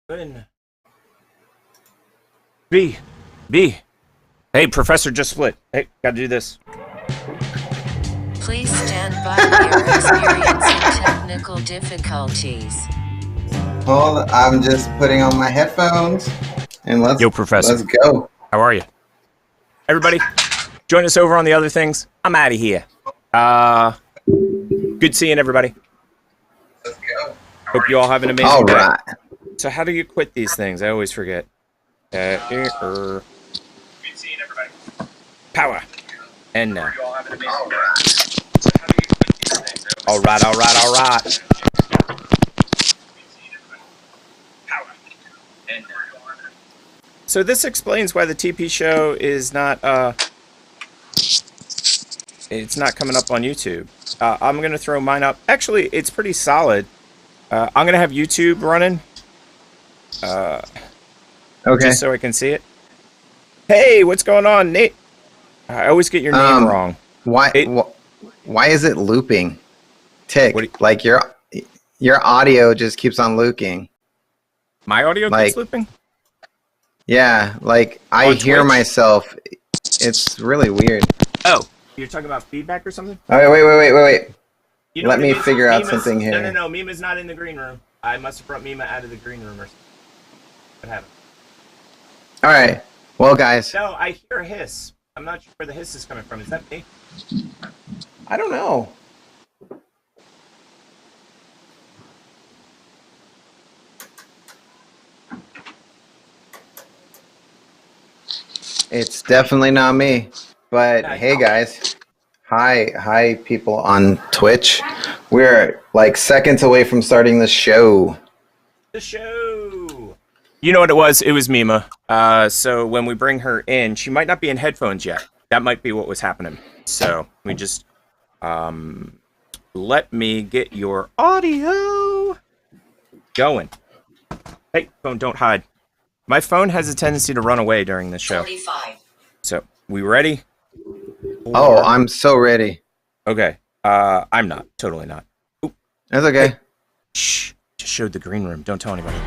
Good. B. Hey, Professor just split. Hey, gotta do this. Please stand by. We are experiencing technical difficulties. Hold, I'm just putting on my headphones and let's go. How are you? Everybody, join us over on the other things. I'm out of here. Good seeing everybody. Let's go. Hope you all have an amazing day. All right. So how do you quit these things? I always forget. Good seeing everybody. Power. And now. All right. So this explains why the TP show is not it's not coming up on YouTube. I'm gonna throw mine up. Actually, it's pretty solid. I'm gonna have YouTube running. Okay. Just so I can see it. Hey, what's going on, Nate? I always get your name wrong. Why is it looping? Tick. Like your audio just keeps on looping. My audio keeps looping? Yeah, like I hear myself. It's really weird. Oh, you're talking about feedback or something? All right, wait. You know Let me figure out something here. No. Mima's not in the green room. I must have brought Mima out of the green room or something. What happened? All right. Well, guys. No, I hear a hiss. I'm not sure where the hiss is coming from. Is that me? I don't know. It's definitely not me. But hey, guys. Hi, people on Twitch. We're like seconds away from starting the show. The show. You know what it was? It was Mima. So when we bring her in, she might not be in headphones yet. That might be what was happening. So we just let me get your audio going. Hey, phone, don't hide. My phone has a tendency to run away during the show. 45. So we ready? Oh, I'm so ready. Okay. I'm not. Totally not. Oop. That's okay. Hey. Shh. Just showed the green room. Don't tell anybody.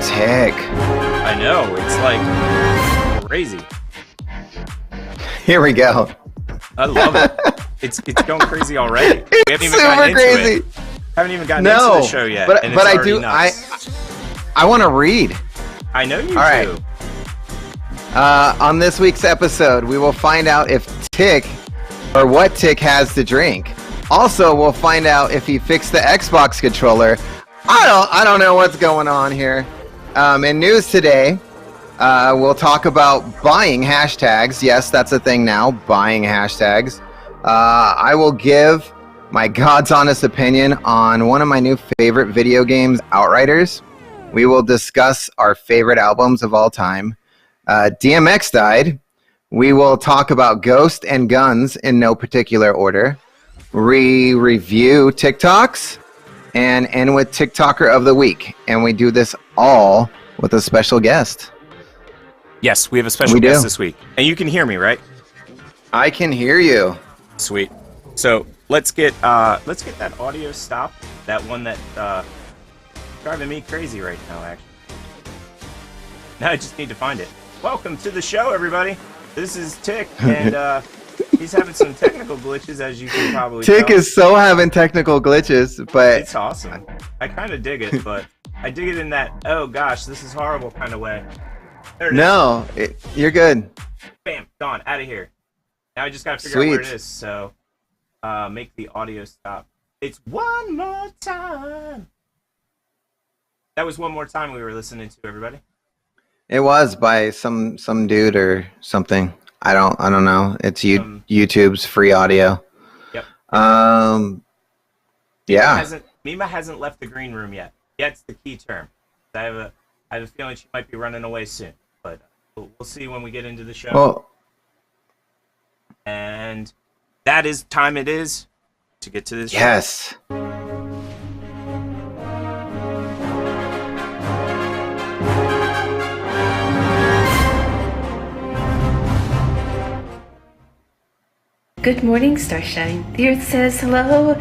Tick. I know. It's like crazy. Here we go. I love it. It's going crazy already. We haven't even gotten into crazy. It. Haven't even gotten into the show yet. But I do. Nuts. I want to read. I know you do. All right. On this week's episode, we will find out if Tick or what Tick has to drink. Also, we'll find out if he fixed the Xbox controller. I don't know what's going on here. In news today, we'll talk about buying hashtags. Yes, that's a thing now, buying hashtags. I will give my God's honest opinion on one of my new favorite video games, Outriders. We will discuss our favorite albums of all time. DMX Died. We will talk about Ghost and Guns in no particular order. Review TikToks. And end with TikToker of the Week. And we do this all with a special guest. Yes, we have a special guest this week. And you can hear me, right? I can hear you. Sweet. So let's get that audio stopped. That one that driving me crazy right now, actually. Now I just need to find it. Welcome to the show, everybody. This is Tick, and he's having some technical glitches, as you can probably tell. Tick is so having technical glitches, but it's awesome. I kind of dig it, but I dig it in that, oh gosh, this is horrible kind of way. There it is. You're good. Bam, gone, out of here. Now I just gotta figure out where it is, so make the audio stop. It's one more time. That was one more time we were listening to, everybody. It was by some dude or something. I don't know. It's YouTube's free audio. Yep. Yeah. Mima hasn't left the green room yet. Yet's the key term. I have a feeling she might be running away soon, but we'll see when we get into the show. Well, and that is time it is to get to this. Yes. Show. Good morning, Starshine. The Earth says hello.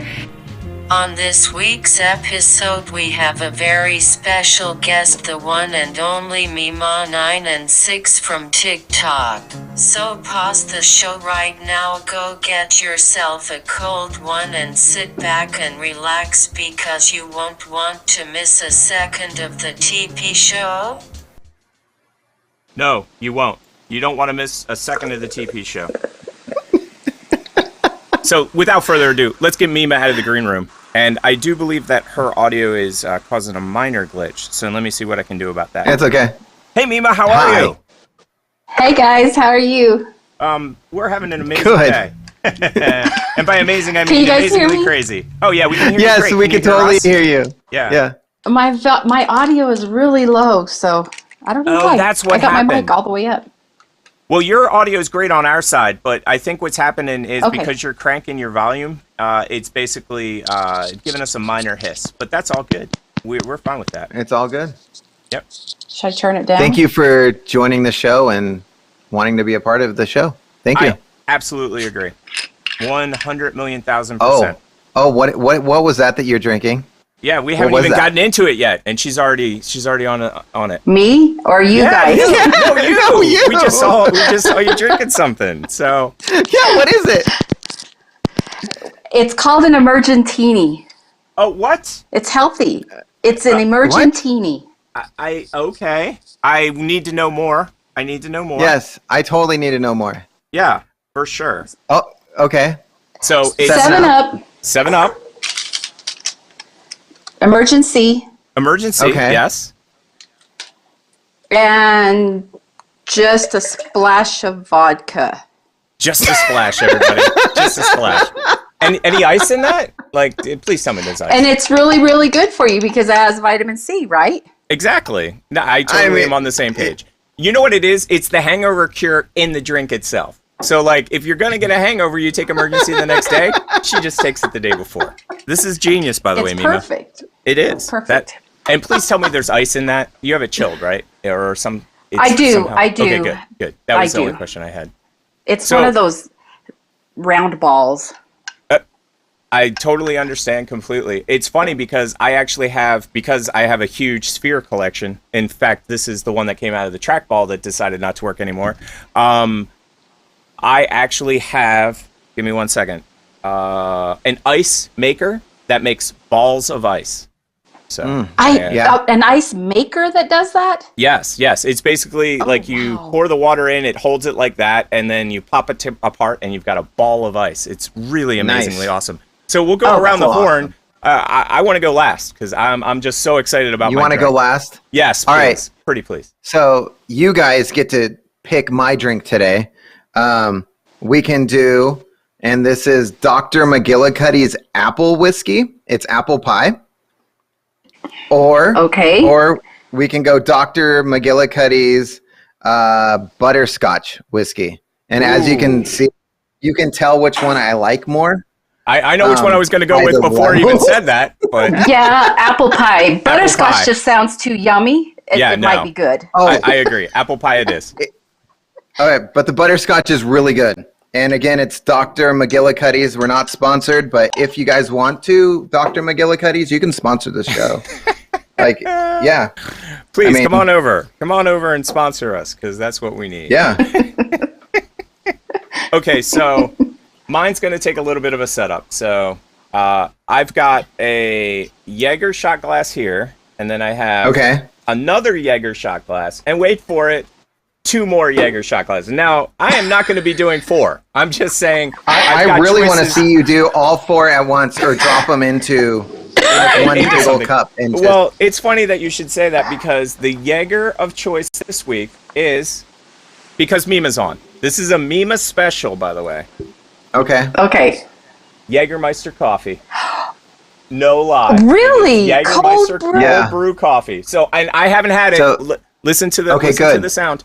On this week's episode we have a very special guest, the one and only Mima 9 and 6 from TikTok. So pause the show right now, go get yourself a cold one and sit back and relax because you won't want to miss a second of the TP show. No, you won't. You don't want to miss a second of the TP show. So, without further ado, let's get Mima out of the green room. And I do believe that her audio is causing a minor glitch. So let me see what I can do about that. It's okay. Hey, Mima, how are you? Hey guys, how are you? We're having an amazing day. And by amazing, I Can mean you guys hear amazingly me? crazy. Oh yeah, we can hear you Yes, great. we can totally hear you. Yeah. My audio is really low, so I don't know Oh, why. that's what I got my happened. mic all the way up. Well, your audio is great on our side, but I think what's happening is Okay. because you're cranking your volume, it's basically giving us a minor hiss. But that's all good. We're fine with that. It's all good. Yep. Should I turn it down? Thank you for joining the show and wanting to be a part of the show. Thank you. I absolutely agree. 100,000,000%. Oh, what was that you're drinking? Yeah, we haven't was even that? gotten into it yet, and she's already on it. Me or you guys? Yeah, no, you. No, you. We just saw you drinking something. So Yeah, what is it? It's called an emergentini. oh, what? It's healthy. It's an emergentini. I okay. I need to know more. I need to know more. Yes, I totally need to know more. Yeah, for sure. Oh, okay. So it's 7-Up, 7-Up. emergency, Emergency. Okay. Yes. and just a splash of vodka. Just a splash, everybody. Just a splash. Any ice in that? Like, please tell me there's ice. And it's really, really good for you because it has vitamin C, right? Exactly. No, I totally am on the same page. You know what it is? It's the hangover cure in the drink itself. So, like, if you're going to get a hangover, you take emergency the next day. She just takes it the day before. This is genius, by the way, It's Mima. perfect. It is. Perfect. And please tell me there's ice in that. You have it chilled, right? Or some... it's I do, somehow- I do. Okay, good, good. That was I the only do. question I had. It's So- one of those round balls. I totally understand completely. It's funny because I have a huge sphere collection. In fact, this is the one that came out of the trackball that decided not to work anymore. I actually have, give me 1 second, an ice maker that makes balls of ice. So An ice maker that does that? yes. It's basically like you wow. pour the water in, it holds it like that, and then you pop it apart, and you've got a ball of ice. It's really amazingly awesome. So we'll go around the that's horn. I want to go last because I'm just so excited about. You want to go last? Yes. Please. All right. Pretty please. So you guys get to pick my drink today. We can do, and this is Dr. McGillicuddy's apple whiskey. It's apple pie. Or we can go Dr. McGillicuddy's butterscotch whiskey. And as you can see, you can tell which one I like more. I know which one I was going to go by with the before I even said that, but Yeah, apple pie. Butterscotch pie. just sounds too yummy. It might be good. Oh, I agree. Apple pie it is. okay, but the butterscotch is really good. And again, it's Dr. McGillicuddy's. We're not sponsored, but if you guys want to, Dr. McGillicuddy's, you can sponsor the show. Like, yeah. Please come on over. Come on over and sponsor us because that's what we need. Yeah. Okay, so mine's going to take a little bit of a setup. So I've got a Jaeger shot glass here, and then I have another Jaeger shot glass, and wait for it, 2 more Jaeger shot glasses. Now, I am not going to be doing 4. I'm just saying I really want to see you do all 4 at once or drop them into like one big old cup. Well, it's funny that you should say that because the Jaeger of choice this week is because Mima's on. This is a Mima special, by the way. Okay. Jägermeister coffee. No lie. Really? Jägermeister Cold brew? brew coffee. So, and I haven't had it. So- Listen to the to the sound.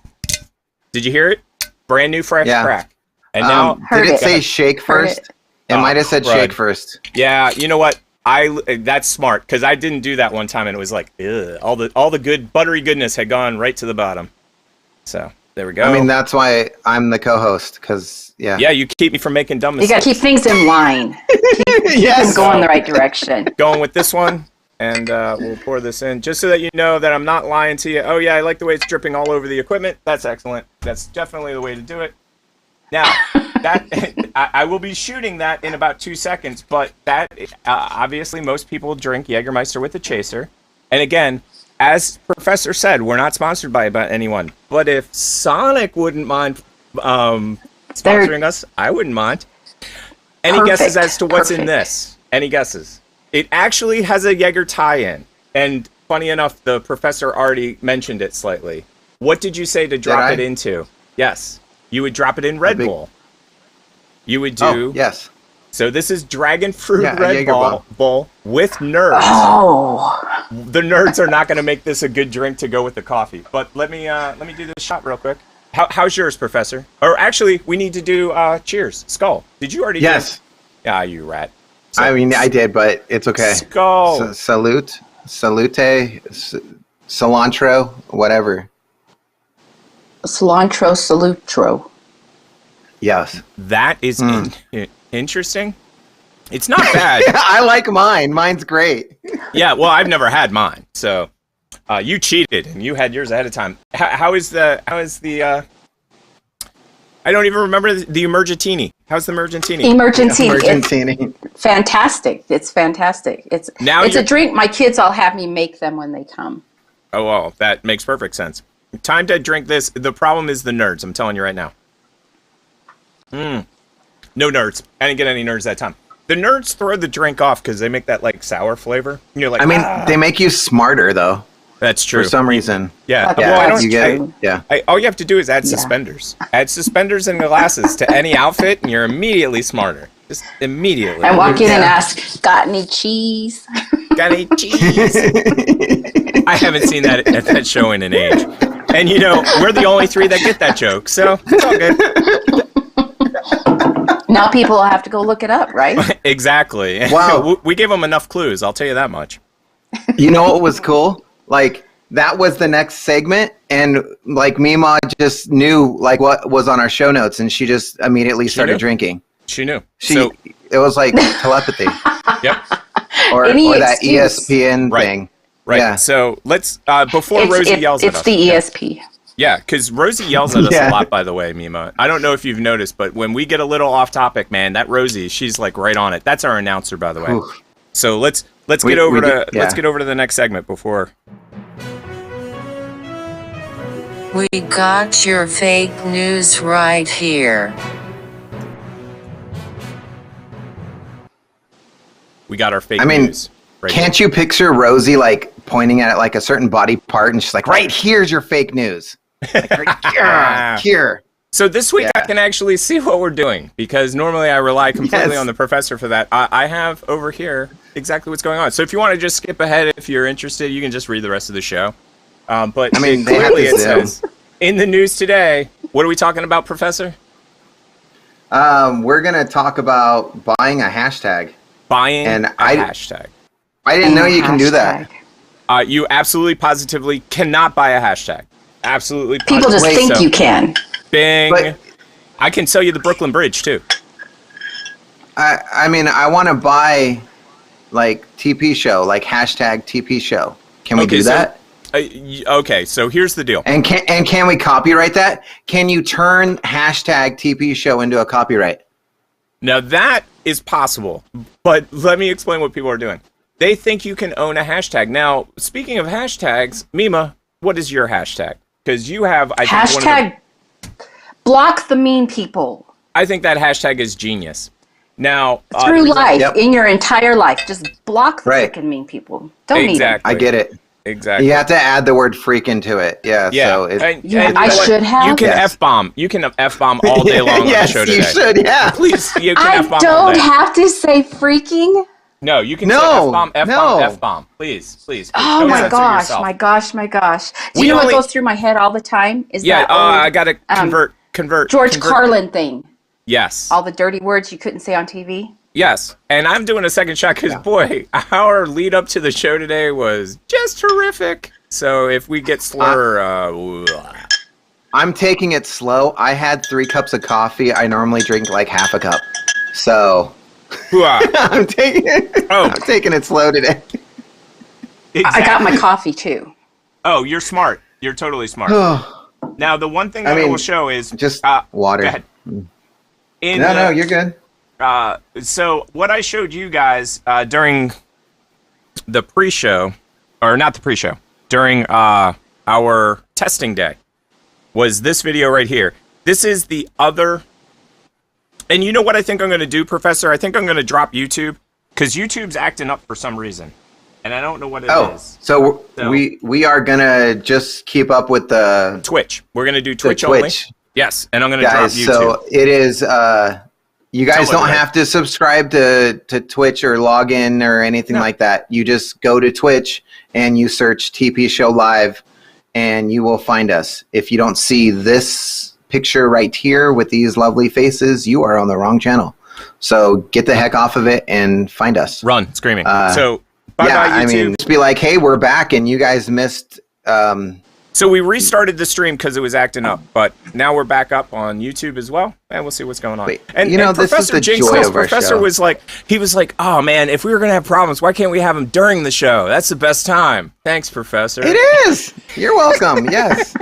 Did you hear it? Brand new fresh crack. And now did it say shake first? It might have said shake first. Yeah, you know what? That's smart because I didn't do that one time and it was like, ugh, all the good buttery goodness had gone right to the bottom. So There we go. I mean, that's why I'm the co-host, because, yeah. Yeah, you keep me from making dumb You mistakes. gotta keep things in line. Yes. Go in the right direction. Going with this one, and we'll pour this in, just so that you know that I'm not lying to you. Oh, yeah, I like the way it's dripping all over the equipment. That's excellent. That's definitely the way to do it. Now, I will be shooting that in about 2 seconds, but that, obviously, most people drink Jägermeister with a chaser. And again, as Professor said, we're not sponsored by anyone. But if Sonic wouldn't mind sponsoring us, I wouldn't mind. Any guesses as to what's in this? Any guesses? It actually has a Jaeger tie-in. And funny enough, the Professor already mentioned it slightly. What did you say to drop it into? Yes. You would drop it in Red Bull. You would do... Oh, yes. So this is Dragon Fruit Red Bull with nerds. Oh. The nerds are not going to make this a good drink to go with the coffee. But let me do this shot real quick. How's yours, Professor? Or actually, we need to do cheers. Skull. Did you already? Yes. do it? Ah, you rat. So, I mean, I did, but it's okay. Skull. Salute, cilantro, whatever. Cilantro, salutro. Yes. That is interesting. It's not bad. I like mine. Mine's great. Yeah, well, I've never had mine, so you cheated and you had yours ahead of time. How is the? I don't even remember the Emergentini. How's the Emergentini? Emergentini. It's fantastic. It's fantastic. It's a drink my kids all have me make them when they come. Oh, well, that makes perfect sense. Time to drink this. The problem is the nerds. I'm telling you right now. No nerds. I didn't get any nerds that time. The nerds throw the drink off because they make that like sour flavor. And you're like, I mean, they make you smarter though. That's true. For some reason. Yeah. All you have to do is add suspenders. Add suspenders and glasses to any outfit, and you're immediately smarter. Just immediately. I walk in and ask, "Got any cheese?" Got any cheese? I haven't seen that show in an age. And you know, we're the only three that get that joke, so it's all good. Now people will have to go look it up, right? Exactly. Wow. We gave them enough clues, I'll tell you that much. You know what was cool? Like, that was the next segment, and like Mima just knew like what was on our show notes, and she just immediately started drinking. She knew. It was like telepathy. Yep. Or that ESPN thing. Right. Yeah. So let's before Rosie yells at us. It's the ESP. Yeah, because Rosie yells at us a lot, by the way, Mima. I don't know if you've noticed, but when we get a little off topic, man, that Rosie, she's like right on it. That's our announcer, by the way. Oof. So let's get over to the next segment before. We got your fake news right here. We got our fake news. Right can't here. You picture Rosie like pointing at like a certain body part, and she's like, "Right here's your fake news." Like, right here. So this week I can actually see what we're doing, because normally I rely completely on the professor for that. I have over here exactly what's going on. So if you want to just skip ahead, if you're interested, you can just read the rest of the show. But I mean, clearly it says in the news today. What are we talking about, Professor? We're gonna talk about buying a hashtag. Buying a hashtag. I didn't know you can do that. You absolutely positively cannot buy a hashtag. Absolutely. People just think you can. Bing. But I can sell you the Brooklyn Bridge too. I mean, I want to buy like TP show, like hashtag TP show. Can we do that? Okay, so here's the deal. And can we copyright that? Can you turn hashtag TP show into a copyright? Now that is possible, but let me explain what people are doing. They think you can own a hashtag. Now, speaking of hashtags, Mima, what is your hashtag? Because you have, I think, hashtag block the mean people. I think that hashtag is genius. Now, through life, in your entire life, just block the freaking mean people. Don't need them. I get it. Exactly. You have to add the word "freak" into it. Yeah. So I should have. You can F-bomb. You can F-bomb all day long on the show today. Yes, you should. Yeah. Please, you can F-bomb all don't day. have to say freaking. No, you can say F-bomb, F-bomb, F-bomb. Please. Oh my gosh, my gosh. Do you know what goes through my head all the time? Is that I got to convert. George Carlin thing. Yes. All the dirty words you couldn't say on TV. Yes, and I'm doing a second shot because, boy, our lead up to the show today was just horrific. So if we get slur, I'm taking it slow. I had 3 cups of coffee. I normally drink like half a cup. So I'm taking it slow today. Exactly. I got my coffee too. Oh, you're smart. You're totally smart. Now, the one thing that I will show is just water. Go ahead. No, you're good. So what I showed you guys during the pre-show, or not the pre-show, during our testing day, was this video right here. This is the other, and you know what I think I'm going to do, Professor? I think I'm going to drop YouTube, because YouTube's acting up for some reason, and I don't know what it is. So we are going to just keep up with the... Twitch. We're going to do Twitch only. Yes, and I'm going to drop YouTube. So it is... you guys don't have to subscribe to Twitch or log in or anything like that. You just go to Twitch and you search TP Show Live, and you will find us. If you don't see this picture right here with these lovely faces, you are on the wrong channel. So get the heck off of it and find us. Run, screaming. So bye-bye, YouTube. I mean, just be like, hey, we're back, and you guys missed... So we restarted the stream because it was acting up, but now we're back up on YouTube as well, and we'll see what's going on. Wait, and Professor Jinx, Professor was like, oh man, if we were gonna have problems, why can't we have them during the show? That's the best time. Thanks, Professor. It is. You're welcome. Yes.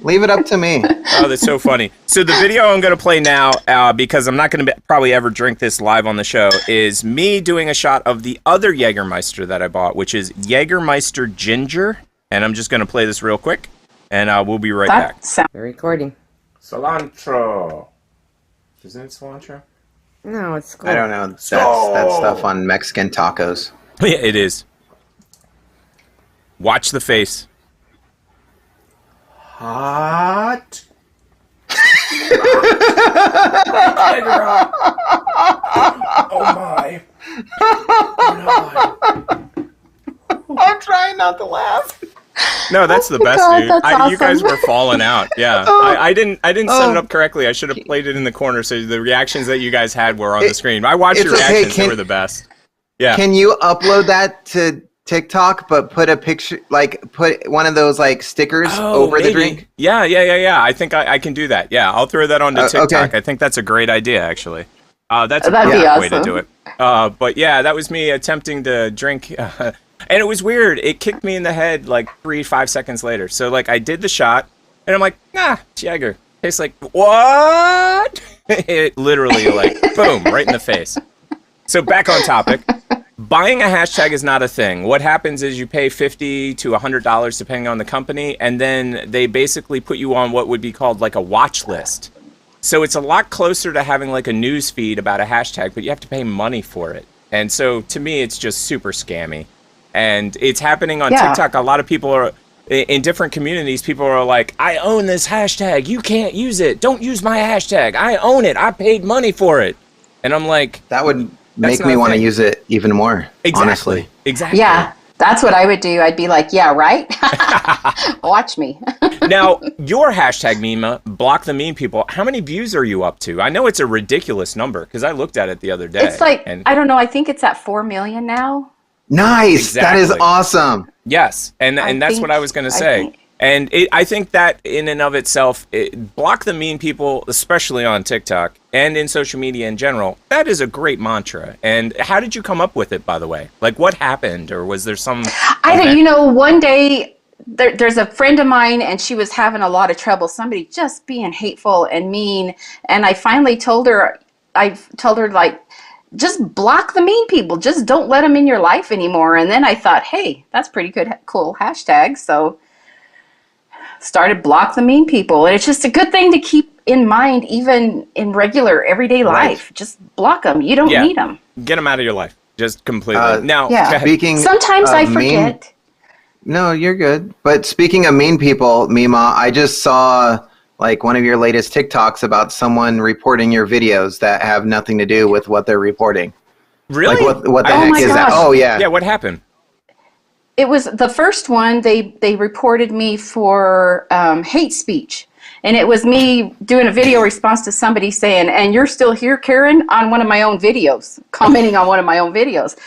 Leave it up to me. Oh, that's so funny. So the video I'm gonna play now, because I'm not gonna probably ever drink this live on the show, is me doing a shot of the other Jägermeister that I bought, which is Jägermeister Ginger. And I'm just going to play this real quick, and we'll be right back. We're recording. Cilantro. Isn't it cilantro? No, it's cool. I don't know. That's that stuff on Mexican tacos. Yeah, it is. Watch the face. Hot. Oh my. I'm trying not to laugh. No, that's the best, dude. Awesome. You guys were falling out. Yeah, I didn't set it up correctly. I should have played it in the corner so the reactions that you guys had were on the screen. I watched your reactions; they were the best. Yeah. Can you upload that to TikTok, but put a picture, like put one of those like stickers over the drink? Yeah. I think I can do that. Yeah, I'll throw that onto TikTok. Okay. I think that's a great idea, actually. That's a great way to do it. But yeah, that was me attempting to drink. And it was weird. It kicked me in the head like 3-5 seconds later. So like I did the shot, and I'm like, nah, it's Jäger. Tastes like what? It literally like boom, right in the face. So back on topic. Buying a hashtag is not a thing. What happens is you pay $50 to $100 depending on the company, and then they basically put you on what would be called like a watch list. So it's a lot closer to having like a news feed about a hashtag, but you have to pay money for it. And so to me, it's just super scammy. And it's happening on TikTok. A lot of people are, in different communities, people are like, I own this hashtag. You can't use it. Don't use my hashtag. I own it. I paid money for it. And I'm like... That would make me want to use it even more, honestly. Exactly. Yeah, that's what I would do. I'd be like, yeah, right? Watch me. Now, your hashtag, Mima, block the mean people, how many views are you up to? I know it's a ridiculous number, because I looked at it the other day. It's like, I don't know, I think it's at 4 million now. Nice. Exactly. That is awesome. Yes. And that's what I was going to say. And I think that in and of itself, block the mean people, especially on TikTok and in social media in general. That is a great mantra. And how did you come up with it, by the way? Like, what happened? Or was there some... one day there's a friend of mine, and she was having a lot of trouble. Somebody just being hateful and mean. And I finally told her, like, just block the mean people. Just don't let them in your life anymore. And then I thought, hey, that's pretty good, cool hashtag. So started block the mean people. And it's just a good thing to keep in mind, even in regular everyday life. Just block them. You don't need them. Get them out of your life. Just completely. Speaking sometimes I forget. No, you're good. But speaking of mean people, Mima, I just saw like one of your latest TikToks about someone reporting your videos that have nothing to do with what they're reporting. Really? Like what the heck is that? Oh yeah. Yeah, what happened? It was the first one. They reported me for hate speech, And it was me doing a video response to somebody saying, "And you're still here, Karen," on one of my own videos, commenting on one of my own videos.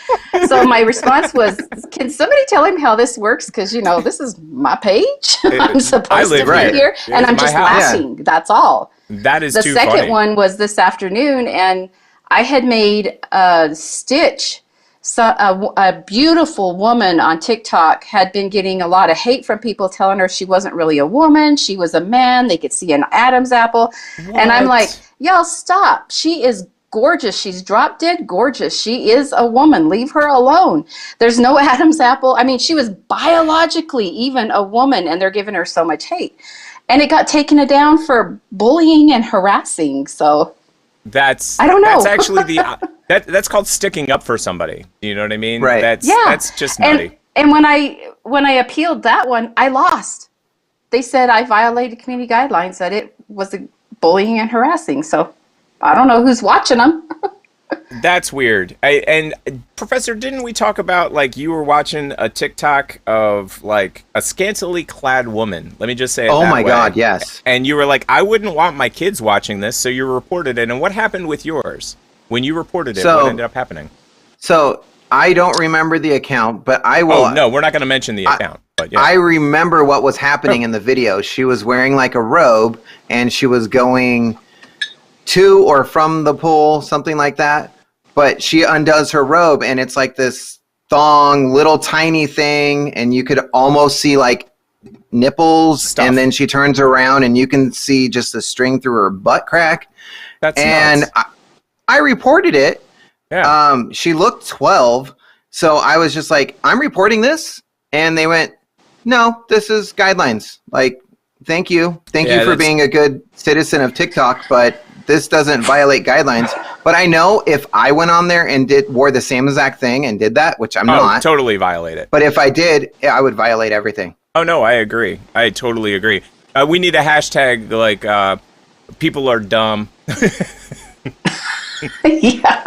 So my response was, "Can somebody tell him how this works? Because, this is my page. I'm supposed to be here. And I'm just laughing. That's all." That is the too second funny. one was this afternoon, and I had made a stitch. So a beautiful woman on TikTok had been getting a lot of hate from people telling her she wasn't really a woman. She was a man. They could see an Adam's apple. What? And I'm like, y'all stop. She is gorgeous. She's drop dead gorgeous. She is a woman. Leave her alone. There's no Adam's apple. I mean, she was biologically even a woman, and they're giving her so much hate. And it got taken down for bullying and harassing. So I don't know. That's actually that's called sticking up for somebody. You know what I mean? Right. That's just nutty. And when I appealed that one, I lost. They said I violated community guidelines, that it was bullying and harassing. So I don't know who's watching them. That's weird. And Professor, didn't we talk about, like, you were watching a TikTok of, like, a scantily clad woman? Let me just say it Oh that my way. God, yes. And you were like, I wouldn't want my kids watching this, so you reported it. And what happened with yours? When you reported it, what ended up happening? So I don't remember the account, but I will. Oh, no, we're not going to mention the account. But yeah. I remember what was happening in the video. She was wearing like a robe, and she was going to or from the pool, something like that. But she undoes her robe, and it's like this thong, little tiny thing, and you could almost see like nipples. Stuff. And then she turns around, and you can see just a string through her butt crack. That's and nuts. I reported it. Yeah. She looked 12, so I was just like, I'm reporting this, and they went, no, this is guidelines. Like, thank you for being a good citizen of TikTok, but this doesn't violate guidelines. But I know if I went on there and wore the same exact thing and did that, which I'm not, totally violate it. but if I did, I would violate everything. Oh no, I agree. I totally agree. We need a hashtag like people are dumb. Yeah.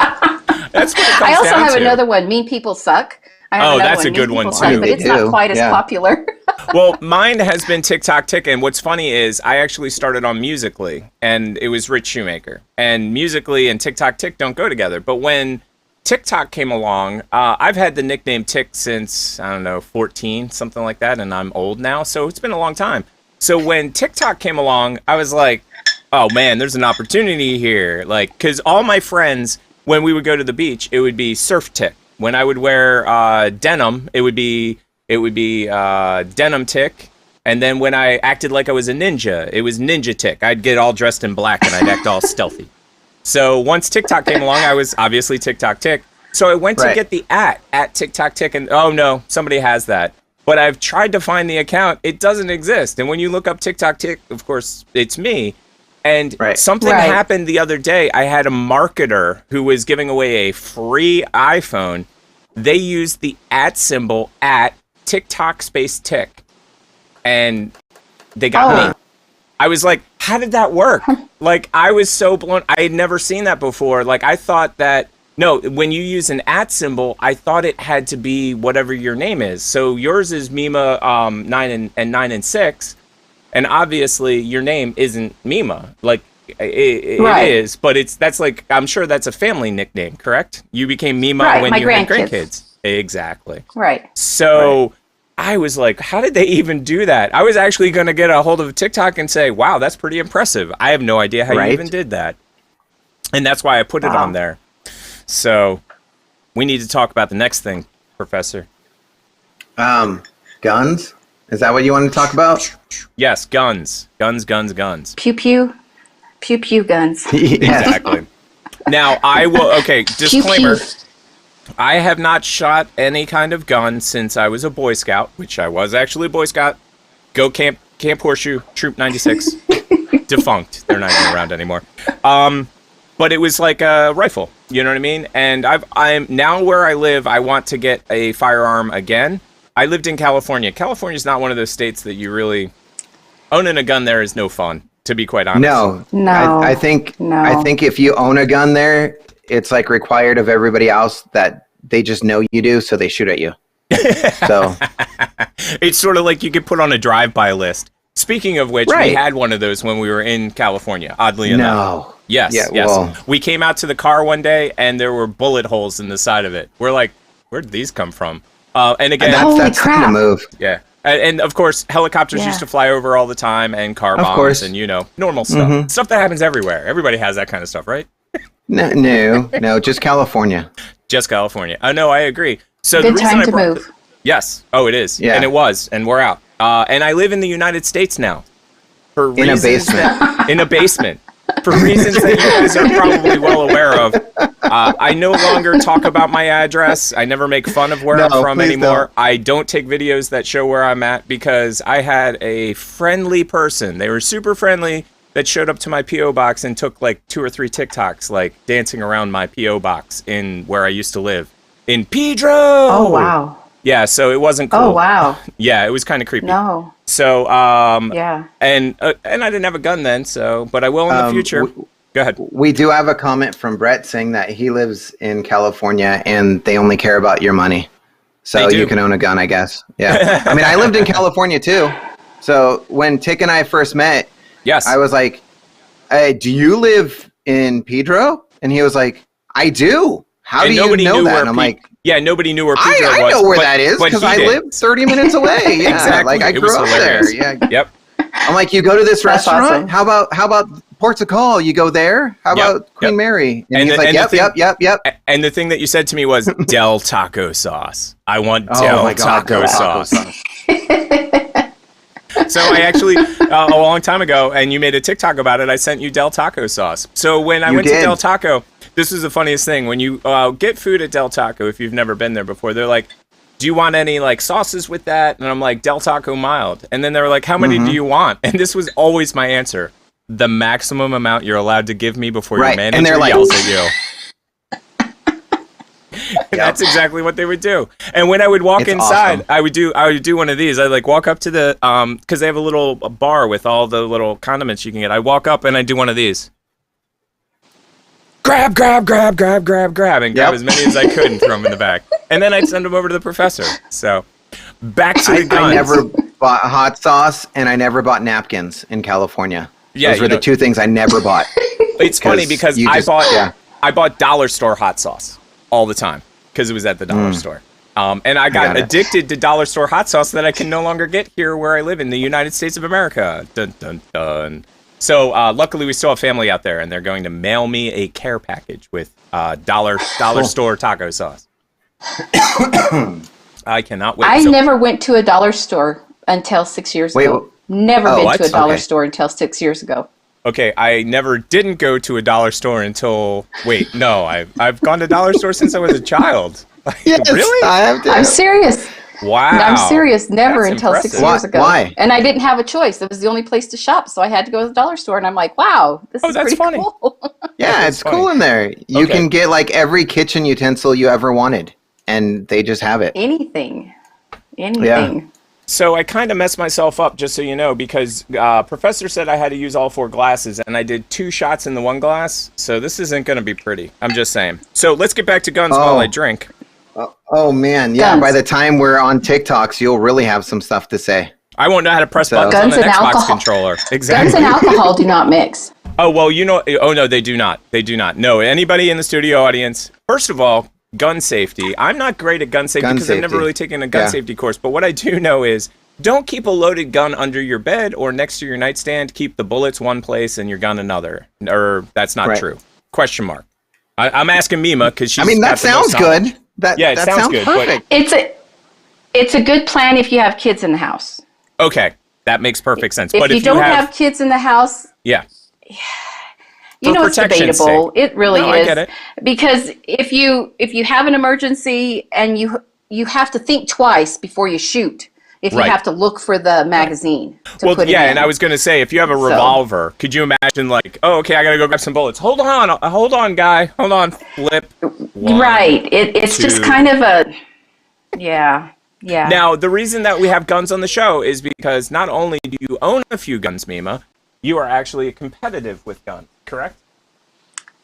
That's what it comes I also down have to. another one, Mean People Suck. I have another that's a Mean good People one, Suck, too. but it's They not do, quite as yeah. popular. Well, mine has been TikTok Tick, and what's funny is I actually started on Musically, and it was Rich Shumaker. And Musically and TikTok Tick don't go together. But when TikTok came along, I've had the nickname Tick since, 14, something like that, and I'm old now, so it's been a long time. So when TikTok came along, I was like, oh man, there's an opportunity here. Like, because all my friends, when we would go to the beach, it would be Surf Tick. When I would wear denim, it would be denim Tick. And then when I acted like I was a ninja, it was Ninja Tick. I'd get all dressed in black and I'd act all stealthy. So once TikTok came along, I was obviously TikTok Tick. So I went to get the at TikTok Tick, and oh no, somebody has that. But I've tried to find the account. It doesn't exist. And when you look up TikTok Tick, of course, it's me. And something happened the other day. I had a marketer who was giving away a free iPhone. They used the at symbol at TikTok space Tick. And they got me. I was like, how did that work? Like, I was so blown. I had never seen that before. Like, I thought that, no, when you use an at symbol, I thought it had to be whatever your name is. So yours is Mima 9 and 6. And obviously your name isn't Mima. Like, it is, but that's like, I'm sure that's a family nickname, correct? You became Mima when you had grandkids. Exactly. Right. So I was like, how did they even do that? I was actually going to get a hold of TikTok and say, wow, that's pretty impressive. I have no idea how you even did that. And that's why I put it on there. So we need to talk about the next thing, Professor. Guns? Is that what you want to talk about? Yes, guns. Guns. Pew pew. Pew pew guns. Exactly. Now, I will, disclaimer. Pew, pew. I have not shot any kind of gun since I was a Boy Scout, which I was actually a Boy Scout. Go Camp Horseshoe, Troop 96. Defunct. They're not even around anymore. But it was like a rifle, you know what I mean? And I'm now where I live, I want to get a firearm again. I lived in California. California's not one of those states that you really... Owning a gun there is no fun, to be quite honest. No. I think if you own a gun there, it's like required of everybody else that they just know you do, so they shoot at you. So it's sort of like you could put on a drive-by list. Speaking of which, Right. we had one of those when we were in California, oddly enough. No. Yes, Yeah, yes. well- We came out to the car one day, and there were bullet holes in the side of it. We're like, where did these come from? And again, That's, Holy that's the crap. move. yeah. And of course, helicopters Yeah. used to fly over all the time, and car Of bombs, course. and, normal stuff. Mhm. Stuff that happens everywhere. Everybody has that kind of stuff, right? No, just California. Just California. Oh, no, I agree. So Good the reason time I to brought move. Yes. Oh, it is. Yeah. And it was. And we're out. And I live in the United States now. For In a reasons basement. in a basement. For reasons that you guys are probably well aware of. I no longer talk about my address. I never make fun of where No, I'm from please anymore. don't. I don't take videos that show where I'm at because I had a friendly person. They were super friendly that showed up to my P.O. box and took like 2 or 3 TikToks, like dancing around my P.O. box in where I used to live. In Pedro! Oh, wow. Yeah, so it wasn't cool. Oh, wow. Yeah, it was kind of creepy. No. So, Yeah. and I didn't have a gun then, but I will in the future. Go ahead. We do have a comment from Brett saying that he lives in California and they only care about your money. So They do. you can own a gun, I guess. Yeah. I mean, I lived in California too. So when Tick and I first met, Yes. I was like, hey, do you live in Pedro? And he was like, I do. How And do you nobody know knew that? where And I'm Pe- like, yeah, nobody knew where Pedro was. I know where but- that is but because he I did. live 30 minutes away. Yeah, Exactly. like I It grew was up hilarious. there. Yeah. Yep. I'm like, you go to this That's restaurant? awesome. How about Ports of Call? You go there? How Yep, about Queen yep. Mary? And, And he's the- like, and the yep. And the thing that you said to me was Del Taco Sauce. I want Oh Del my God, Taco Del Sauce. Taco Sauce. So I actually, a long time ago, and you made a TikTok about it, I sent you Del Taco Sauce. So when I You went to did. Del Taco, this is the funniest thing. When you get food at Del Taco, if you've never been there before, they're like, do you want any like sauces with that? And I'm like, Del Taco mild. And then they were like, how many do you want? And this was always my answer. The maximum amount you're allowed to give me before your Right, and manager they're like- yells at you. And that's exactly what they would do. And when I would walk It's inside, awesome. I would do one of these. I'd like walk up to the because they have a little bar with all the little condiments you can get. I walk up and I do one of these. Grab, and grab Yep. as many as I could and throw them in the bag. And then I'd send them over to the professor. So back to the guns. I never bought hot sauce and I never bought napkins in California. Yeah, Those you were the know- 2 things I never bought. It's funny because you I just- bought yeah. I bought dollar store hot sauce all the time because it was at the dollar store. And I got got it. addicted to dollar store hot sauce that I can no longer get here where I live in the United States of America. Dun, dun, dun. So luckily we still have family out there, and they're going to mail me a care package with dollar store taco sauce. I cannot wait. I So- never went to a dollar store until 6 years Wait, ago. Never oh, been what? to a dollar Okay. store until 6 years ago. Okay, I never didn't go to a dollar store until I've gone to dollar store since I was a child. Yes, Really? I have to. I'm serious. Wow. I'm serious. Never That's until impressive. 6 years ago. Why? And I didn't have a choice. It was the only place to shop, so I had to go to the dollar store. And I'm like, wow, this Oh, is that's pretty funny. cool. Yeah, That's it's funny. cool in there. You Okay. can get like every kitchen utensil you ever wanted, and they just have it. Anything. So I kind of messed myself up, just so you know, because Professor said I had to use all 4 glasses, and I did 2 shots in the 1 glass. So this isn't going to be pretty. I'm just saying. So let's get back to guns while Oh. I drink. Oh man, yeah. Guns. By the time we're on TikToks, you'll really have some stuff to say. I won't know how to press So- buttons on Guns an and Xbox alcohol. controller. Guns Exactly. and alcohol do not mix. Oh, well, oh no, they do not. They do not. No, anybody in the studio audience, first of all, gun safety. I'm not great at gun safety Gun because I've never safety. really taken a gun Yeah. safety course. But what I do know is don't keep a loaded gun under your bed or next to your nightstand. Keep the bullets one place and your gun another. Or that's not Right. true. Question mark. I'm asking Mima because she's I mean, got that the most sounds knowledge. good. That Yeah, it that sounds sounds good, but- perfect. It's a good plan if you have kids in the house. Okay, that makes perfect sense. If But you don't have kids in the house, yeah. you For know it's protection's debatable. It really No, is. I get it. Because if you have an emergency and you have to think twice before you shoot. If you Right. have to look for the magazine to Well, put it yeah, in. and I was going to say, if you have a revolver, could you imagine, like, oh, okay, I got to go grab some bullets. Hold on, guy. Hold on. Flip. One. Right. It's just two. kind of a yeah. Now, the reason that we have guns on the show is because not only do you own a few guns, Mima, you are actually competitive with guns, correct?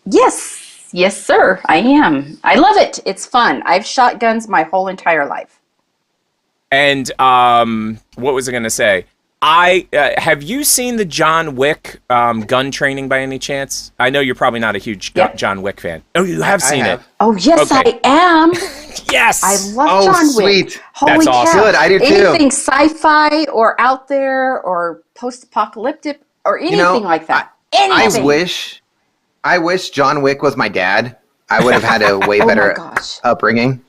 Yes, sir. I am. I love it. It's fun. I've shot guns my whole entire life. And what was I going to say? I have you seen the John Wick gun training by any chance? I know you're probably not a huge John Wick fan. Oh, you have seen it. Oh, yes, Okay. I am. Yes. I love John Wick. Sweet. Holy That's cow. awesome. Good, I do too. Anything sci-fi or out there or post-apocalyptic or anything like that. Anything. I wish John Wick was my dad. I would have had a way Oh my better gosh. upbringing.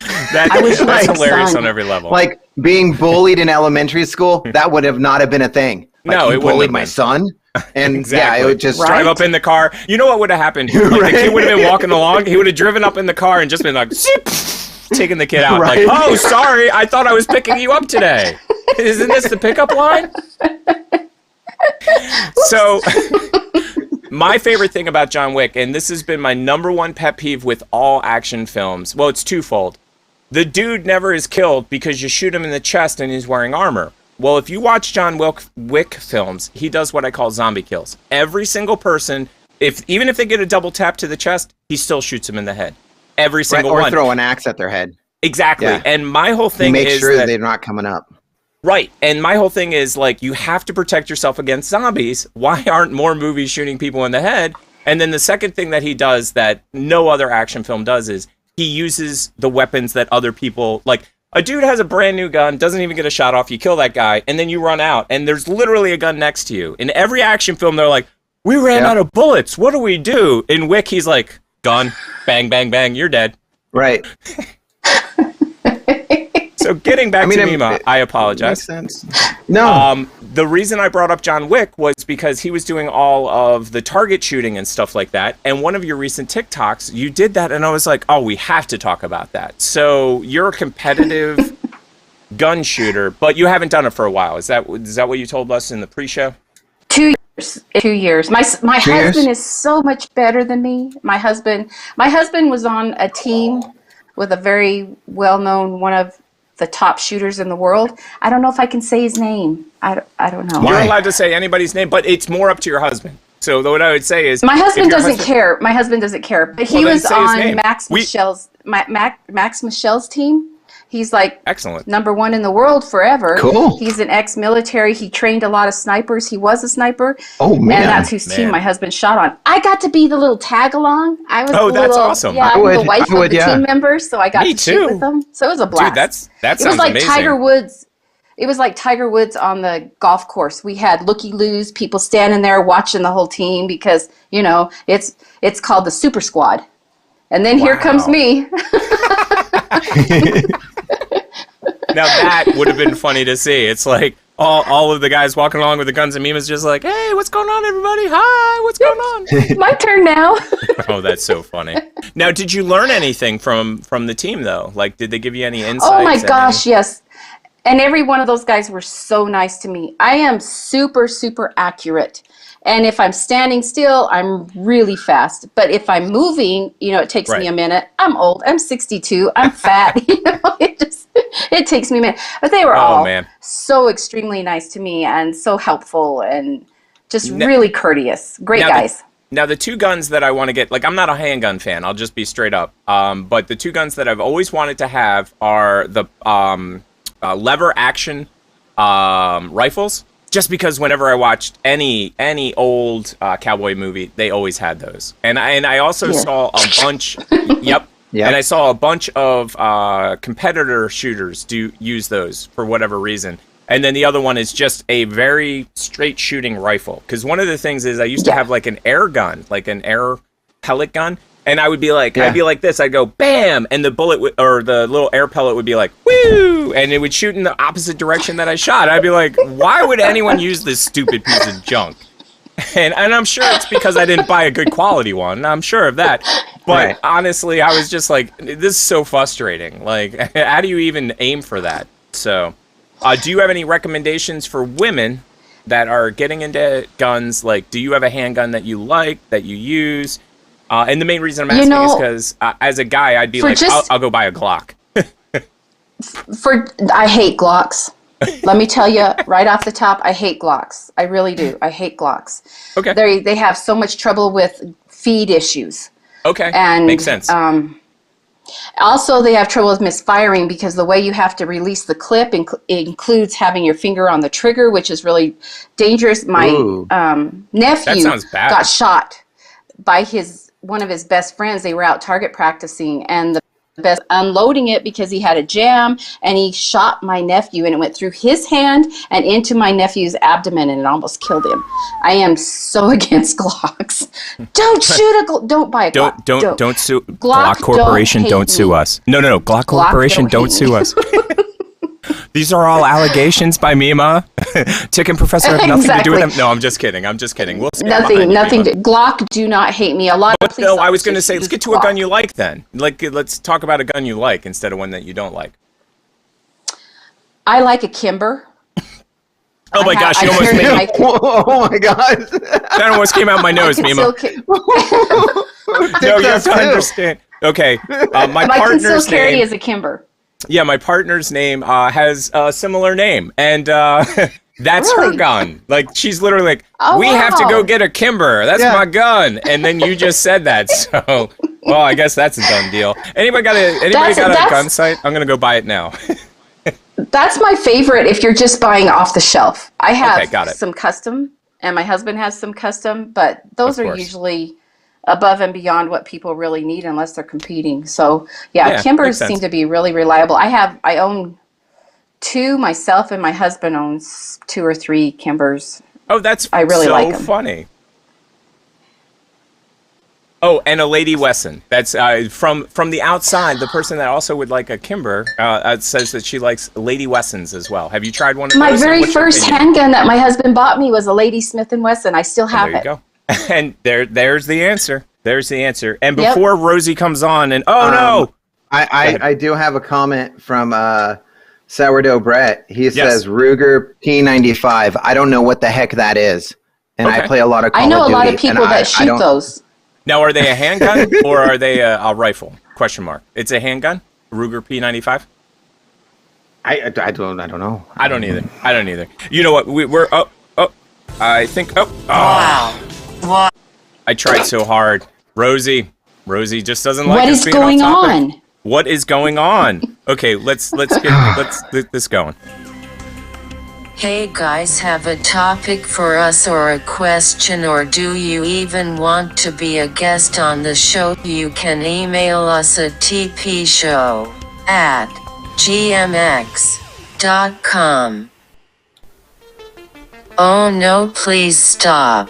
I wish you That's were my hilarious son. on every level. Like being bullied in elementary school, that would have not have been a thing. Like, No, you it wouldn't bullied have my been. son, and Exactly. yeah, it would just Right. Drive up in the car. You know what would have happened? Like, the kid would have been walking along. He would have driven up in the car and just been like, taking the kid out. Right. Like, oh, sorry. I thought I was picking you up today. Isn't this the pickup line? So, my favorite thing about John Wick, and this has been my number one pet peeve with all action films. Well, it's twofold. The dude never is killed because you shoot him in the chest and he's wearing armor. Well, if you watch John Wick films, he does what I call zombie kills. Every single person, even if they get a double tap to the chest, he still shoots him in the head. Every single or one. throw an axe at their head. Exactly. Yeah. And my whole thing Make is sure that, they're not coming up. right. And my whole thing is like, you have to protect yourself against zombies. Why aren't more movies shooting people in the head? And then the second thing that he does that no other action film does is he uses the weapons that other people, like a dude has a brand new gun, doesn't even get a shot off. You kill that guy and then you run out and there's literally a gun next to you. In every action film, they're like, we ran out of bullets. What do we do? In Wick, he's like, gun, bang, bang, bang. You're dead. Right. So getting back to Mima, I apologize. Makes sense. No. The reason I brought up John Wick was because he was doing all of the target shooting and stuff like that. And one of your recent TikToks, you did that. And I was like, oh, we have to talk about that. So you're a competitive gun shooter, but you haven't done it for a while. Is that what you told us in the pre-show? 2 years. 2 years. My 2 years? husband is so much better than me. My husband was on a team with a very well-known, one of the top shooters in the world. I don't know if I can say his name. I don't know. You're allowed to say anybody's name, but it's more up to your husband. So what I would say is, My husband doesn't care. My husband doesn't care. But he Well, then was say his on name. Max Michel's team. He's like excellent. #1 in the world forever. Cool. He's an ex-military. He trained a lot of snipers. He was a sniper. Oh, man. And that's whose team Man. my husband shot on. I got to be the little tag-along. I was Oh, the that's little, awesome. Yeah, I I'm would- the wife I would, of the yeah. team members, so I got Me to shoot too. with them. So it was a blast. Dude, that It was sounds like amazing. Tiger Woods. It was like Tiger Woods on the golf course. We had looky-loos, people standing there watching the whole team because, you know, it's called the Super Squad. And then here comes me. Now that would have been funny to see. It's like all of the guys walking along with the guns and Mima's just like, hey, what's going on, everybody? Hi, what's going on? My turn now. Oh, that's so funny. Now, did you learn anything from the team, though? Like, did they give you any insights? Oh my gosh, yes. And every one of those guys were so nice to me. I am super, super accurate. And if I'm standing still, I'm really fast. But if I'm moving, you know, it takes me a minute. I'm old. I'm 62. I'm fat. You know, it takes me a minute. But they were all so extremely nice to me and so helpful and just really courteous. Great guys. Now, the two guns that I want to get, like, I'm not a handgun fan. I'll just be straight up. But the two guns that I've always wanted to have are the lever action rifles. Just because whenever I watched any old cowboy movie, they always had those. And I also saw a bunch. Yep. And I saw a bunch of competitor shooters use those for whatever reason. And then the other one is just a very straight shooting rifle. Because one of the things is I used to have like an air gun, like an air pellet gun. And I would be like, I'd be like this. I'd go, bam, and the bullet or the little air pellet would be like, woo, and it would shoot in the opposite direction that I shot. I'd be like, why would anyone use this stupid piece of junk? And I'm sure it's because I didn't buy a good quality one. I'm sure of that. But honestly, I was just like, this is so frustrating. Like, how do you even aim for that? So, do you have any recommendations for women that are getting into guns? Like, do you have a handgun that you like, that you use? And the main reason I'm asking is because as a guy, I'd be like, I'll go buy a Glock. I hate Glocks. Let me tell you right off the top, I hate Glocks. I really do. I hate Glocks. Okay. They have so much trouble with feed issues. Okay. And, makes sense. Also, they have trouble with misfiring because the way you have to release the clip includes having your finger on the trigger, which is really dangerous. My nephew got shot by one of his best friends. They were out target practicing, and the best unloading it because he had a jam, and he shot my nephew, and it went through his hand and into my nephew's abdomen, and it almost killed him. I am so against Glocks. Don't shoot don't buy a Glock. Don't sue Glock Corporation. Don't sue us. No. Glock Corporation. Don't sue us. These are all allegations by Mima. Tick and Professor have nothing to do with them. No, I'm just kidding. We'll nothing. Glock do not hate me. A lot of police. No, I was going to say, let's get to a gun you like then. Let's talk about a gun you like instead of one that you don't like. I like a Kimber. Oh my gosh, you almost made me. Oh my gosh. That almost came out my nose, Mima. No, you have to understand. Okay, my partner's can still carry name is a Kimber. Yeah, my partner's name has a similar name, and that's her gun. Like, she's literally like, we have to go get a Kimber. That's my gun. And then you just said that, so, well, I guess that's a done deal. Anybody got a gun sight? I'm going to go buy it now. That's my favorite if you're just buying off the shelf. I have some custom, and my husband has some custom, but those are usually above and beyond what people really need unless they're competing. So Kimbers seem to be really reliable. I own 2 myself, and my husband owns 2 or 3 Kimbers. Oh, that's I really like them. Funny. Oh, and a Lady Wesson. That's from the outside. The person that also would like a Kimber says that she likes Lady Wessons as well. Have you tried one of those? My very first handgun that my husband bought me was a Lady Smith & Wesson. I still have it. There you go. And there's the answer. There's the answer. And before Rosie comes on, and I do have a comment from Sourdough Brett. He says Ruger P95. I don't know what the heck that is, and I play a lot of Call of Duty. I know a lot of people that shoot those. Now, are they a handgun or are they a rifle? Question mark. It's a handgun. Ruger P95. I don't know. I don't either. You know what? We're I think. Wow. What? I tried so hard. Rosie just doesn't like. What is going on? What is going on? Okay, let's get this going. Hey guys, have a topic for us or a question, or do you even want to be a guest on the show? You can email us at tpshow@gmx.com. Oh no, please stop.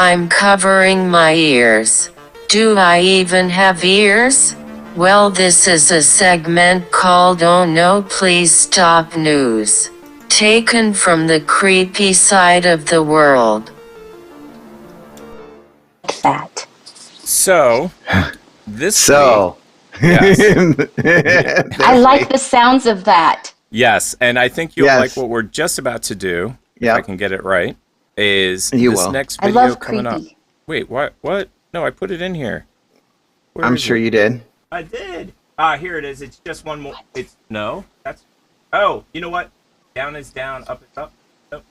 I'm covering my ears. Do I even have ears? Well, this is a segment called Oh No Please Stop News, taken from the creepy side of the world. That. So, this week, yes. I like the sounds of that. Yes, and I think you'll like what we're just about to do. If I can get it right. Is this next video coming up? Wait, what? No, I put it in here. I'm sure you did. I did. Here it is. It's just one more. You know what? Down is down, up is up. Nope.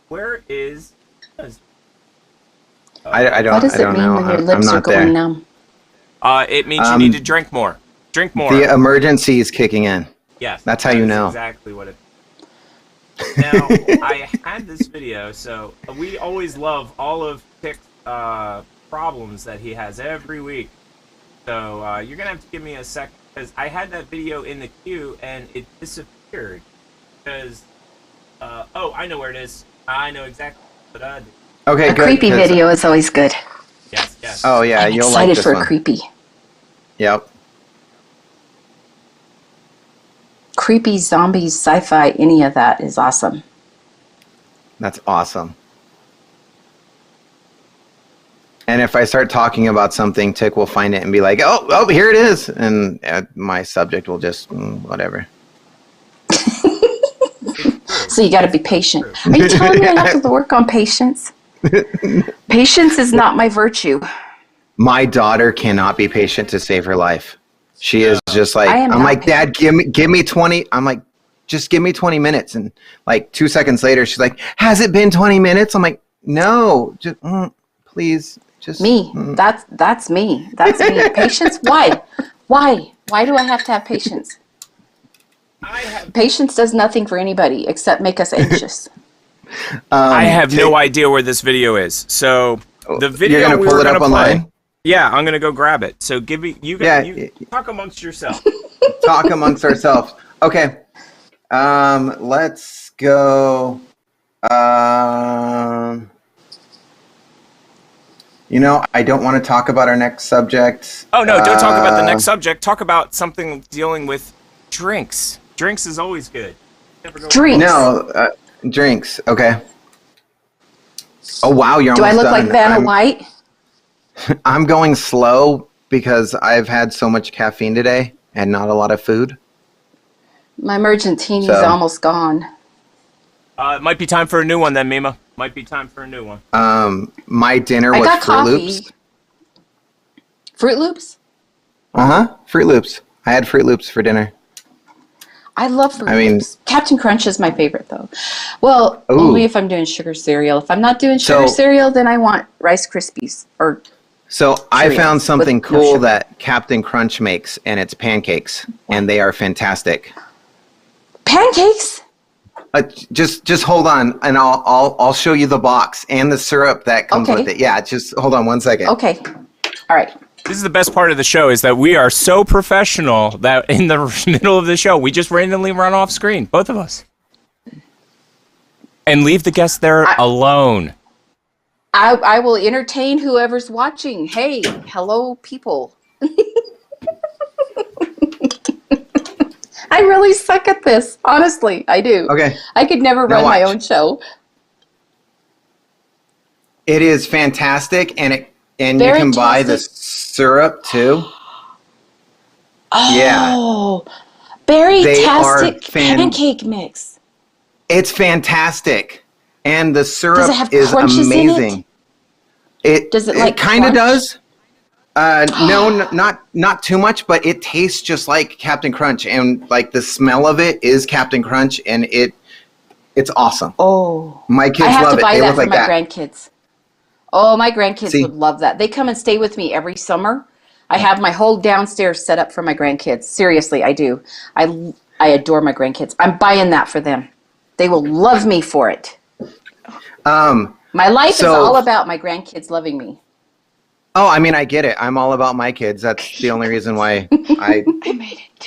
Where is? I don't. What does it mean when your lips are going numb? It means you need to drink more. Drink more. The emergency is kicking in. Yes. That's how you know. Exactly what it. Now, I had this video, so we always love all of Tick's problems that he has every week. So you're going to have to give me a second, because I had that video in the queue, and it disappeared. Because, I know where it is. I know exactly what I did. Okay, good. A creepy video is always good. Yes. Oh, yeah, I'm you'll like this excited one. for a creepy. Yep. Creepy, zombies, sci-fi, any of that is awesome. That's awesome. And if I start talking about something, Tick will find it and be like, oh, here it is. And my subject will just, whatever. So you got to be patient. Are you telling me I have to work on patience? Patience is not my virtue. My daughter cannot be patient to save her life. She is just like, I'm like, Dad, give me 20. I'm like, just give me 20 minutes. And like 2 seconds later, she's like, has it been 20 minutes? I'm like, no, just please. Just me. That's me. That's me. Patience. Why? Why? Why do I have to have patience? Patience does nothing for anybody except make us anxious. I have no idea where this video is. So the video you're gonna pull it up online. Yeah, I'm gonna go grab it. So give me you talk amongst yourself. Talk amongst ourselves. Okay. Let's go. I don't want to talk about our next subject. Oh no, don't talk about the next subject. Talk about something dealing with drinks. Drinks is always good. Drinks. No, drinks. Okay. Oh wow, you're Do I almost look done. like Vanna White? I'm going slow because I've had so much caffeine today and not a lot of food. My Mergentini's So- almost gone. It might be time for a new one then, Mima. Might be time for a new one. My dinner I was got Fruit coffee. Loops. Fruit Loops? Fruit Loops. I had Fruit Loops for dinner. I love Fruit I mean- Loops. Captain Crunch is my favorite, though. Well, Ooh. only if I'm doing sugar cereal. If I'm not doing sugar So- cereal, then I want Rice Krispies. Or So I Cheerios found something with no cool sugar. that Captain Crunch makes, and it's pancakes, and they are fantastic. pancakes? Just hold on, and I'll show you the box and the syrup that comes Okay. with it. Yeah, just hold on 1 second. Okay. All right. This is the best part of the show is that we are so professional that in the middle of the show we just randomly run off screen, both of us, and leave the guests there alone. I will entertain whoever's watching. Hey, hello, people. I really suck at this. Honestly, I do. Okay. I could never Now run my watch. own show. It is fantastic, and you Very can buy the tasty. syrup too. Oh, berry They are tastic pancake mix. It's fantastic, and the syrup Does it have is crunches in it? amazing. Does it like kind of crunch? does. No, not too much, but it tastes just like Captain Crunch, and like the smell of it is Captain Crunch, and it's awesome. Oh, My kids I have love to it. buy They that look for like my that. grandkids. Oh, my grandkids See? would love that. They come and stay with me every summer. I have my whole downstairs set up for my grandkids. Seriously, I do. I adore my grandkids. I'm buying that for them. They will love me for it. My life is so- all about my grandkids loving me. Oh, I mean, I get it. I'm all about my kids. That's the only reason why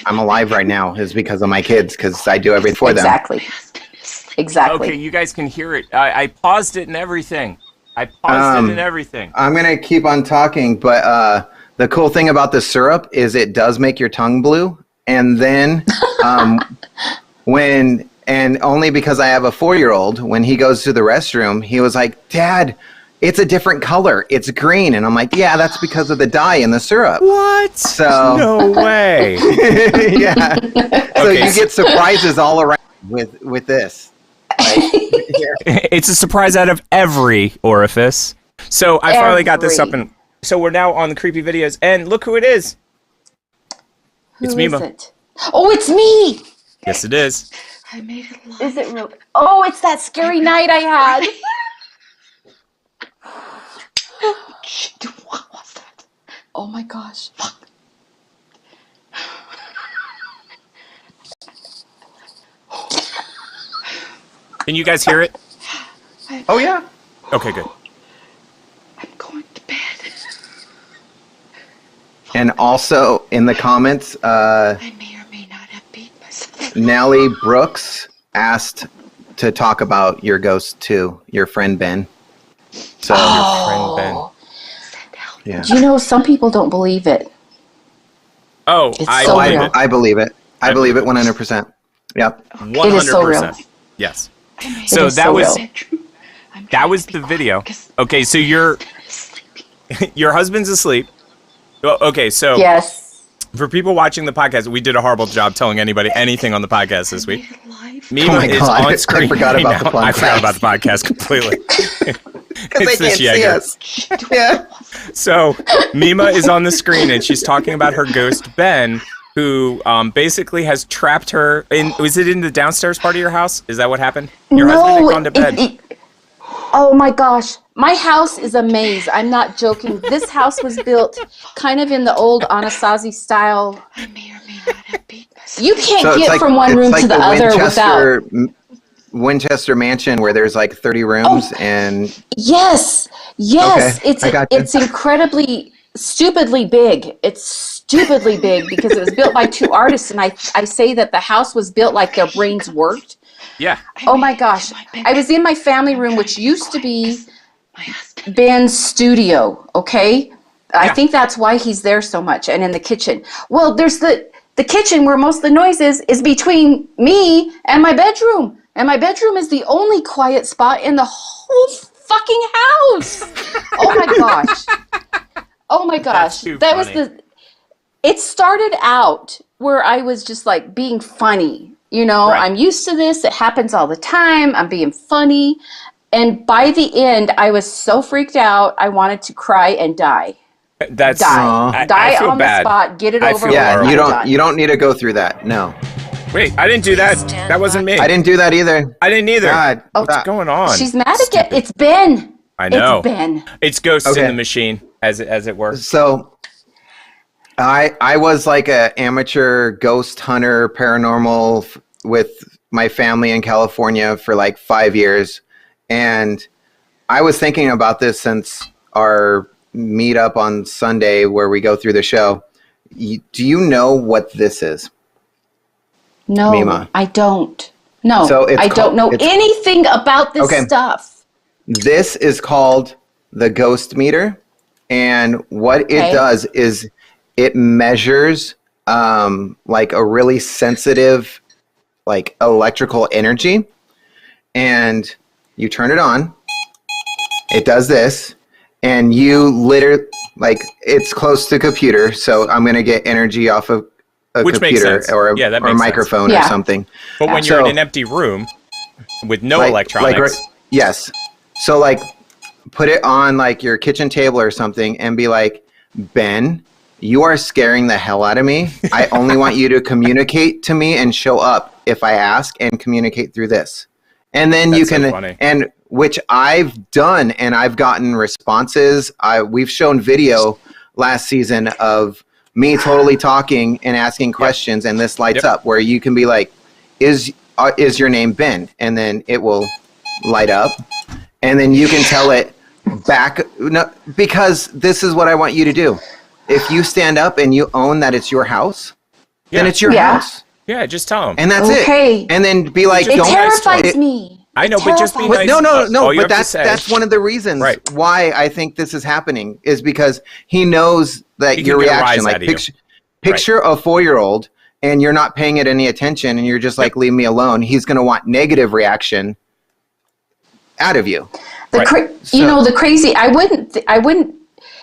I'm alive right now is because of my kids, because I do everything for them. Exactly. Exactly. Okay, you guys can hear it. I paused it and everything. I paused it and everything. I'm gonna keep on talking, but the cool thing about the syrup is it does make your tongue blue, and then and only because I have a 4-year-old, when he goes to the restroom, he was like, "Dad, it's a different color. It's green," and I'm like, "Yeah, that's because of the dye in the syrup." What? So No way. yeah, so Okay, you get surprises all around with this. It's a surprise out of every orifice. So I finally got this up, and so we're now on the creepy videos, and look who it is. Who It's is Mima. it? Oh, it's me. Yes, it is. I made it live. Is it real? Oh, it's that scary night I had. What was that? Oh my gosh. Can you guys hear it? Oh yeah. Okay, good. I'm going to bed. And also in the comments, I may or may not have beat myself. Nellie Brooks asked to talk about your ghost too, your friend Ben. So Friend Ben. yeah. Do you know some people don't believe it? Oh, It's I so believe real. it. I believe it. I believe it 100%. Yep. 100%. It is so real. Yes. So is that so was real. that was the video. Okay, so your husband's asleep. Well, okay, so Yes. for people watching the podcast, we did a horrible job telling anybody anything on the podcast this week. Mima Oh my is God. on screen. I forgot right about now. the I forgot podcast. about the podcast completely. Because they It's the can't see Shiega. us. Yeah. So Mima is on the screen and she's talking about her ghost Ben, who basically has trapped her in. Was it in the downstairs part of your house? Is that what happened? Your husband had gone to bed. Oh my gosh. My house is a maze. I'm not joking. This house was built kind of in the old Anasazi style. I may or may not have beat myself. You can't So get from one room to the other without. Winchester Mansion, where there's like 30 rooms and. Yes. Okay, It's incredibly, stupidly big. It's stupidly big because it was built by two artists, and I say that the house was built like their brains worked. Yeah. Oh my gosh. I was in my family room, which used to be My husband. Ben's studio, okay? I think that's why he's there so much, and in the kitchen. Well, there's the kitchen where most of the noise is between me and my bedroom. And my bedroom is the only quiet spot in the whole fucking house. Oh my gosh. Oh my gosh. That was it started out where I was just like being funny. You know, Right. I'm used to this. It happens all the time. I'm being funny. And by the end, I was so freaked out, I wanted to cry and die. That's Die I feel on bad. the spot. Get it I over feel with. Yeah, horrible. you don't need to go through that. No, Wait, I didn't do that. That wasn't me. I didn't do that either. I didn't either. God, What's going on? She's mad again. It's Ben. I know. It's Ben. It's ghosts in Okay. the machine, as it were. So, I was like a amateur ghost hunter, paranormal with my family in California for like 5 years, and I was thinking about this since our meetup on Sunday where we go through the show. Do you know what this is? No, Mima. I don't. No, So it's I called- don't know it's- anything about this Okay. stuff. This is called the ghost meter, and what it Okay. does is it measures like a really sensitive like electrical energy, and you turn it on, it does this, and you literally, like, it's close to computer, so I'm going to get energy off of a Which makes computer sense. or Yeah, that or a makes sense. microphone Yeah. or something. But when you're So- in an empty room with no Like- electronics, yes. So like put it on like your kitchen table or something and be like, Ben, you are scaring the hell out of me. I only want you to communicate to me and show up if I ask and communicate through this. And then you That's so can, funny. and which I've done and I've gotten responses. We've shown video last season of me totally talking and asking questions, and this lights Yep. up where you can be like, is your name Ben? And then it will light up, and then you can tell it back. No, because this is what I want you to do. If you stand up and you own that it's your house, then Yeah. it's your Yeah. house, yeah, just tell them. and that's Okay. it. And then be like, It don't. terrifies me. I know, but just be But nice. no, All you but have to say- that's one of the reasons Right. why I think this is happening is because he knows that He your can get a reaction, rise like out of you. picture a 4-year-old and you're not paying it any attention and you're just like, leave me alone. He's going to want negative reaction out of you. Right. You know, the crazy.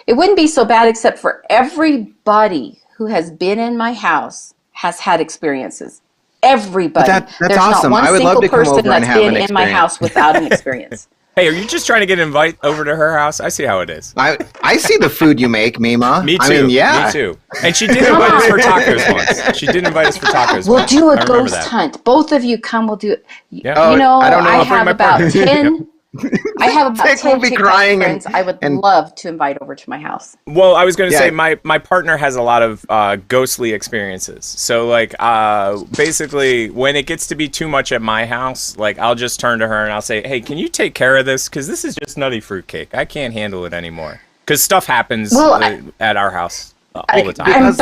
It wouldn't be so bad except for everybody who has been in my house has had experiences. Everybody. That's There's awesome. not one I would love single to come person over and that's have been an in my experience. house without an experience. Hey, are you just trying to get an invite over to her house? I see how it is. I see the food you make, Mima. Me too. I mean, yeah. Me too. And she did invite us for tacos once. She did invite us for tacos We'll once. do I a remember ghost that. hunt. Both of you come. We'll do it. Yeah. Oh, You know, I don't know. I I'll bring have my about partner. 10. I have about Tick 10 will be TikTok crying friends I would love to invite over to my house. Well, I was going to say Yeah. my partner has a lot of ghostly experiences. So, like, basically, when it gets to be too much at my house, like, I'll just turn to her and I'll say, hey, can you take care of this? Because this is just nutty fruitcake. I can't handle it anymore. Because stuff happens at our house all the time.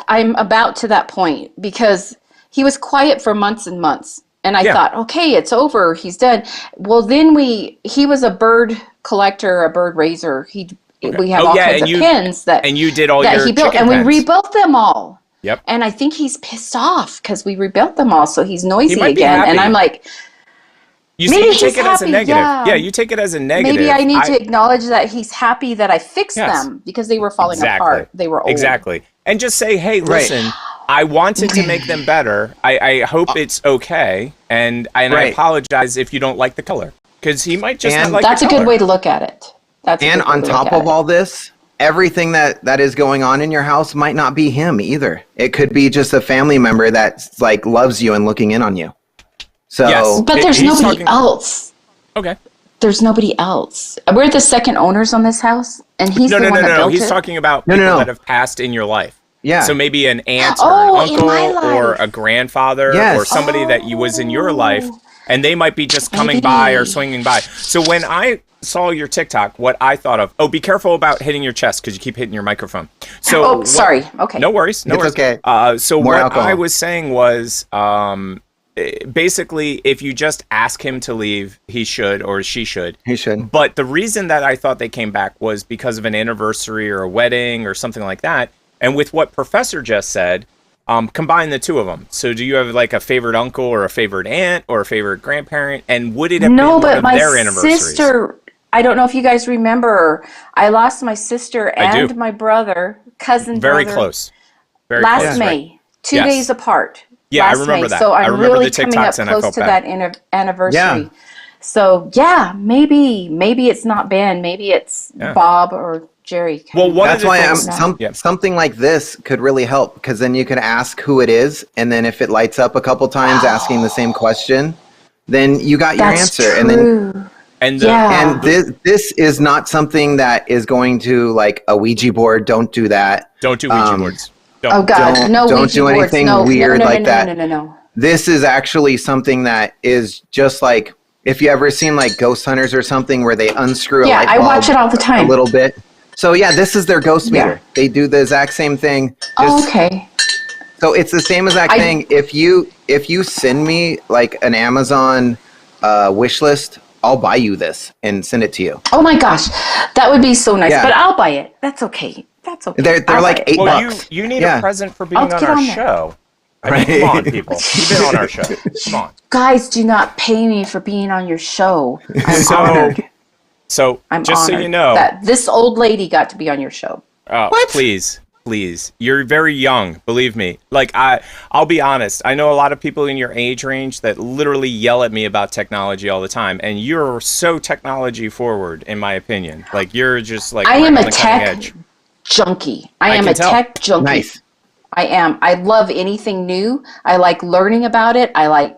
I'm about to that point because he was quiet for months and months. And I thought, okay, it's over. He's done. Well, then he was a bird collector, a bird raiser. We have all kinds of pens that you did all that your he built, chicken and pens. we rebuilt them all. Yep. And I think he's pissed off because we rebuilt them all, so he's noisy might be again. happy. And I'm like, You maybe take he's it as a happy, negative. yeah. You take it as a negative. maybe I need to acknowledge that he's happy that I fixed Yes. them because they were falling Exactly. apart. They were old. Exactly. And just say, hey, listen, I wanted to make them better. I hope it's okay. And I apologize if you don't like the color. Because he might just not like That's the a color. good way to look at it. And on top of all this, everything that is going on in your house might not be him either. It could be just a family member that's loves you and looking in on you. So Yes. But there's He's nobody talking- else. Okay. there's nobody else. We're the second owners on this house, and he's the one that built He's it. talking about people that have passed in your life. Yeah. So maybe an aunt or Oh, an in my uncle life. or a grandfather or somebody that you was in your life, and they might be just coming by or swinging by. So when I saw your TikTok, what I thought of, be careful about hitting your chest because you keep hitting your microphone. So sorry. Okay. No worries. No worries. Okay. So More what alcohol. I was saying was, basically, if you just ask him to leave, he should or she should. He should. But the reason that I thought they came back was because of an anniversary or a wedding or something like that. And with what Professor just said, combine the two of them. So do you have like a favorite uncle or a favorite aunt or a favorite grandparent? And would it have been one of their anniversaries? Sister, I don't know if you guys remember, I lost my sister and my brother, cousin Very brother. Close. Very last close. May, Right. 2 Yes. days apart. Yeah, I last remember May. that. So I I'm remember really the coming TikToks up and I close felt to bad. that anniversary. Yeah. So maybe it's not Ben, maybe it's Bob or Jerry. Well, That's why Yeah. something like this could really help, because then you can ask who it is, and then if it lights up a couple times asking the same question, then you got your That's answer. true. And And this is not something that is going to, like, a Ouija board. Don't do that. don't do Ouija boards. Don't. Oh God, Don't- no don't Ouija do boards. anything No, weird no, no, like no, that. No. This is actually something that is just like, if you ever seen like Ghost Hunters or something where they unscrew a Yeah, light I bulb watch it all the time. a little bit. So yeah, this is their ghost Yeah. meter. They do the exact same thing. Oh, okay. So it's the same exact thing. If you send me like an Amazon wish list, I'll buy you this and send it to you. Oh my gosh, that would be so nice. Yeah. But I'll buy it. That's okay. That's okay. They're I'll like buy it. $8. Well, you need a present for being I'll on get our on that. show. I mean, come on, people. You've been on our show. Come on. Guys, do not pay me for being on your show. I'm honored. So, I'm just honored so you know, that this old lady got to be on your show. please, you're very young. Believe me. Like I'll be honest. I know a lot of people in your age range that literally yell at me about technology all the time, and you're so technology forward, in my opinion. Like you're just like I right am on a the cutting tech edge. junkie. I am can a tell. tech junkie. Nice. I am. I love anything new. I like learning about it. I like.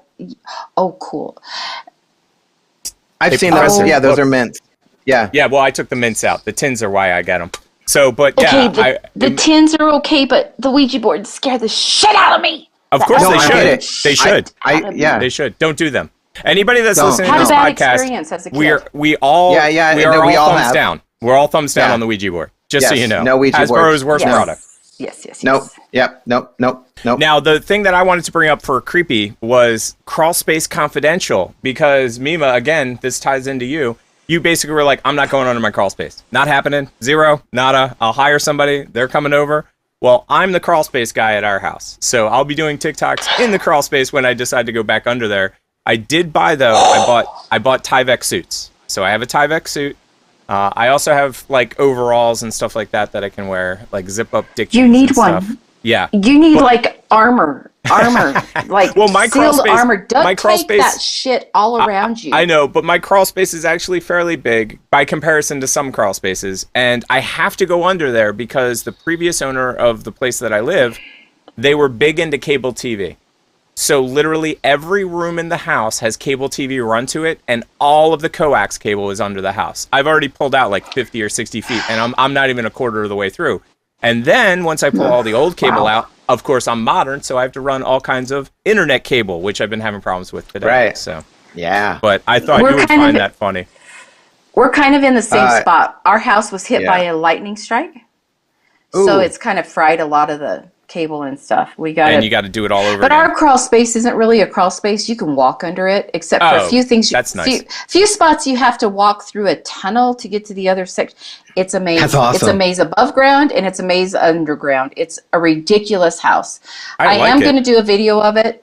Oh, cool. I've Hey, seen Professor, those. Yeah, those look. are mints. Yeah. Yeah, well, I took the mints out. The tins are why I get them. So, but Okay, yeah, the tins are okay, but the Ouija board scared the shit out of me. of course No, they I should. get it. They should. Yeah. They should. Don't do them. Anybody that's Don't. listening Had to a this bad podcast, experience as a kid. we all Yeah, we and are we all all thumbs have. down. We're all thumbs down Yeah. on the Ouija board. Just so Yes, you know. no Ouija Hasbro's boards. worst Yes. product. Yes. Nope. Yep. Nope. Now, the thing that I wanted to bring up for Creepy was Crawl Space Confidential, because Mima, again, this ties into you. You basically were like, I'm not going under my crawl space. Not happening. Zero. Nada. I'll hire somebody. They're coming over. Well, I'm the crawl space guy at our house. So I'll be doing TikToks in the crawl space when I decide to go back under there. I did buy, though, I bought Tyvek suits. So I have a Tyvek suit. I also have like overalls and stuff like that I can wear, like zip up dick You jeans need and one. stuff. Yeah. You need like armor, like Well, my crawl sealed space- armor. Don't my crawl take space- that shit all around you. I know, but my crawl space is actually fairly big by comparison to some crawl spaces, and I have to go under there because the previous owner of the place that I live, they were big into cable TV. So literally every room in the house has cable TV run to it, and all of the coax cable is under the house. I've already pulled out like 50 or 60 feet, and I'm not even a quarter of the way through. And then once I pull all the old cable out, of course I'm modern, so I have to run all kinds of internet cable, which I've been having problems with today. Right. So, Yeah. but I thought We're you would kind find of- that funny. We're kind of in the same spot. Our house was hit yeah. by a lightning strike, so Ooh. it's kind of fried a lot of the cable and stuff. We got And you got to do it all over But again. our crawl space isn't really a crawl space. You can walk under it, except for Oh, a few things. that's nice. Few spots you have to walk through a tunnel to get to the other section. It's a maze. That's awesome. It's a maze above ground and it's a maze underground. It's a ridiculous house. I like am it. going to do a video of it.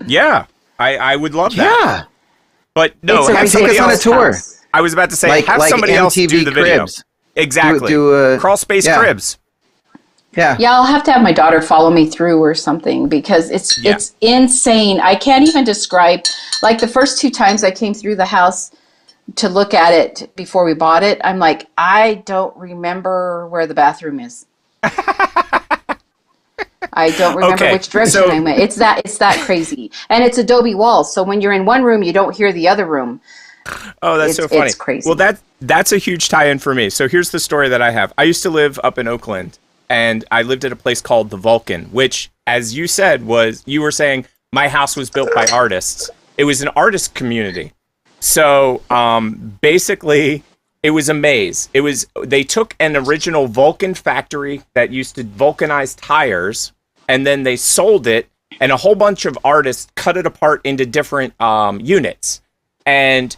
Yeah, I would love that. Yeah. But no, It's a have somebody take us on a else. tour. house. I was about to say, Like- have like somebody else MTV do the video. Cribs. Exactly. Do Crawl space yeah. cribs. Yeah. Yeah, I'll have to have my daughter follow me through or something because it's insane. I can't even describe. Like the first 2 times I came through the house to look at it before we bought it, I'm like, I don't remember where the bathroom is. I don't remember Okay, which direction so- I went. It's that crazy, and it's adobe walls. So when you're in one room, you don't hear the other room. Oh, that's so funny. It's crazy. Well, that's a huge tie-in for me. So here's the story that I have. I used to live up in Oakland, and I lived at a place called the Vulcan, which, as you said, you were saying my house was built by artists. It was an artist community. So basically, it was a maze. They took an original Vulcan factory that used to vulcanize tires, and then they sold it, and a whole bunch of artists cut it apart into different units. And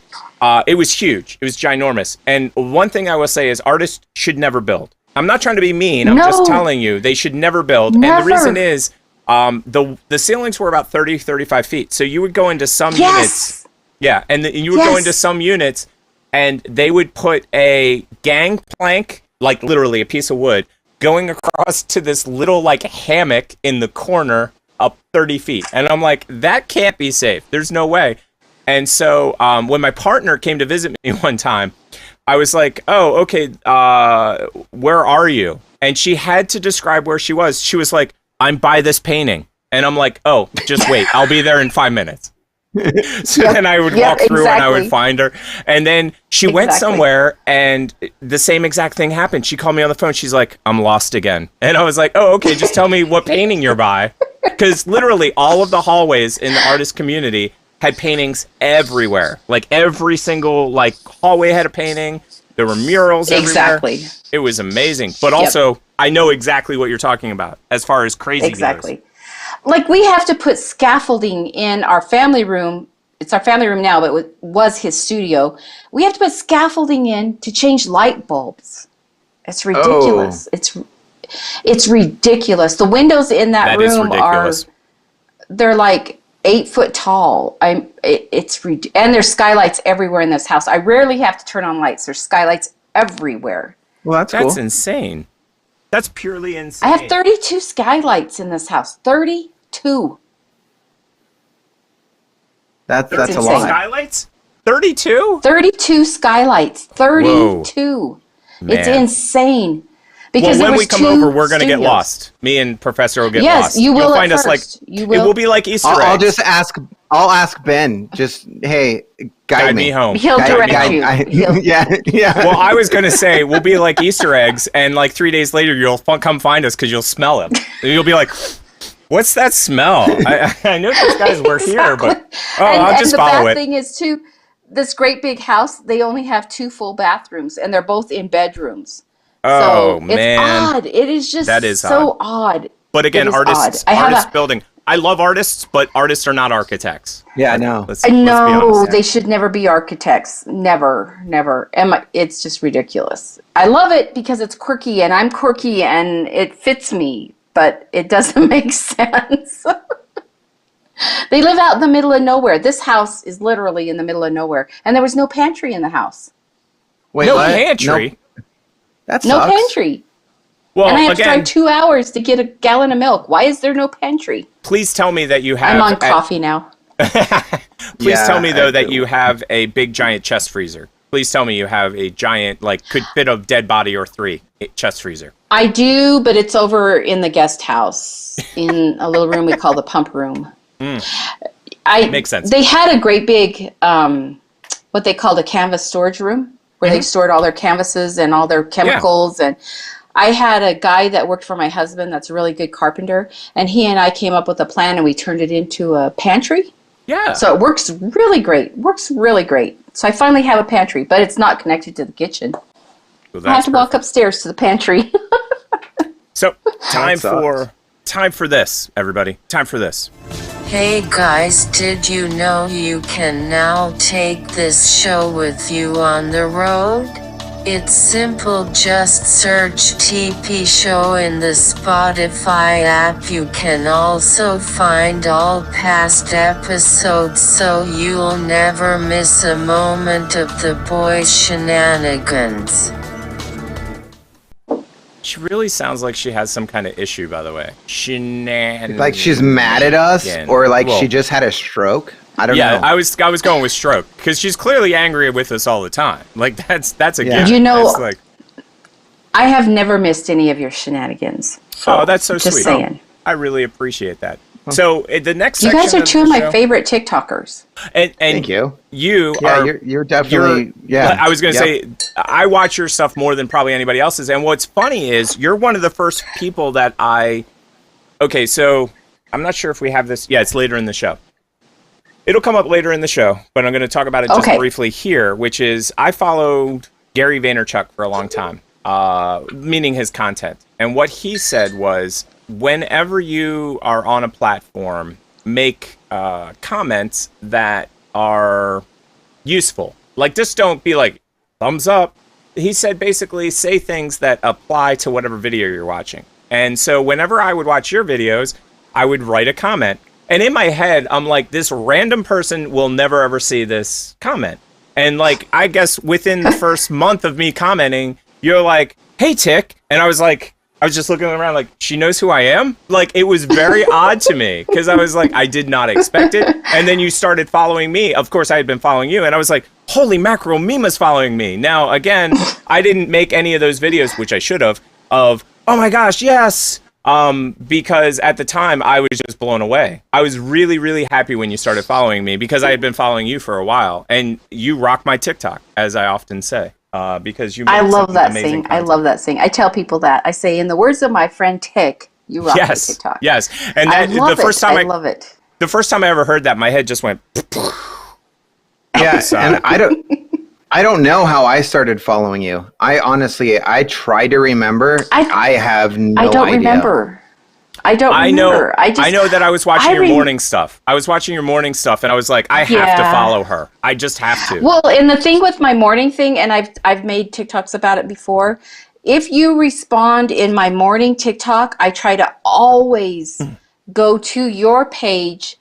it was huge. It was ginormous. And one thing I will say is artists should never build. I'm not trying to be mean. I'm just telling you, they should never build. Never. And the reason is the ceilings were about 30, 35 feet. So you would go into some units. Yeah, and you would go into some units, and they would put a gangplank, like literally a piece of wood, going across to this little like hammock in the corner up 30 feet. And I'm like, that can't be safe. There's no way. And so when my partner came to visit me one time, I was like, oh, okay, where are you? And she had to describe where she was. She was like, I'm by this painting. And I'm like, oh, just wait. I'll be there in 5 minutes. So then I would walk through and I would find her. And then she went somewhere and the same exact thing happened. She called me on the phone. She's like, I'm lost again. And I was like, oh, okay, just tell me what painting you're by. Because literally all of the hallways in the artist community had paintings everywhere. Like every single like hallway had a painting. There were murals everywhere. Exactly. It was amazing. But also, I know exactly what you're talking about as far as crazy goes. Like we have to put scaffolding in our family room. It's our family room now, but it was his studio. We have to put scaffolding in to change light bulbs. It's ridiculous. It's ridiculous. The windows in that room they're like 8 foot tall. And there's skylights everywhere in this house. I rarely have to turn on lights. There's skylights everywhere. Well, that's cool. That's insane. That's purely insane. I have 32 skylights in this house. 32. That's a lot. Skylights? 32? 32 skylights. 32. It's insane. Because when we come over, we're going to get lost. Me and Professor will get lost. Yes, you will. You'll find us first. It will be like Easter eggs. I'll ask Ben. Just hey, guide me home. He'll direct you. Yeah. Well, I was gonna say we'll be like Easter eggs, and like 3 days later you'll come find us because you'll smell them. You'll be like, "What's that smell?" I know these guys were here, but I'll just follow it. The bad thing is too, this great big house. They only have 2 full bathrooms, and they're both in bedrooms. Oh, so man. It's odd. It is just so odd. But again, artists building. I love artists, but artists are not architects. Yeah, I know. Let's be honest, they should never be architects. Never. It's just ridiculous. I love it because it's quirky, and I'm quirky, and it fits me, but it doesn't make sense. They live out in the middle of nowhere. This house is literally in the middle of nowhere, and there was no pantry in the house. Wait, no pantry? No. That sucks. No pantry. Well, and I have to drive 2 hours to get a gallon of milk. Why is there no pantry? Please tell me that you have... I'm on coffee now. Please tell me, though, that you have a big, giant chest freezer. Please tell me you have a giant, could fit a dead body or 3 chest freezer. I do, but it's over in the guest house in a little room we call the pump room. Makes sense. They had a great big, what they called a canvas storage room, where they stored all their canvases and all their chemicals. And I had a guy that worked for my husband that's a really good carpenter, and he and I came up with a plan, and we turned it into a pantry. Yeah. So it works really great. So I finally have a pantry, but it's not connected to the kitchen. Well, I have to walk upstairs to the pantry. So time for this, everybody. Time for this. Hey guys, did you know you can now take this show with you on the road? It's simple, just search TP Show in the Spotify app. You can also find all past episodes so you'll never miss a moment of the boys' shenanigans. She really sounds like she has some kind of issue, by the way. Shenanigans. Like she's mad at us, or she just had a stroke. I don't know. Yeah, I was going with stroke because she's clearly angry with us all the time. Like that's a given. You know, I have never missed any of your shenanigans. So that's so just sweet. Saying. I really appreciate that. So the next You section guys are of two the of my show- favorite TikTokers. And Thank you. You Yeah, are. you're definitely. Yeah. I was going to say, I watch your stuff more than probably anybody else's. And what's funny is you're one of the first people that Okay, so I'm not sure if we have this. Yeah, it's later in the show. It'll come up later in the show, but I'm going to talk about it just briefly here, which is I followed Gary Vaynerchuk for a long time, meaning his content. And what he said was, whenever you are on a platform, make comments that are useful. Like, just don't be like, thumbs up. He said basically say things that apply to whatever video you're watching. And so whenever I would watch your videos, I would write a comment. And in my head, I'm like, this random person will never ever see this comment. And like, I guess within the first month of me commenting, you're like, hey, Tick. And I was just looking around like, she knows who I am? Like, it was very odd to me because I was like, I did not expect it. And then you started following me. Of course, I had been following you. And I was like, holy mackerel, Mima's following me. Now, again, I didn't make any of those videos, which I should have, of, oh my gosh, yes. Because at the time I was just blown away. I was really, really happy when you started following me because I had been following you for a while, and you rock my TikTok, as I often say, because you. I love that thing. I love that thing. I tell people that. I say, in the words of my friend Tick, you rock my TikTok. Yes, and I love the first time I love it. The first time I ever heard that, my head just went. Yeah, and I don't know how I started following you. I honestly try to remember. I have no idea. I don't remember. I know that I was watching your morning stuff. I was watching your morning stuff, and I was like, I have to follow her. I just have to. Well, and the thing with my morning thing, and I've made TikToks about it before. If you respond in my morning TikTok, I try to always go to your page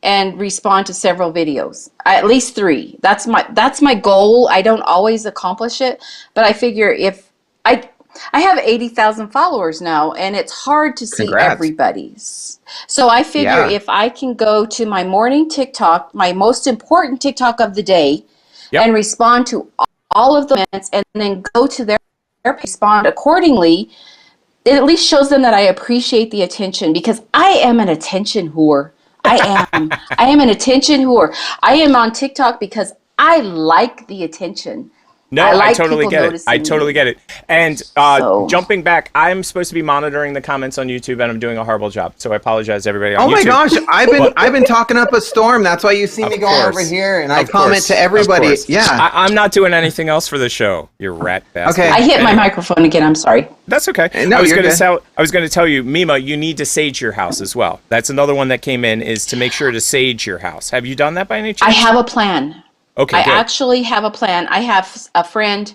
and respond to several videos, at least 3. That's my goal. I don't always accomplish it, but I figure if I have 80,000 followers now, and it's hard to see everybody's. So I figure if I can go to my morning TikTok, my most important TikTok of the day, and respond to all of the comments, and then go to their page, respond accordingly, it at least shows them that I appreciate the attention, because I am an attention whore. I am an attention whore. I am on TikTok because I like the attention. No, I totally get it. I totally get it. And jumping back, I'm supposed to be monitoring the comments on YouTube, and I'm doing a horrible job. So I apologize to everybody on YouTube. Oh my gosh, I've been talking up a storm. That's why you see me going over here, and I comment to everybody. Yeah, I'm not doing anything else for the show. You rat bastard. Okay. I hit my microphone again. I'm sorry. That's okay. No, I was going to tell you, Mima, you need to sage your house as well. That's another one that came in, is to make sure to sage your house. Have you done that by any chance? I have a plan. Okay, I good. actually have a plan. I have a friend,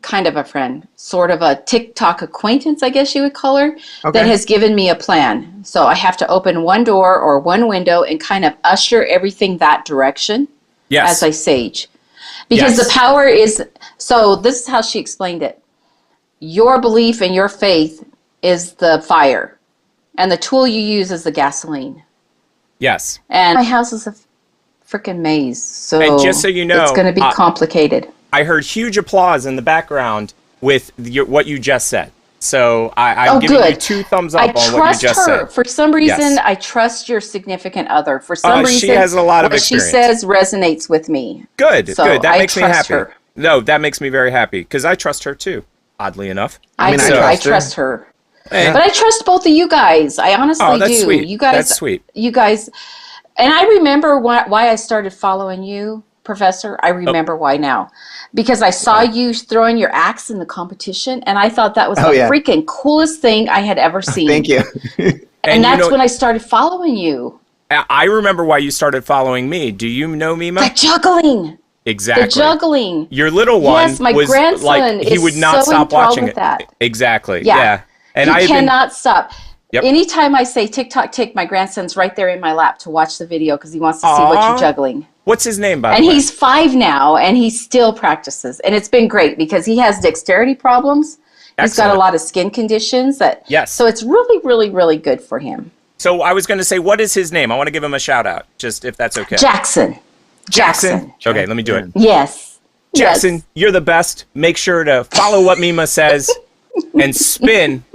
kind of a friend, sort of a TikTok acquaintance, I guess you would call her, that has given me a plan. So I have to open one door or one window and kind of usher everything that direction as I sage. Because the power is, so this is how she explained it. Your belief and your faith is the fire, and the tool you use is the gasoline. Yes. And my house is a freaking maze, so, and just so you know, it's going to be complicated. I heard huge applause in the background with what you just said. So I'm giving you 2 thumbs up on what you just said. For some reason, I trust your significant other. For some reason, she has a lot of experience. What she says resonates with me. Good. That makes me happy. Her. No, that makes me very happy because I trust her too. Oddly enough, I trust her. But I trust both of you guys. I honestly do. Sweet. You guys, that's sweet. You guys, and I remember why I started following you, Professor. I remember why now. Because I saw you throwing your axe in the competition, and I thought that was the freaking coolest thing I had ever seen. Thank you. and that's when I started following you. I remember why you started following me. Do you know Mima? The juggling. Exactly. The juggling. Your little one was grandson like, he would not stop watching it. That. Exactly. Yeah. And he cannot stop. Yep. Anytime I say TikTok tick, my grandson's right there in my lap to watch the video because he wants to see what you're juggling. What's his name, by the way? And he's 5 now, and he still practices. And it's been great because he has dexterity problems. Excellent. He's got a lot of skin conditions. So it's really, really, really good for him. So I was going to say, what is his name? I want to give him a shout out, just if that's okay. Jackson. Okay, let me do it. Yes. Jackson, you're the best. Make sure to follow what Mima says and spin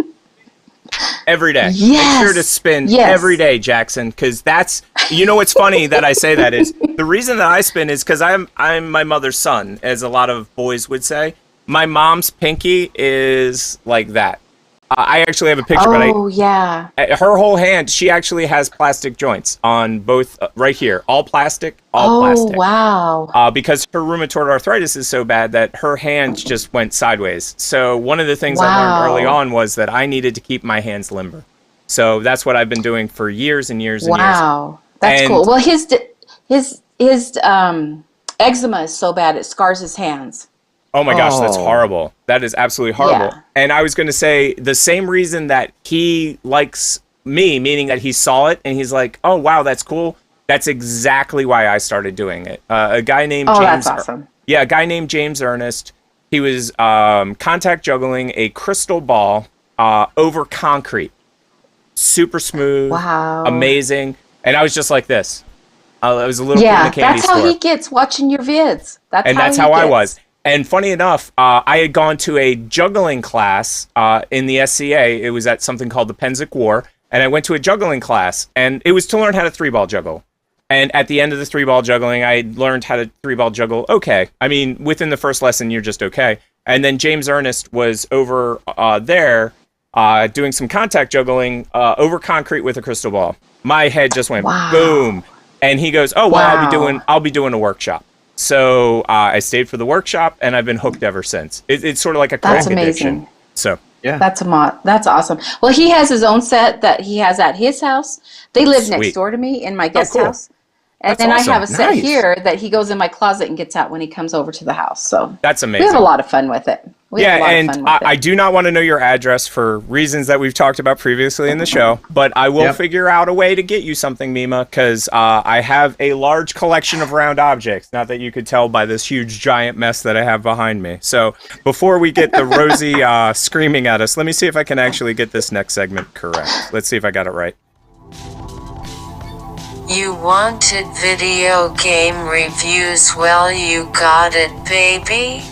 every day. Yes. Make sure to spin Yes. every day, Jackson, because that's, you know what's funny that I say that is, the reason that I spin is because I'm my mother's son, as a lot of boys would say. My mom's pinky is like that. I actually have a picture, Oh, yeah. her whole hand, she actually has plastic joints on both, right here. All plastic, all plastic. Oh, wow. Because her rheumatoid arthritis is so bad that her hand just went sideways. So one of the things I learned early on was that I needed to keep my hands limber. So that's what I've been doing for years and years and years. Wow. That's cool. Well, his eczema is so bad it scars his hands. Oh my gosh, that's horrible. That is absolutely horrible. Yeah. And I was going to say the same reason that he likes me, meaning that he saw it and he's like, oh, wow, that's cool. That's exactly why I started doing it. A guy named James. That's awesome. Yeah, a guy named James Ernest. He was contact juggling a crystal ball over concrete. Super smooth. Wow. Amazing. And I was just like this. I was a little kid in the candy that's store. how he gets watching your vids. That's how I was. And funny enough, I had gone to a juggling class in the SCA. It was at something called the Penzic War. And I went to a juggling class. And it was to learn how to 3-ball juggle. And at the end of the 3-ball juggling, I learned how to 3-ball juggle okay. I mean, within the first lesson, you're just okay. And then James Ernest was over there doing some contact juggling over concrete with a crystal ball. My head just went boom. And he goes, oh, well, I'll be doing a workshop. So I stayed for the workshop, and I've been hooked ever since. It's sort of like a crack addiction. So yeah, that's awesome. Well, he has his own set that he has at his house. They live next door to me in my guest house, and that's then awesome. I have a set here that he goes in my closet and gets out when he comes over to the house. So that's amazing. We have a lot of fun with it. I do not want to know your address for reasons that we've talked about previously in the show, but I will figure out a way to get you something, Mima, because I have a large collection of round objects. Not that you could tell by this huge giant mess that I have behind me. So before we get the Rosie screaming at us, let me see if I can actually get this next segment correct. Let's see if I got it right. You wanted video game reviews, well, you got it, baby.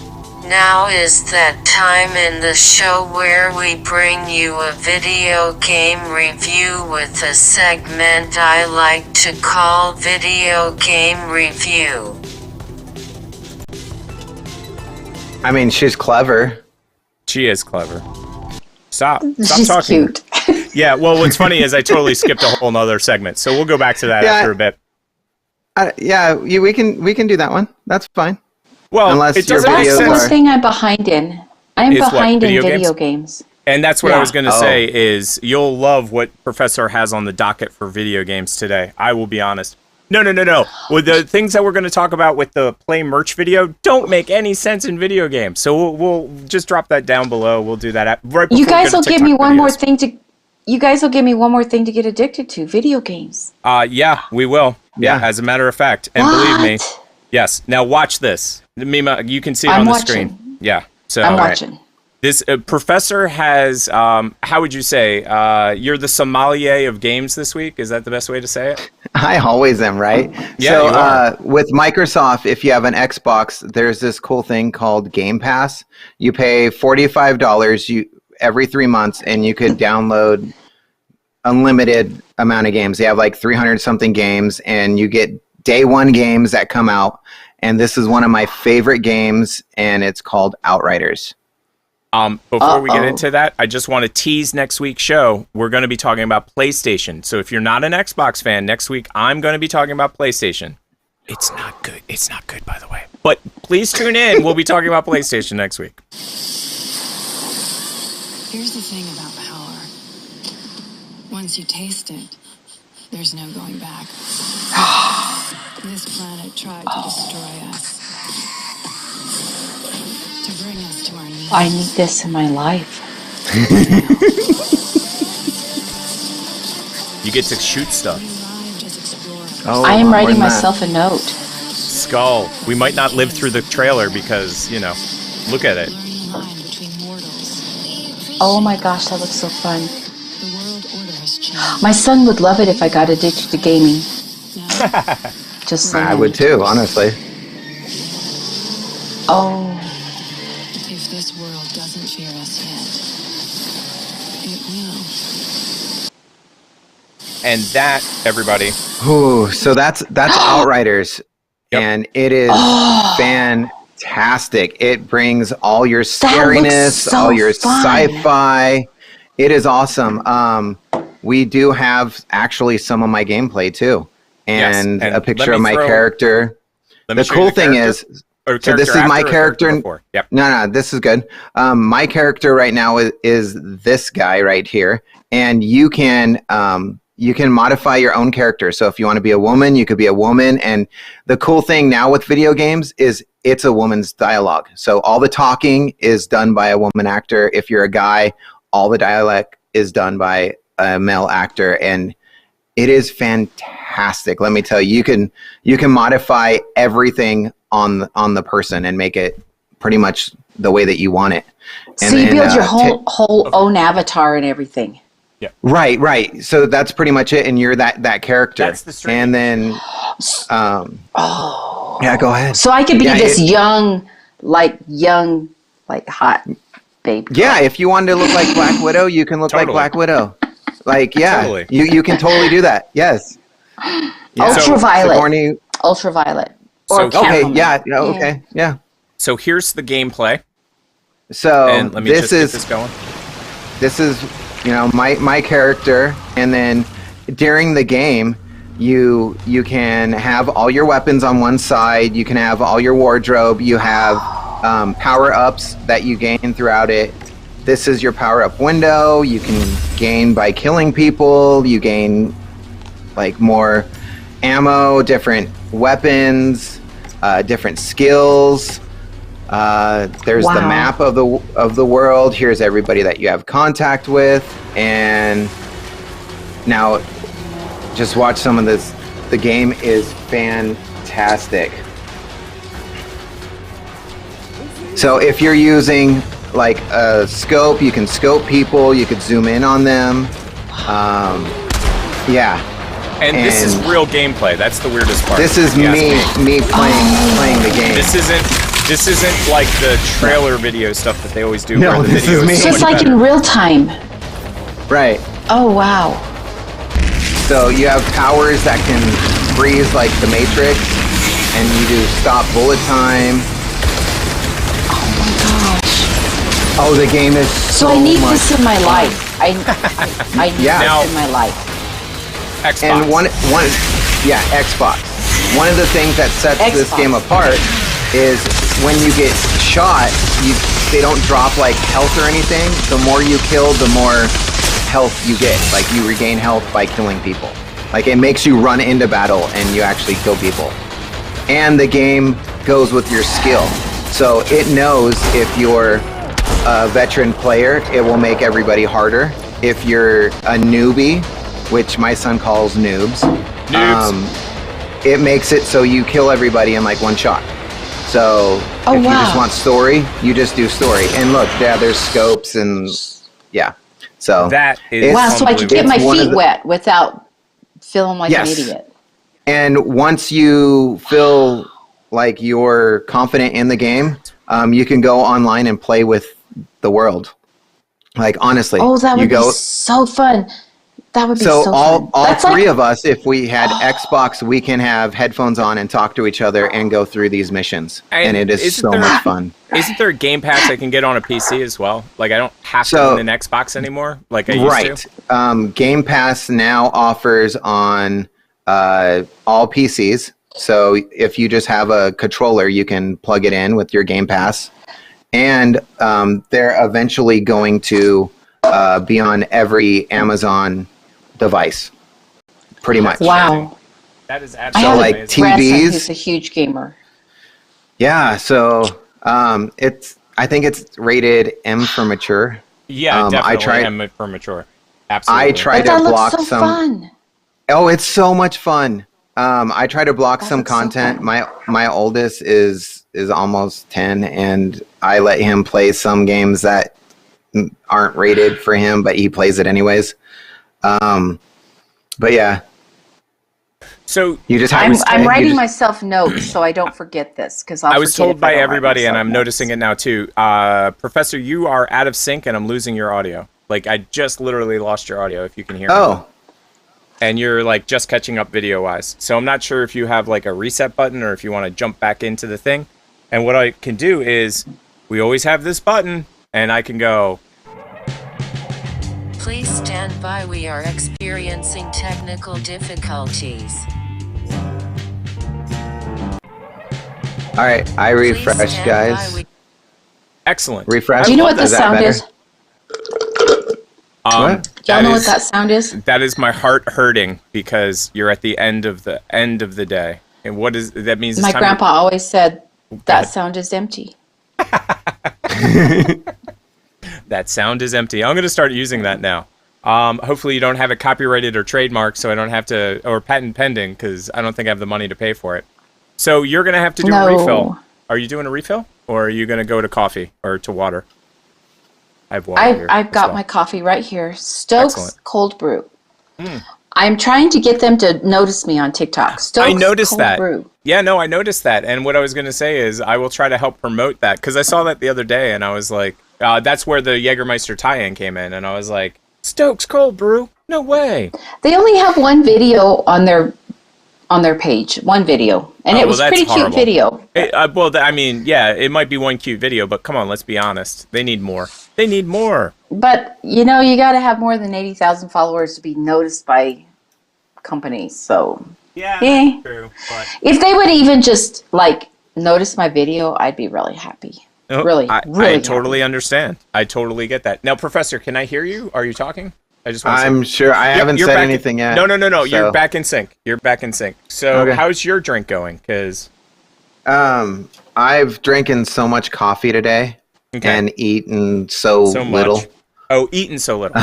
Now is that time in the show where we bring you a video game review with a segment I like to call Video Game Review. I mean, she's clever. She is clever. Stop She's talking. Cute. Yeah, well, what's funny is I totally skipped a whole nother segment, so we'll go back to that after a bit. We can do that one. That's fine. Well, unless it your doesn't make videos sense. That's the thing I'm behind in. I'm behind in video games. And that's what I was going to say is you'll love what Professor has on the docket for video games today. I will be honest. No. Well, the things that we're going to talk about with the play merch video don't make any sense in video games. So we'll just drop that down below. We'll do that right before You guys will give me one more videos. thing to. You guys will give me one more thing to get addicted to: video games. Yeah, we will. Yeah, as a matter of fact, and believe me, yes. Now watch this, Mima. You can see it on the screen. Yeah. So I'm watching. This Professor has. How would you say? You're the sommelier of games this week. Is that the best way to say it? I always am, right? Yeah, you are. With Microsoft, if you have an Xbox, there's this cool thing called Game Pass. You pay $45 every 3 months, and you could download unlimited amount of games. They have like 300 something games, and you get day one games that come out. And this is one of my favorite games, and it's called Outriders. Before we get into that, I just want to tease next week's show. We're going to be talking about PlayStation. So if you're not an Xbox fan, next week I'm going to be talking about PlayStation. It's not good. It's not good, by the way. But please tune in. We'll be talking about PlayStation next week. Here's the thing about power. Once you taste it, there's no going back. This planet tried to destroy us. To bring us to our knees. I need this in my life. You get to shoot stuff. I am writing myself a note. Skull. We might not live through the trailer because, look at it. Oh my gosh, that looks so fun. My son would love it if I got addicted to gaming. Just saying. I would too, honestly. Oh. If this world doesn't fear us yet, it will. And that, everybody. Ooh, so that's OutRiders, Yep. and it is fantastic. It brings all your scariness, so all your fun. sci-fi. It is awesome. We do have actually some of my gameplay too, and, Yes, and a picture let of me my throw- character. Let me The show you cool thing character. is, Or so this is character my after or character. before? Yep. No, this is good. My character right now is this guy right here, and you can modify your own character. So if you want to be a woman, you could be a woman. And the cool thing now with video games is it's a woman's dialogue. So all the talking is done by a woman actor. If you're a guy, all the dialect is done by a male actor, and it is fantastic. Let me tell you, you can modify everything on the person and make it pretty much the way that you want it. And So you then, build your whole own avatar and everything. Right. So that's pretty much it, and you're that character. That's the stream. And then, yeah, go ahead. So I could be Yeah, this young, hot baby. Yeah, if you wanted to look like Black Widow, you can look like Totally. Black Widow. Like, yeah, Totally. you can totally do that. Yes. Yeah. Ultraviolet. Sigourney- Ultraviolet. So- Or Okay, Catwoman. yeah, okay, yeah. So here's the gameplay. So And let me this just get is this going. this is my character, and then during the game you can have all your weapons on one side, you can have all your wardrobe, you have power-ups that you gain throughout it. This is your power-up window. You can gain by killing people, you gain like more ammo, different weapons, different skills. There's the Wow. map of the world. Here's everybody that you have contact with, and now just watch some of this. The game is fantastic. So if you're using like a scope, you can scope people. You could zoom in on them. Yeah. And this is And- real gameplay. That's the weirdest part. This is if you ask me playing the game. This isn't like the trailer video stuff that they always do. No, where the this video is me. so So it's much like better. in real time. Right. Oh, wow. So you have powers that can freeze like the Matrix, and you do stop bullet time. Oh, my gosh. Oh, the game is So so I need much this in my fun. life. I need Yeah. Now- this in my life. Xbox. And yeah, Xbox. One of the things that sets this Xbox. game apart is when you get shot, they don't drop like health or anything. The more you kill, the more health you get. Like you regain health by killing people. Like it makes you run into battle and you actually kill people. And the game goes with your skill. So it knows if you're a veteran player, it will make everybody harder. If you're a newbie, which my son calls noobs, it makes it so you kill everybody in like one shot. So if you just want story, you just do story. And look, yeah, there's scopes and yeah. So That is it's- Wow, so I can get my It's one of feet the- wet without feeling like Yes. an idiot. And once you feel like you're confident in the game, you can go online and play with the world. Like honestly, Oh, that you would go. be so fun. That would be So so all fun. all That's three like, of us, if we had Xbox, we can have headphones on and talk to each other and go through these missions, and it is isn't so there- much fun. Isn't there a Game Pass I can get on a PC as well? Like I don't have So- to own an Xbox anymore, like I used Right. to. Game Pass now offers on all PCs. So if you just have a controller, you can plug it in with your Game Pass. And they're eventually going to be on every Amazon device, pretty much. wow. That is I absolutely have like amazing. grandson TVs. who's a huge gamer. Yeah, so I think it's rated M for mature. Yeah, I definitely. tried- I'm for mature. Absolutely. I tried But to that looks block so some. fun. Oh, it's so much fun. I try to block That some looks so content. fun. My oldest is almost 10, and I let him play some games that aren't rated for him, but he plays it anyways. But yeah, So you just have I'm you writing just- myself notes so I don't forget this because I was told by everybody, and I'm noticing it now too. Professor, you are out of sync, and I'm losing your audio. Like I just literally lost your audio. If you can hear me. Oh, and you're like just catching up video-wise. So I'm not sure if you have like a reset button or if you want to jump back into the thing. And what I can do is, we always have this button, and I can go... Please stand by. We are experiencing technical difficulties. All right, I refresh, guys. Excellent. Refresh. Do you know what the Is that sound better? is? What? Y'all know what that sound is? That is my heart hurting because you're at the end of the day. And what is that means? My grandpa always said that sound is empty. That sound is empty. I'm going to start using that now. Hopefully you don't have it copyrighted or trademarked, so I don't have to, or patent pending, because I don't think I have the money to pay for it. So you're going to have to do a refill. Are you doing a refill, or are you going to go to coffee or to water? I have water here. I've got my coffee right here. Stokes Cold Brew. I'm trying to get them to notice me on TikTok. Stokes I noticed Cold that. Brew. Yeah, no, I noticed that. And what I was going to say is I will try to help promote that, because I saw that the other day, and I was like, that's where the Jägermeister tie-in came in, and I was like, Stokes Cold Brew? No way. They only have one video on their page, one video, and it was a pretty cute video. I mean, yeah, it might be one cute video, but come on, let's be honest. They need more. They need more. But, you know, you got to have more than 80,000 followers to be noticed by companies, so... Yeah, that's true. But... If they would even just, like, notice my video, I'd be really happy. Really I totally understand. I totally get that. Now, Professor, can I hear you? Are you talking? I'm sure I haven't said anything yet. No. So. You're back in sync. You're back in sync. So how's your drink going? Because I've drinking so much coffee today and eaten so little. Much. Oh, eaten so little.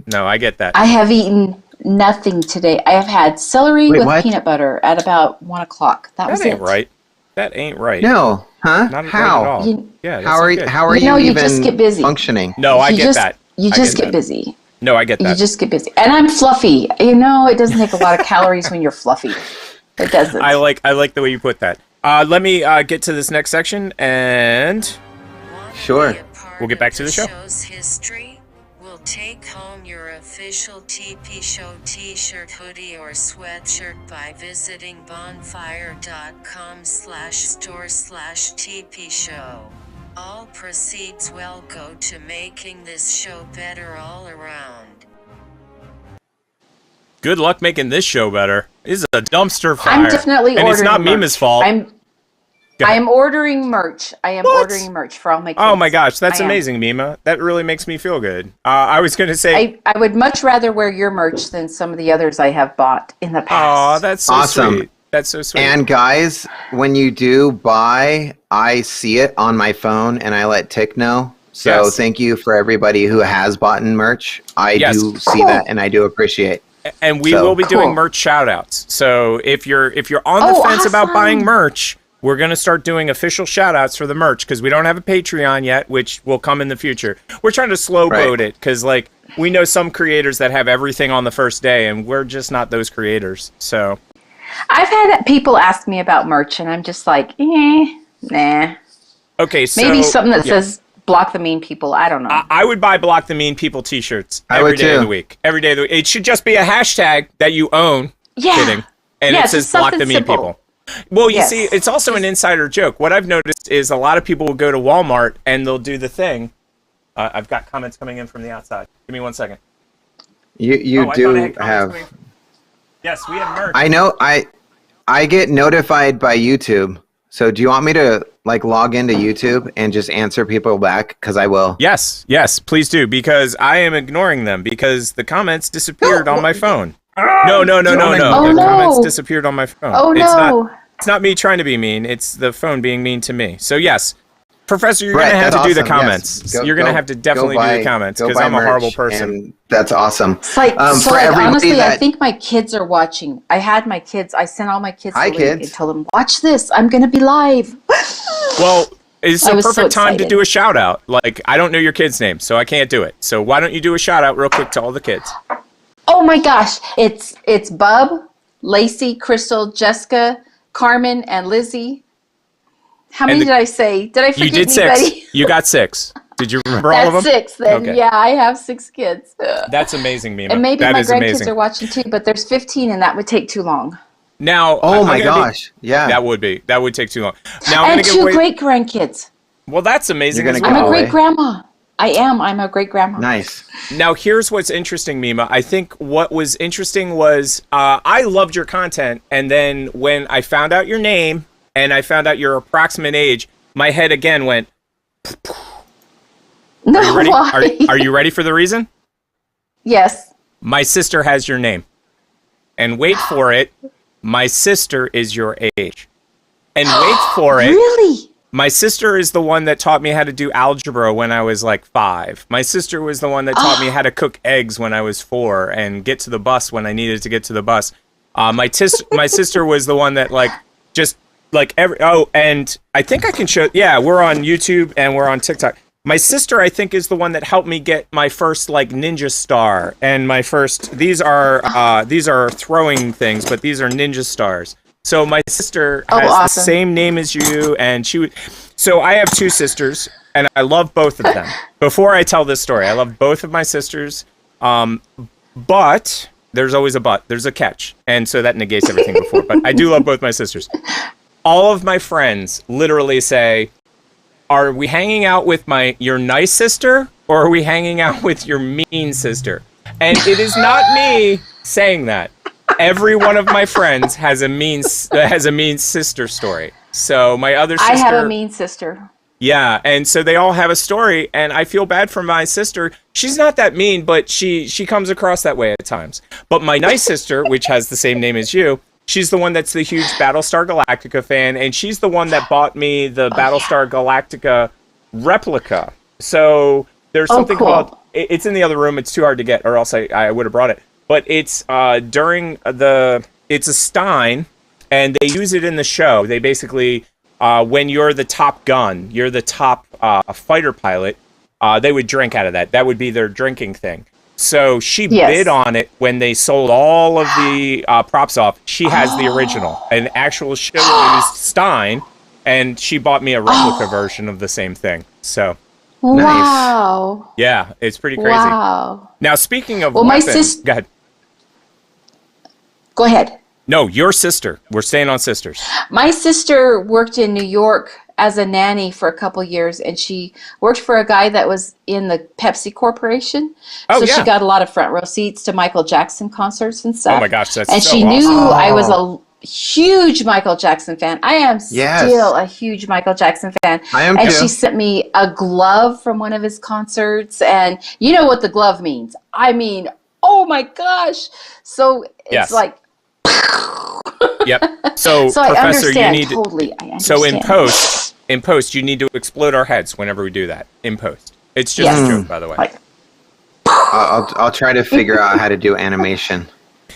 No, I get that. I have eaten nothing today. I have had celery with peanut butter at about 1 o'clock. That was ain't right. That ain't right. No, huh? Not how? Right at all. How are you even just get busy. Functioning? No, I get that. You just get busy. No, I get that. You just get busy. And I'm fluffy. You know, it doesn't take a lot of calories when you're fluffy. It doesn't. I like the way you put that. Let me get to this next section, and sure, we'll get back to the show. History will take home your official TP Show t-shirt, hoodie, or sweatshirt by visiting bonfire.com/store/TP Show. All proceeds will go to making this show better all around. Good luck making this show better. This is a dumpster fire. I'm definitely ordering and it's not merch. Mima's fault. I am ordering merch. I am ordering merch for all my kids. Oh my gosh, that's amazing, Mima. That really makes me feel good. I was going to say... I would much rather wear your merch than some of the others I have bought in the past. Oh, that's so awesome. Sweet. That's so sweet. And guys, when you do buy, I see it on my phone and I let Tick know. So thank you for everybody who has bought merch. I do see that and I do appreciate. And we will be doing merch shout-outs. So if you're on the fence about buying merch, we're going to start doing official shout-outs for the merch because we don't have a Patreon yet, which will come in the future. We're trying to slow boat it because like we know some creators that have everything on the first day and we're just not those creators. So I've had people ask me about merch and I'm just like, nah. Okay, so maybe something that says block the mean people. I don't know. I would buy block the mean people t-shirts every day of the week. Every day of the week. It should just be a hashtag that you own. Yeah. Kidding. And it says block the mean people. Well, you see, it's also an insider joke. What I've noticed is a lot of people will go to Walmart and they'll do the thing. I've got comments coming in from the outside. Give me 1 second. You do have... Yes, we have merch. I know. I get notified by YouTube. So do you want me to like log into YouTube and just answer people back? Because I will. Yes, please do. Because I am ignoring them because the comments disappeared on my phone. No. The comments disappeared on my phone. Oh, no. It's not me trying to be mean. It's the phone being mean to me. So yes, Professor, you're going to have to do the comments. Yes. You're going to have to definitely do the comments because I'm a horrible person. That's awesome. It's like, honestly, I think my kids are watching. I had my kids. I sent all my kids the link and told them, watch this. I'm going to be live. Well, it's a perfect time to do a shout out. Like, I don't know your kid's name, so I can't do it. So why don't you do a shout out real quick to all the kids? Oh my gosh. It's Bub, Lacey, Crystal, Jessica, Carmen, and Lizzie. How many did I say? Did I forget anybody? You got 6. Did you remember all of them? That's 6 then. Okay. Yeah, I have 6 kids. That's amazing, Mima. And maybe that my is grandkids amazing. are watching too, but there's 15 and that would take too long. Now, Oh my gosh. Yeah. That would take too long. Now I'm And gonna 2 give away. great-grandkids. Well, that's amazing. You're as gonna well. I'm a away. great-grandma. I'm a great-grandma. Nice. Now, here's what's interesting, Mima. I think what was interesting was I loved your content, and then when I found out your name and I found out your approximate age, my head again went. No, Are you ready? why? Are you ready for the reason? Yes. My sister has your name, and wait for it, my sister is your age, and wait for it. Really? My sister is the one that taught me how to do algebra when I was like 5. My sister was the one that taught me how to cook eggs when I was 4 and get to the bus when I needed to get to the bus. My sister was the one that and I think I can show. Yeah, we're on YouTube and we're on TikTok. My sister, I think, is the one that helped me get my first like ninja star and my first. These are throwing things, but these are ninja stars. So my sister has awesome. the same name as you, and so I have 2 sisters, and I love both of them. Before I tell this story, I love both of my sisters, but there's always a but. There's a catch, and so that negates everything before. But I do love both my sisters. All of my friends literally say, "Are we hanging out with your nice sister, or are we hanging out with your mean sister?" And it is not me saying that. Every one of my friends has a mean sister story. So my other sister, I have a mean sister. yeah, and so they all have a story, and I feel bad for my sister. She's not that mean, but she comes across that way at times. But my nice sister, which has the same name as you, she's the one that's the huge Battlestar Galactica fan, and she's the one that bought me the Battlestar Galactica replica. So there's something cool. called. It's in the other room. It's too hard to get, or else I would have brought it. But it's it's a stein, and they use it in the show. They basically, when you're the top gun, you're the top fighter pilot, they would drink out of that. That would be their drinking thing. So she bid on it when they sold all of the props off. She has the original, an actual show-used stein, and she bought me a replica version of the same thing. So. Wow. Yeah, it's pretty crazy. Wow. Now, speaking of Well, my weapons, go ahead. Go ahead. No, your sister. We're staying on sisters. My sister worked in New York as a nanny for a couple years, and she worked for a guy that was in the Pepsi Corporation. Oh, so yeah. she got a lot of front row seats to Michael Jackson concerts and stuff. Oh my gosh, that's and so she knew awesome. I was a huge Michael Jackson fan. I am still a huge Michael Jackson fan. I am and too. she sent me a glove from one of his concerts, and you know what the glove means. I mean, oh my gosh. So it's Yes. like Yep. So, so I Professor, understand you need totally. I understand. So in post, you need to explode our heads whenever we do that. In post, it's just Yes. a joke, by the way. Like, I'll try to figure out how to do animation.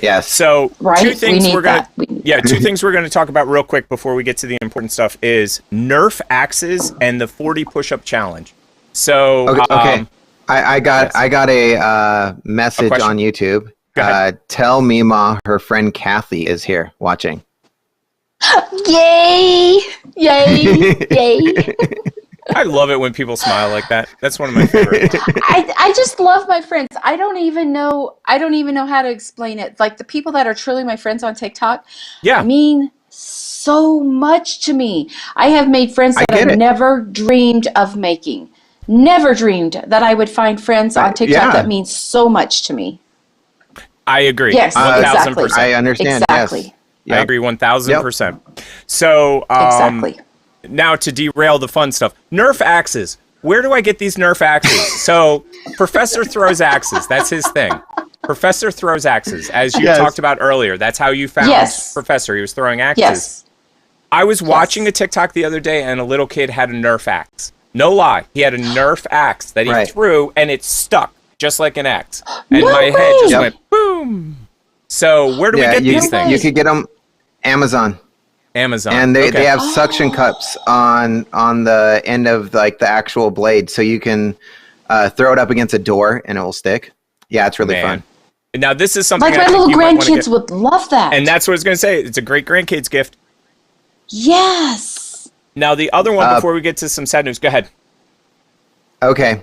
Yes. So Right? two We things need we're gonna that. two things we're gonna talk about real quick before we get to the important stuff is Nerf axes and the 40 push-up challenge. So Okay. I got a message question? on YouTube. Go ahead. Tell Mima her friend Kathy is here watching. yay! Yay! Yay! I love it when people smile like that. That's one of my favorites. I just love my friends. I don't even know how to explain it. Like the people that are truly my friends on TikTok Yeah. mean so much to me. I have made friends that get I've it. never dreamed of making. Never dreamed that I would find friends on TikTok yeah. that mean so much to me. I agree. Yes, 1000%. exactly. I understand. Exactly. Yes. I Yep. agree 1000%. So Exactly. now to derail the fun stuff. Nerf axes. Where do I get these Nerf axes? So Professor throws axes. That's his thing. Professor throws axes. As you Yes. talked about earlier, that's how you found Yes. Professor. He was throwing axes. Yes. I was watching a TikTok the other day and a little kid had a Nerf axe. No lie. He had a Nerf axe that he Right. threw and it stuck just like an axe. And No my head just way! went boom. So where do we get you, these things? You could get them Amazon. Amazon. And they Okay. have suction cups on the end of like the actual blade, so you can throw it up against a door and it will stick. Yeah, it's really fun. Now this is something Like I my think little you might wanna grandkids get. would love that. And that's what I was going to say. It's a great grandkids gift. Yes. Now the other one before we get to some sad news. Go ahead. Okay.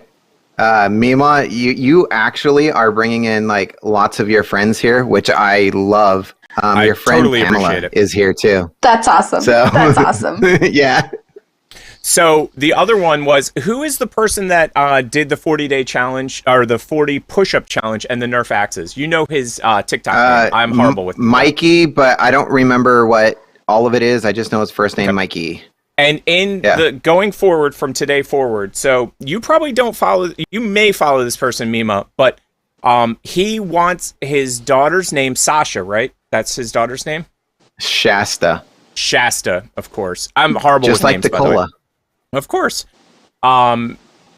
Mima, you actually are bringing in like lots of your friends here, which I love. Your friend totally Pamela appreciate it. is here too. That's awesome. So That's awesome. yeah. So the other one was, who is the person that did the 40-day challenge or the 40 push-up challenge and the Nerf axes? You know his TikTok name. I'm horrible with Mikey, but I don't remember what all of it is. I just know his first name, Mikey. And in the going forward from today forward, so you probably don't follow. You may follow this person, Mima, but he wants his daughter's name Sasha, right? That's his daughter's name. Shasta, of course. I'm horrible just with like names, the by the way. cola. Of course.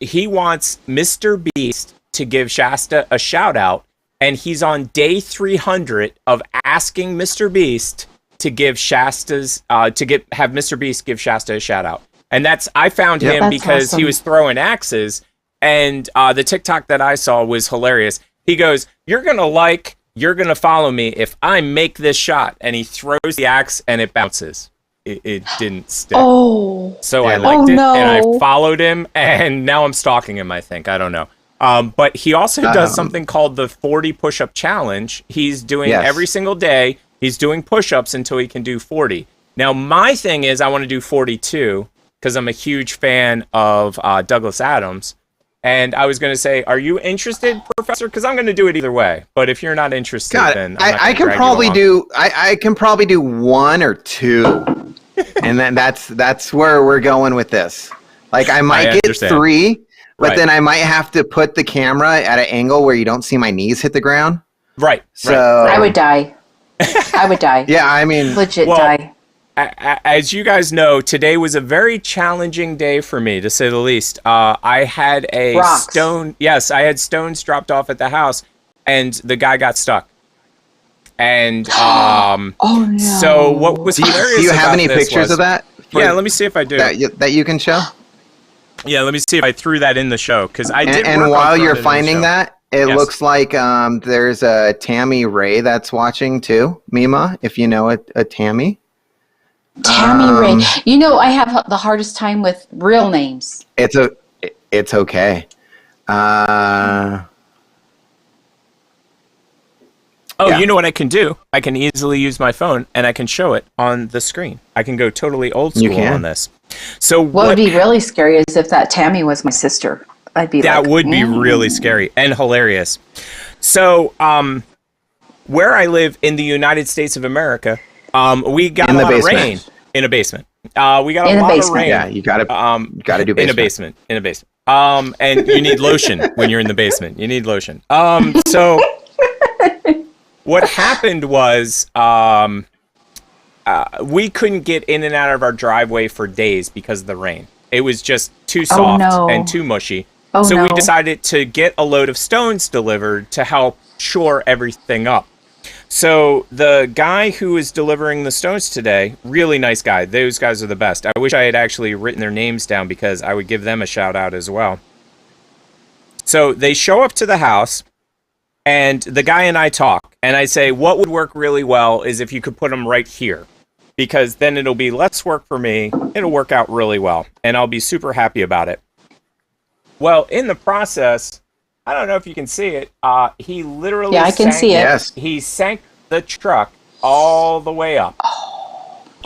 He wants Mr. Beast to give Shasta a shout out, and he's on day 300 of asking Mr. Beast to give have Mr. Beast give Shasta a shout out. And I found him That's because he awesome. was throwing axes, and the TikTok that I saw was hilarious. He goes, you're gonna follow me if I make this shot, and he throws the axe and it bounces. It didn't stick. Oh. So I Yeah, liked it, no. and I followed him, and now I'm stalking him, I think. I don't know. But he also does something called the 40 push-up challenge. He's doing every single day. He's doing push-ups until he can do 40. Now, my thing is I want to do 42 because I'm a huge fan of Douglas Adams. And I was going to say, are you interested, Professor? Because I'm going to do it either way. But if you're not interested, then I'm not I gonna can drag probably you along. I can probably do one or two, and then that's where we're going with this. Like I might get understand. 3, but Right. then I might have to put the camera at an angle where you don't see my knees hit the ground. Right. So I would die. I would die. Yeah, I mean, Legit Well, die. As you guys know, today was a very challenging day for me, to say the least. I had a Rocks. stone. Yes, I had stones dropped off at the house, and the guy got stuck. And Oh no. so what was hilarious do you have about any this pictures was- of that? Yeah, let me see if I do. that you can show. Yeah, let me see if I threw that in the show, because I did. And work on while throwing you're it in the finding show. that, it Yes. looks like there's a Tammy Ray that's watching too. Mima, if you know a Tammy. Tammy Ray. You know, I have the hardest time with real names. It's okay. Oh, Yeah. you know what I can do? I can easily use my phone and I can show it on the screen. I can go totally old You school can. on this. So What would be really scary is if that Tammy was my sister. I'd be that like, would be really scary and hilarious. So, where I live in the United States of America, we got In a the lot of basement. rain in a basement. We got In a the lot of basement. rain. Yeah, you gotta do basement. In a basement. And you need lotion when you're in the basement. You need lotion. So what happened was, we couldn't get in and out of our driveway for days because of the rain. It was just too soft no. and too mushy. Oh, so we no. decided to get a load of stones delivered to help shore everything up. So the guy who is delivering the stones today, really nice guy. Those guys are the best. I wish I had actually written their names down because I would give them a shout out as well. So they show up to the house, and the guy and I talk, and I say, what would work really well is if you could put them right here, because then it'll be less work for me. It'll work out really well, and I'll be super happy about it. Well, in the process, I don't know if you can see it. He literally Yeah, I can see it. Yes. He sank the truck all the way up.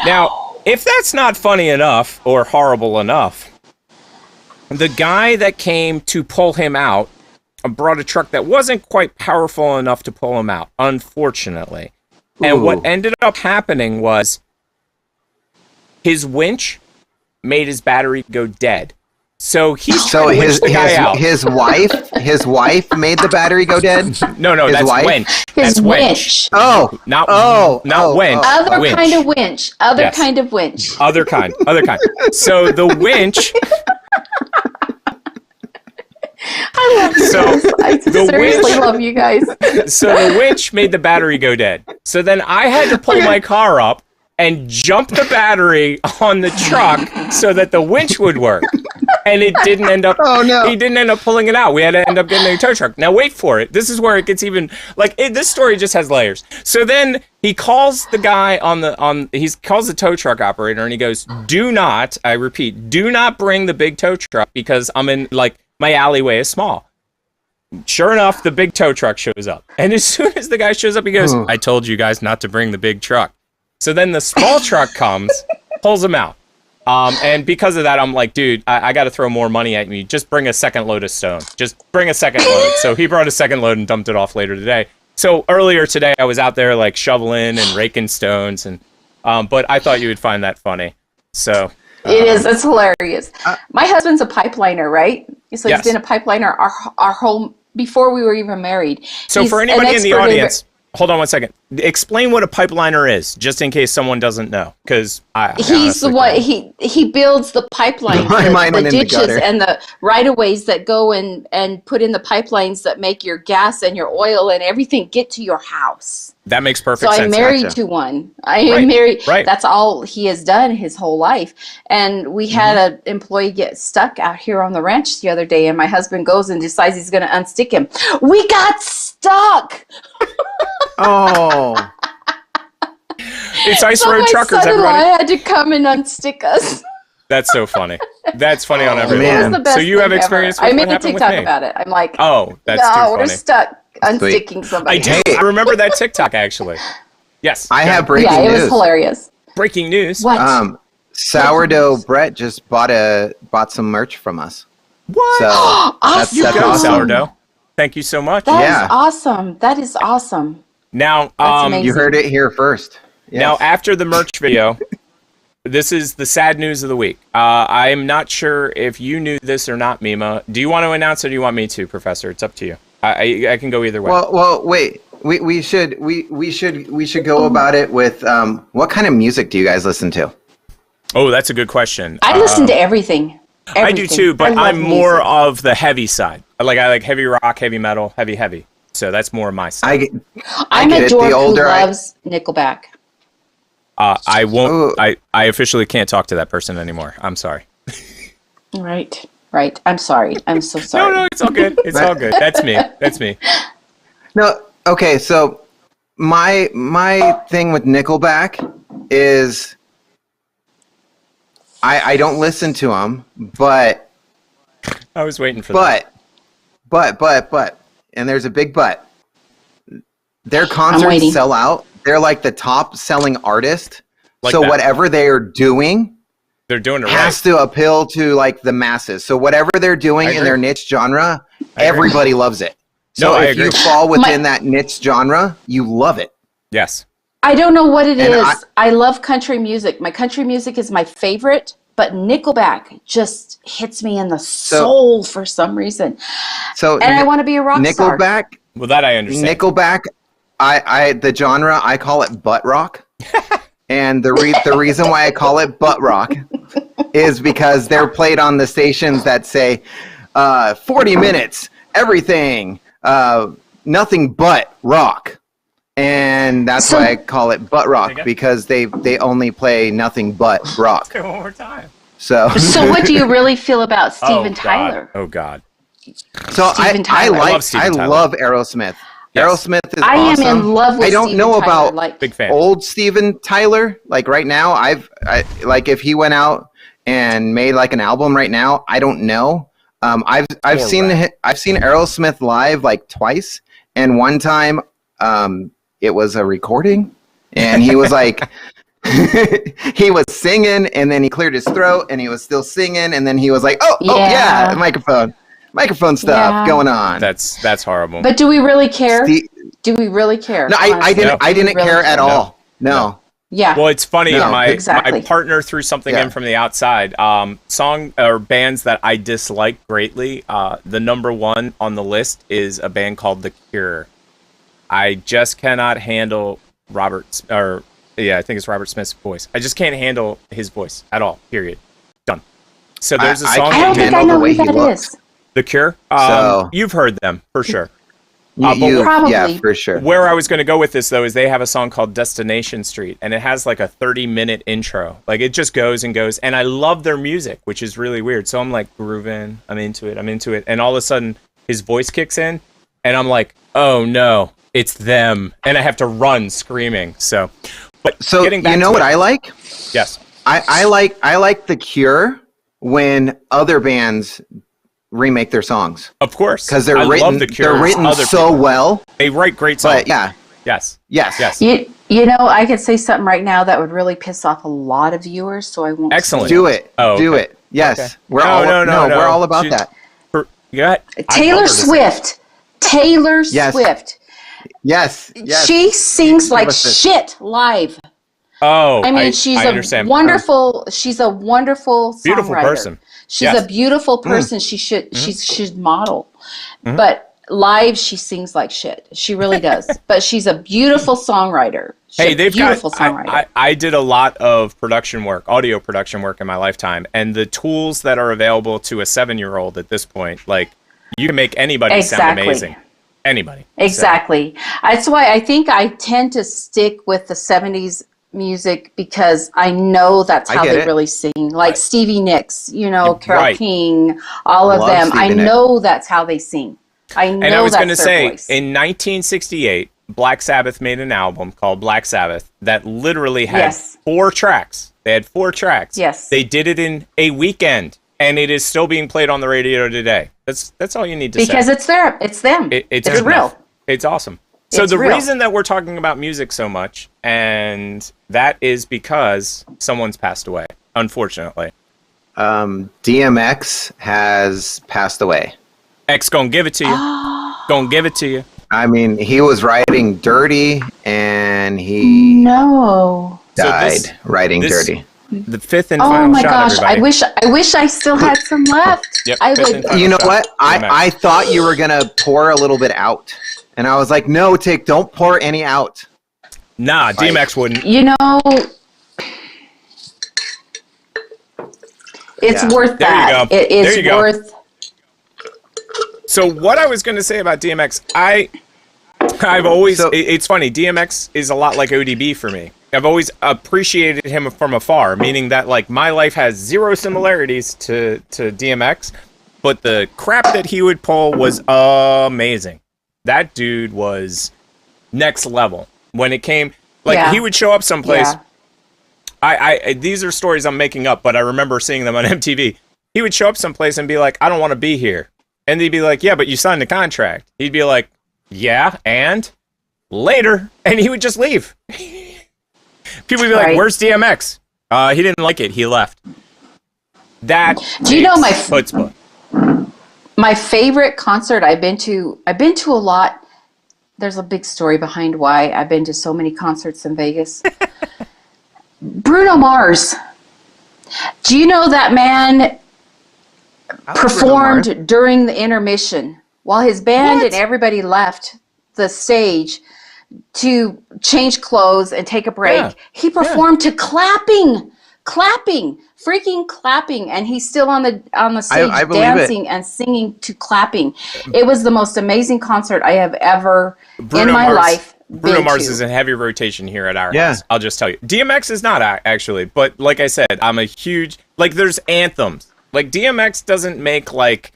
Now, if that's not funny enough or horrible enough, the guy that came to pull him out brought a truck that wasn't quite powerful enough to pull him out, unfortunately. And what Ooh. ended up happening was his winch made his battery go dead. So he's So trying to winch his the guy out. his wife made the battery go dead. No, his that's wife? winch. His That's winch. Oh, Not oh, winch. Other winch. kind of winch. Other Yes. kind of winch. Other kind. So the winch. I love you So, guys. I the seriously winch- love you guys. So the winch made the battery go dead. So then I had to pull my car up and jump the battery on the truck so that the winch would work. And it didn't end up. Oh, no. He didn't end up pulling it out. We had to end up getting a tow truck. Now wait for it. This is where it gets even this story just has layers. So then he calls the guy he calls the tow truck operator and he goes, "Do not, I repeat, do not bring the big tow truck because I'm in my alleyway is small. Sure enough, the big tow truck shows up. And as soon as the guy shows up, he goes, I told you guys not to bring the big truck. So then the small truck comes, pulls him out. And because of that, I'm like, dude, I got to throw more money at you. Just bring a second load of stone. Just bring a second load. So he brought a second load and dumped it off later today. So earlier today, I was out there like shoveling and raking stones. And but I thought you would find that funny. So it is. It's hilarious. My husband's a pipeliner, right? So Yes. he's been a pipeliner our whole before we were even married. So He's for an anybody in the expert audience, hold on one second. Explain what a pipeliner is, just in case someone doesn't know. Because he's the one. He builds the pipelines, Mine went the in the ditches, gutter. and the right of ways that go and put in the pipelines that make your gas and your oil and everything get to your house. that makes perfect So sense. I'm married Gotcha. to one. I am Right, married. right. That's all he has done his whole life. And we had an employee get stuck out here on the ranch the other day, and my husband goes and decides he's going to unstick him. We got stuck. Oh. It's Ice So Road my Truckers, son-in-law everybody. had to come and unstick us. That's so funny. That's funny on every man. It level. was the best So you have thing experience ever. with I made what a happened with TikTok me. about it. I'm like, Oh, that's no, too we're funny. stuck unsticking I somebody. do. Hey. I remember that TikTok, actually. Yes. I go have ahead. breaking Yeah, it news. was hilarious. breaking news. What? Sourdough Brett just bought some merch from us. What? So Awesome. you that's go, awesome. sourdough. Thank you so much. That is Yeah. awesome. That is awesome. Now, That's amazing. You heard it here first. Yes. Now, after the merch video, this is the sad news of the week. I'm not sure if you knew this or not, Mima. Do you want to announce, or do you want me to, Professor? It's up to you. I can go either way. Well, wait. We should go about it with what kind of music do you guys listen to? Oh, that's a good question. I listen to everything. I do too, but I love I'm more music. of the heavy side. I like heavy rock, heavy metal, heavy. So that's more my side. I'm get a it. dork The who older I- loves Nickelback. I won't. Oh. I officially can't talk to that person anymore. I'm sorry. Right. I'm sorry. I'm so sorry. No, it's all good. It's all good. That's me. No, okay. So my thing with Nickelback is I don't listen to them, but I was waiting for that. but, and there's a big but. Their waiting. concerts sell out. They're like the top selling artist. Like so that. whatever they are doing They're doing it right. has to appeal to like the masses. So whatever they're doing I in agree. their niche genre, I agree. everybody loves it. No, So I if you agree. fall within that niche genre, you love it. Yes. I don't know what it And is. I love country music. My country music is my favorite, but Nickelback just hits me in the soul for some reason. So And I want to be a rock star. Nickelback, Well, that I understand. Nickelback, the genre I call it butt rock, and the reason why I call it butt rock is because they're played on the stations that say 40 minutes, everything, nothing but rock, and that's why I call it butt rock because they only play nothing but rock. Okay, one more time. So So what do you really feel about Steven Tyler? Oh God. So Steven I Tyler. I love Steven Tyler. love Aerosmith. Yes. Aerosmith is I awesome. am in love with I don't Steven know Tyler, about like Big fan. old Steven Tyler. Like right now, I like if he went out and made like an album right now, I don't know. I've Or seen rap. I've seen Aerosmith live like twice, and one time it was a recording, and he was like. He was singing and then he cleared his throat and he was still singing and then he was like, oh yeah, microphone stuff Yeah. going on. That's horrible. But do we really care? Ste- Do we really care? No, I honestly? didn't. I didn't Do we care really at all. No. No. Yeah. Well, it's funny. No, my exactly. partner threw something Yeah. in from the outside. Song or bands that I dislike greatly. The number one on the list is a band called The Cure. I just cannot handle I think it's Robert Smith's voice. I just can't handle his voice at all. Period. Done. So there's a I song. I don't can't think I handle know the way who he that looks. is. The Cure. So- You've heard them for sure. Probably. yeah, for sure. Where I was going to go with this, though, is they have a song called Destination Street, and it has like a 30-minute intro. Like, it just goes and goes, and I love their music, which is really weird. So I'm like grooving, I'm into it, and all of a sudden, his voice kicks in, and I'm like, oh no, it's them, and I have to run screaming. So getting back you know to what it- I like? Yes. I like The Cure when other bands remake their songs. Of course. Because they're I written, love the Cure's they're written other so people. well. They write great songs. But yeah. Yes. Yes. You know, I could say something right now that would really piss off a lot of viewers, so I won't. Excellent. Do it. Oh, Do okay. it. Yes. Okay. We're No. we're all about She- that. Go ahead. Taylor Swift. Taylor Yes. Swift. Yes. She sings like us this. shit live. Oh, I mean, she's I a understand. wonderful. She's a wonderful Beautiful songwriter. person. She's Yes. a beautiful person. She should model, but live she sings like shit. She really does. But she's a beautiful songwriter. Hey, they've beautiful got. songwriter. I did a lot of production work, audio production work in my lifetime, and the tools that are available to a 7-year-old at this point, like you can make anybody sound amazing. Anybody. Exactly. That's why I think I tend to stick with the 70s music because I know that's how they really sing. Like Stevie Nicks, you know, Carole King, all of them. I know that's how they sing. I know. And I was going to say, voice. in 1968, Black Sabbath made an album called Black Sabbath that literally had 4 tracks. They had 4 tracks. Yes. They did it in a weekend, and it is still being played on the radio today. That's all you need to say. Because it's there. It's them. It's real. enough. It's awesome. So It's the real. reason that we're talking about music so much, and that is because someone's passed away, unfortunately. DMX has passed away. X gonna give it to you. Gonna give it to you. I mean, he was writing Dirty, and he died writing Dirty. The 5th and Oh final my shot, gosh! everybody. I wish I still had some left. Yep, I fifth would. and final You know shot. what? DMX. I thought you were gonna pour a little bit out, and I was like, no, Tick, don't pour any out. Nah, DMX wouldn't. You know, it's worth There you that. go. It There you is go. worth. So what I was going to say about DMX, I've always, it's funny, DMX is a lot like ODB for me. I've always appreciated him from afar, meaning that like my life has zero similarities to DMX, but the crap that he would pull was amazing. That dude was next level. When it came, like he would show up someplace. Yeah. I these are stories I'm making up, but I remember seeing them on MTV. He would show up someplace and be like, I don't want to be here. And they'd be like, yeah, but you signed a contract. He'd be like, yeah, and later. And he would just leave. People would be like, where's DMX? He didn't like it. He left. That Do you know my chutzpah. My favorite concert I've been to a lot. There's a big story behind why I've been to so many concerts in Vegas. Bruno Mars. Do you know that man performed during the intermission while his band and everybody left the stage to change clothes and take a break? Yeah. He performed to clapping, freaking clapping, and he's still on the stage I believe dancing and singing to clapping. It was the most amazing concert I have ever Bruno in my Mars- life. Bruno Mars to. is in heavy rotation here at our house. I'll just tell you. DMX is not actually, but like I said, I'm a huge, like there's anthems. Like DMX doesn't make like,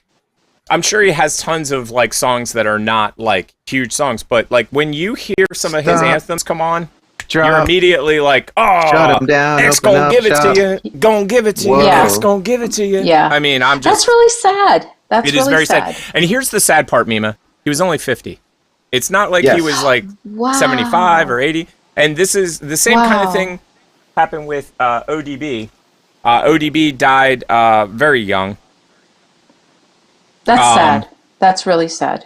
I'm sure he has tons of like songs that are not like huge songs, but like when you hear some of his anthems come on, you're immediately like, oh, Shut him down, X open gonna up give it shop. to you. Gonna give it to you. Yeah. X gonna give it to you. Yeah. I mean, I'm just. That's really sad. That's It is really very sad. And here's the sad part, Mima. He was only 50. It's not like he was like 75 or 80. And this is the same kind of thing happened with ODB. ODB died very young. That's sad. That's really sad.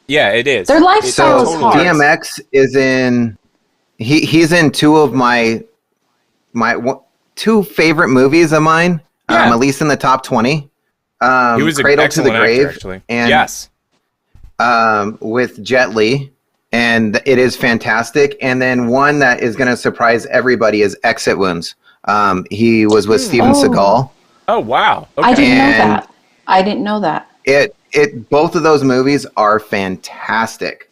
Yeah, it is. Their lifestyle is hard. DMX is in. He's in 2 of my 2 favorite movies of mine. Yeah. At least in the top 20. He was an Cradle to the excellent Grave, actor, actually. and yes. With Jet Li, and it is fantastic. And then one that is going to surprise everybody is Exit Wounds. He was with Steven Seagal. Oh wow! Okay. I didn't know that. Both of those movies are fantastic.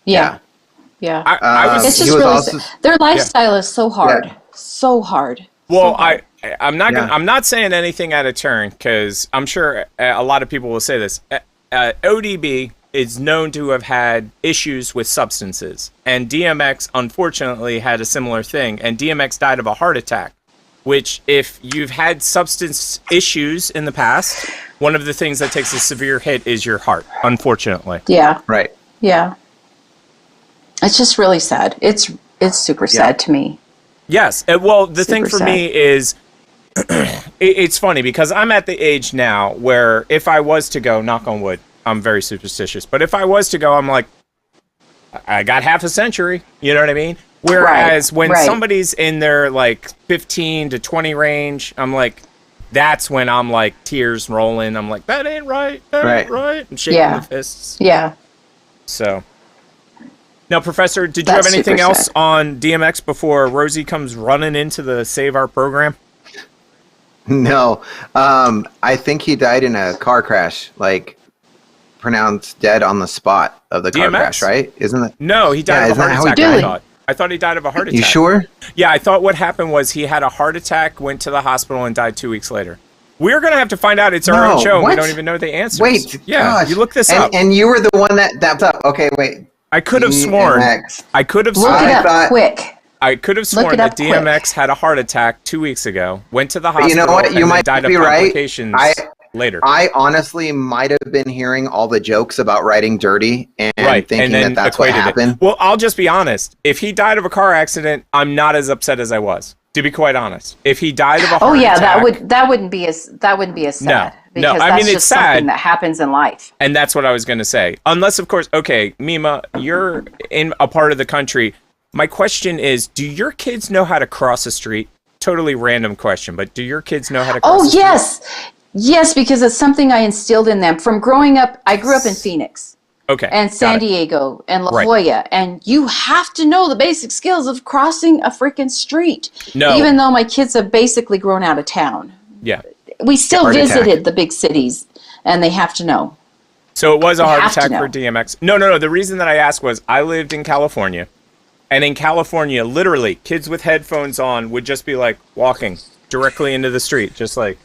Yeah. I was. It's just really their lifestyle is so hard, so hard. Well, I'm not gonna, I'm not saying anything out of turn because I'm sure a lot of people will say this. ODB is known to have had issues with substances, and DMX unfortunately had a similar thing. And DMX died of a heart attack, which if you've had substance issues in the past, one of the things that takes a severe hit is your heart, unfortunately. Yeah. Right. Yeah. It's just really sad. It's super sad to me. Yes. Well, the thing Super for me sad. is, it's funny because I'm at the age now where if I was to go, knock on wood, I'm very superstitious, but if I was to go, I'm like, I got half a century. You know what I mean? Whereas when somebody's in their like 15 to 20 range, I'm like, that's when I'm like tears rolling. I'm like, that ain't right. That ain't right. I'm shaking the fists. Yeah. So. Now, Professor, did you That's have anything super else sad. on DMX before Rosie comes running into the Save Our program? No. I think he died in a car crash, like pronounced dead on the spot of the car DMX? crash, right? Isn't that? No, he died Yeah, of a isn't heart that how he attack. died? I thought he died of a heart attack. You sure? Yeah, I thought what happened was he had a heart attack, went to the hospital, and died 2 weeks later. We're going to have to find out. It's our own show. And we don't even know the answers. Wait, yeah, gosh. you look this up. And you were the one that's up. Okay, wait. I could have sworn. I could have Look sworn. it up quick. I could have Look sworn it that up quick. DMX had a heart attack 2 weeks ago, went to the But hospital, you know what? You and might then died be of right. complications later. I honestly might have been hearing all the jokes about riding dirty and thinking and then that's what equated happened. it. Well, I'll just be honest. If he died of a car accident, I'm not as upset as I was. To be quite honest, if he died of a heart attack, that wouldn't be as sad. No, because I mean, that's it's just sad. something that happens in life. And that's what I was going to say. Unless, of course, okay, Mima, you're in a part of the country. My question is, do your kids know how to cross a street? Totally random question, but do your kids know how to cross a street? Yes, because it's something I instilled in them from growing up. I grew up in Phoenix. Okay. And San Diego and La Jolla, and you have to know the basic skills of crossing a freaking street. No. Even though my kids have basically grown out of town. Yeah. We still Heart visited attack. the big cities, and they have to know. So it was a They heart have to attack know. for DMX. No. The reason that I asked was I lived in California, and in California, literally, kids with headphones on would just be like walking directly into the street, just like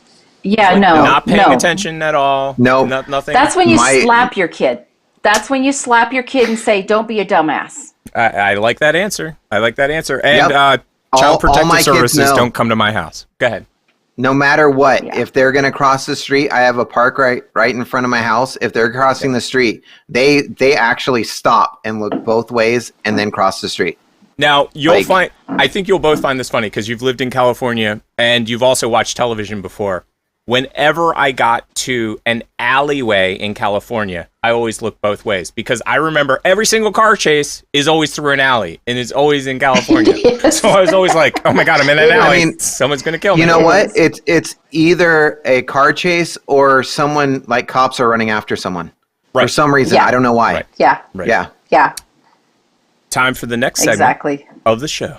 not paying attention at all. No, nothing. That's when you slap your kid. That's when you slap your kid and say, "Don't be a dumbass." I like that answer. And Yep. Child all Protective my kids Services know. don't come to my house. Go ahead. No matter what, if they're gonna cross the street, I have a park right in front of my house. If they're crossing the street, they actually stop and look both ways and then cross the street. Now, I think you'll both find this funny because you've lived in California and you've also watched television before. Whenever I got to an alleyway in California, I always looked both ways because I remember every single car chase is always through an alley and it's always in California. So I was always like, oh my God, I'm in an alley. I mean, someone's going to kill me. You know what? It's either a car chase or someone, like cops are running after someone. Right. For some reason. Yeah. I don't know why. Yeah. Right. Yeah. Time for the next segment of the show.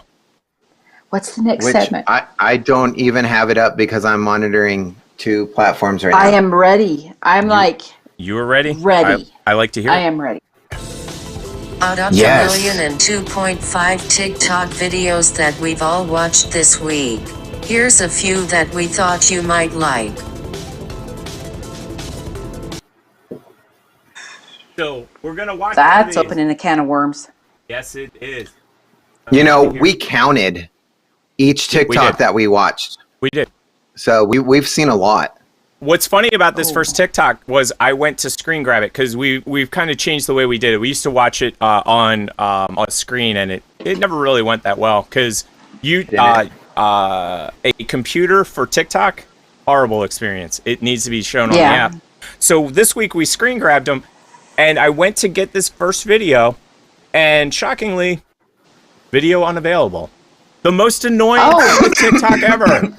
What's the next Which segment? I don't even have it up because I'm monitoring 2 platforms right now. I am ready. You are ready? Ready. I like to hear I it. am ready. Out of Yes. the 1,002,500 TikTok videos that we've all watched this week, here's a few that we thought you might like. So we're going to watch That's these. opening a can of worms. Yes, it is. You know, we counted each TikTok that we watched. We did. So we've seen a lot. What's funny about this first TikTok was I went to screen grab it because we've kind of changed the way we did it. We used to watch it on a screen, and it never really went that well because a computer for TikTok, horrible experience. It needs to be shown on the app. So this week we screen grabbed them, and I went to get this first video, and shockingly, video unavailable. The most annoying thing with TikTok ever.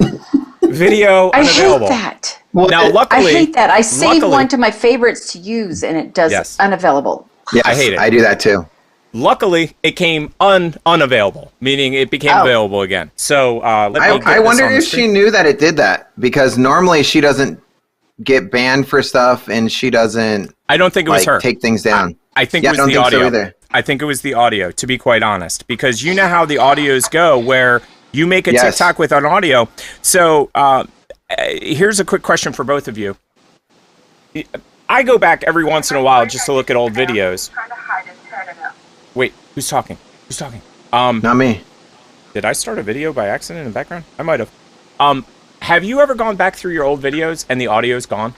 Video unavailable. I hate that. Well, now, luckily, I hate that. I save one to my favorites to use, and it does unavailable. Yes, I hate it. I do that too. Luckily, it came unavailable, meaning it became available again. So I wonder if she knew that it did that because normally she doesn't get banned for stuff and she doesn't. I don't think it was her. Take things down. I think it was the audio. So either. I think it was the audio, to be quite honest, because you know how the audios go, where you make a TikTok with an audio. So here's a quick question for both of you. I go back every once in a while just to look at old videos. Wait, who's talking? Who's talking? Not me. Did I start a video by accident in the background? I might have. Have you ever gone back through your old videos and the audio's gone?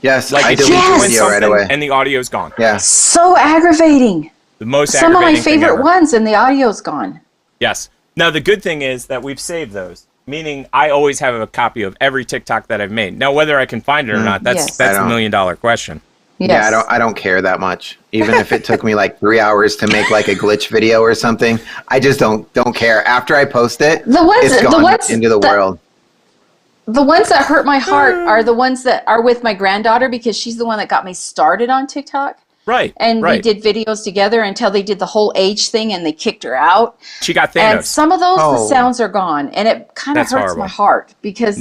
Yes, Like I it's deleted the doing video right something away. and the audio's gone. Yeah. So aggravating. The most Some of my aggravating thing favorite ever. ones, and the audio's gone. Yes. Now the good thing is that we've saved those, meaning I always have a copy of every TikTok that I've made. Now whether I can find it or not, that's Yes. that's the $1 million question. Yes. Yeah, I don't care that much. Even if it took me like 3 hours to make like a glitch video or something, I just don't care. After I post it, it's gone into the world. The ones that hurt my heart are the ones that are with my granddaughter because she's the one that got me started on TikTok. Right. And right. we did videos together until they did the whole age thing and they kicked her out. She got Thanos. And some of those, the sounds are gone. And it kind of That's hurts horrible. my heart because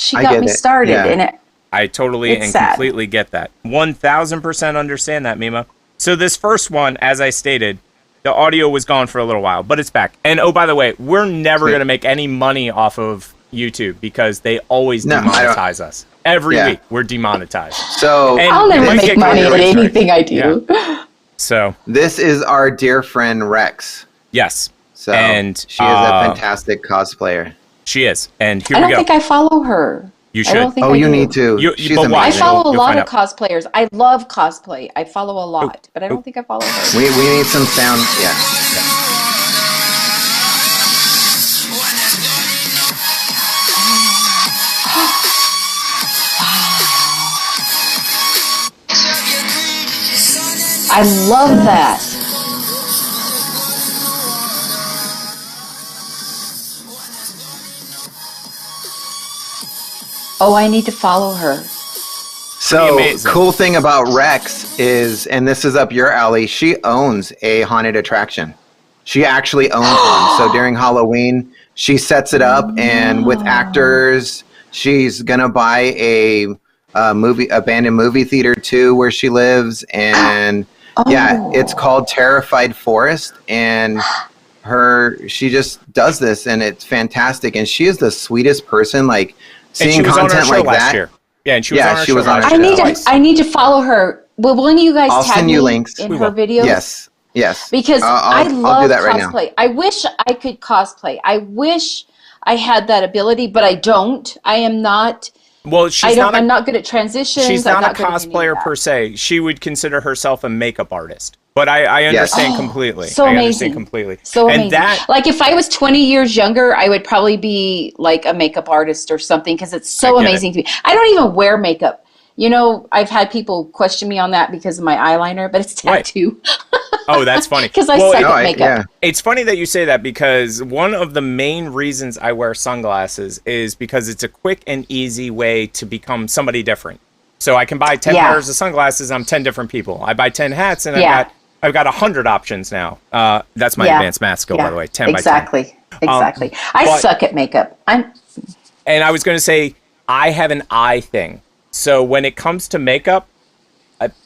she got me started. Yeah. And I totally It's and sad. completely get that. 1000% understand that, Mima. So this first one, as I stated, the audio was gone for a little while, but it's back. And oh, by the way, we're never going to make any money off of YouTube because they always demonetize us. Every week, we're demonetized. So And I'll it never might make get money at copyright strikes. anything I do. Yeah. So, this is our dear friend Rex. yes. So And she is a fantastic cosplayer. She is. And here I we don't go. think I follow her. You I don't should. think Oh, I you do. need to. She's but why? I amazing. follow a You'll lot find of cosplayers. I love cosplay. I follow a lot, but I don't think I follow her. We need some sound. Yeah. I love that. Oh, I need to follow her. So amazing. cool thing about Rex is, and this is up your alley, she owns a haunted attraction. She actually owns one. So during Halloween, she sets it up, and with actors, she's gonna buy a abandoned movie theater too, where she lives, and yeah, it's called Terrified Forest, and she just does this, and it's fantastic, and she is the sweetest person. Like And she seeing was on our content show like last that. year. Yeah, and she Yeah, was she on was our on show our last show. year. I Twice. need to follow her. Will one of you guys I'll tag send you me links. in We her will. videos? Yes. Because I I'll love do that right now. cosplay. I wish I could cosplay. I wish I had that ability, but I don't. I am not. Well, I'm not good at transitions. She's I'm not a good at any of cosplayer that. per se. She would consider herself a makeup artist. But I understand completely. So I amazing. understand completely. So and amazing. that Like if I was 20 years younger, I would probably be like a makeup artist or something because it's so I get amazing to me. I don't even wear makeup. You know, I've had people question me on that because of my eyeliner, but it's tattoo. Oh, that's funny. Because I suck at makeup. It's funny that you say that because one of the main reasons I wear sunglasses is because it's a quick and easy way to become somebody different. So I can buy 10 pairs of sunglasses. I'm 10 different people. I buy 10 hats and I've got 100 options now. That's my advanced math skill, by the way. 10 by 10. Exactly. I suck at makeup. And I was going to say, I have an eye thing. So when it comes to makeup,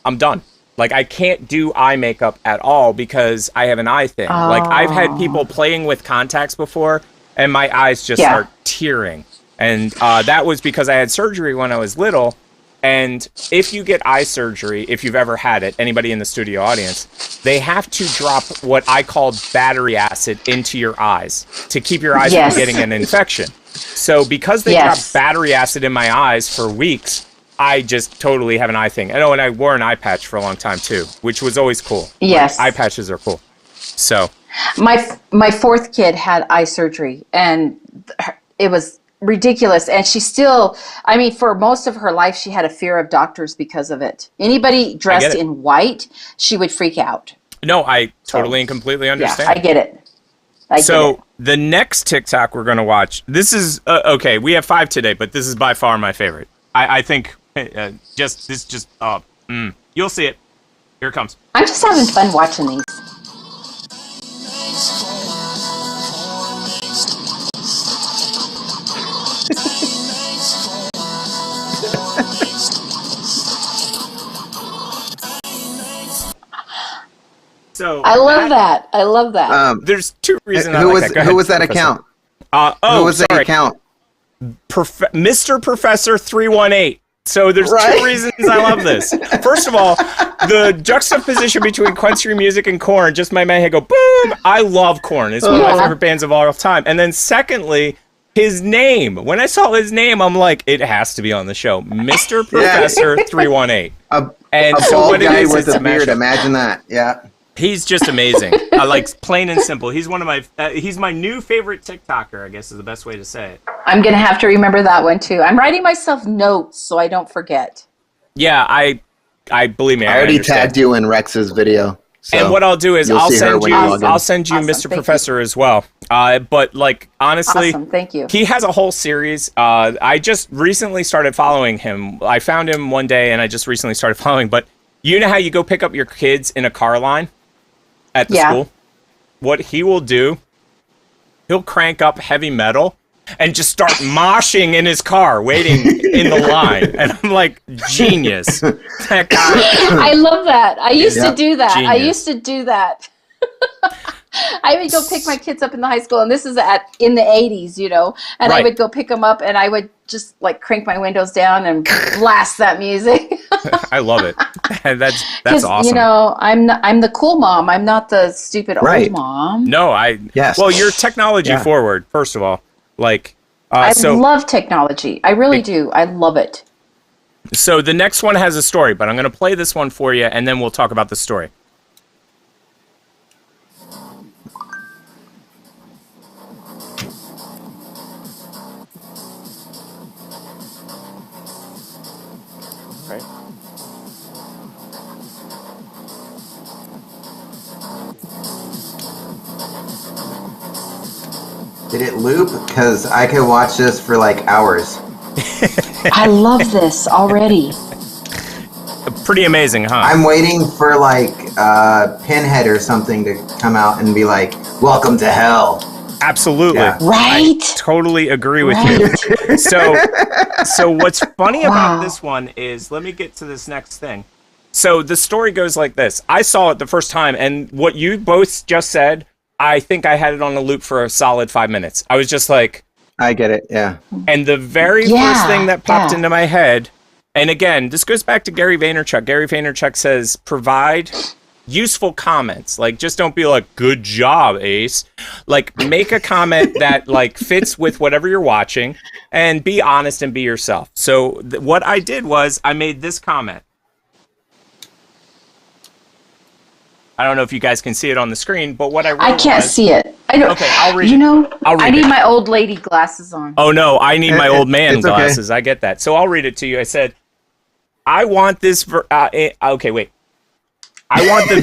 I'm done. Like, I can't do eye makeup at all because I have an eye thing. Like, I've had people playing with contacts before, and my eyes just start tearing. And that was because I had surgery when I was little. And if you get eye surgery, if you've ever had it, anybody in the studio audience, they have to drop what I call battery acid into your eyes to keep your eyes from getting an infection. So because they dropped battery acid in my eyes for weeks, I just totally have an eye thing. And I wore an eye patch for a long time too, which was always cool. Yes. Like, eye patches are cool. So my fourth kid had eye surgery, and it was ridiculous. And she still, I mean, for most of her life, she had a fear of doctors because of it. Anybody dressed in white, she would freak out. No, I totally and completely understand. Yeah, I get it. So the next TikTok we're going to watch, this is, okay, we have 5 today, but this is by far my favorite. I think you'll see it. Here it comes. I'm just having fun watching these. So I love that. I love that. There's 2 reasons I Who like was that. Go ahead, who was that Professor. account? Who was the account? Mr. Professor 318. So there's 2 reasons I love this. First of all, the juxtaposition between country music and Korn just made my head go boom. I love Korn. It's one of my favorite bands of all time. And then secondly, his name. When I saw his name, I'm like, it has to be on the show. Mr. Professor 318. And a so bald guy with is a beard. Imagine that. Yeah. He's just amazing. I like plain and simple. He's one of my. He's my new favorite TikToker. I guess is the best way to say it. I'm gonna have to remember that one too. I'm writing myself notes so I don't forget. Yeah, I believe me. I already tagged you in Rex's video. So and what I'll do is I'll send you awesome. Mr. Professor as well. But like honestly, awesome. Thank you. He has a whole series. I just recently started following him. I found him one day and I just recently started following. But you know how you go pick up your kids in a car line at the school? What he will do, he'll crank up heavy metal and just start moshing in his car waiting in the line. And I'm like, genius. That guy. I love that. I used to do that. Genius. I used to do that. I would go pick my kids up in the high school, and this is in the 80s, you know, and I would go pick them up, and I would just like crank my windows down and blast that music. I love it. That's awesome. You know, I'm the cool mom. I'm not the stupid old mom. No, well, you're technology forward, first of all. Like, I love technology. I really do. I love it. So the next one has a story, but I'm going to play this one for you, and then we'll talk about the story. Right. Did it loop? Because I could watch this for like hours. I love this already. Pretty amazing, huh? I'm waiting for like Pinhead or something to come out and be like, "Welcome to hell." Absolutely. Yeah. Right? I totally agree with you. So what's funny about this one is, let me get to this next thing. So the story goes like this. I saw it the first time, and what you both just said, I think I had it on a loop for a solid 5 minutes. I was just like... I get it, yeah. And the very first thing that popped into my head, and again, this goes back to Gary Vaynerchuk. Gary Vaynerchuk says, provide useful comments. Like, just don't be like, good job, Ace. Like, make a comment that like fits with whatever you're watching, and be honest and be yourself. So what I did was I made this comment. I don't know if you guys can see it on the screen, but what I wrote I can't see it. I don't. Okay, I'll read it. You know, I need it. my old lady glasses on. Oh no, I need my old man it's glasses. Okay. I get that. So I'll read it to you. I said, I want this. Okay, wait. I want the.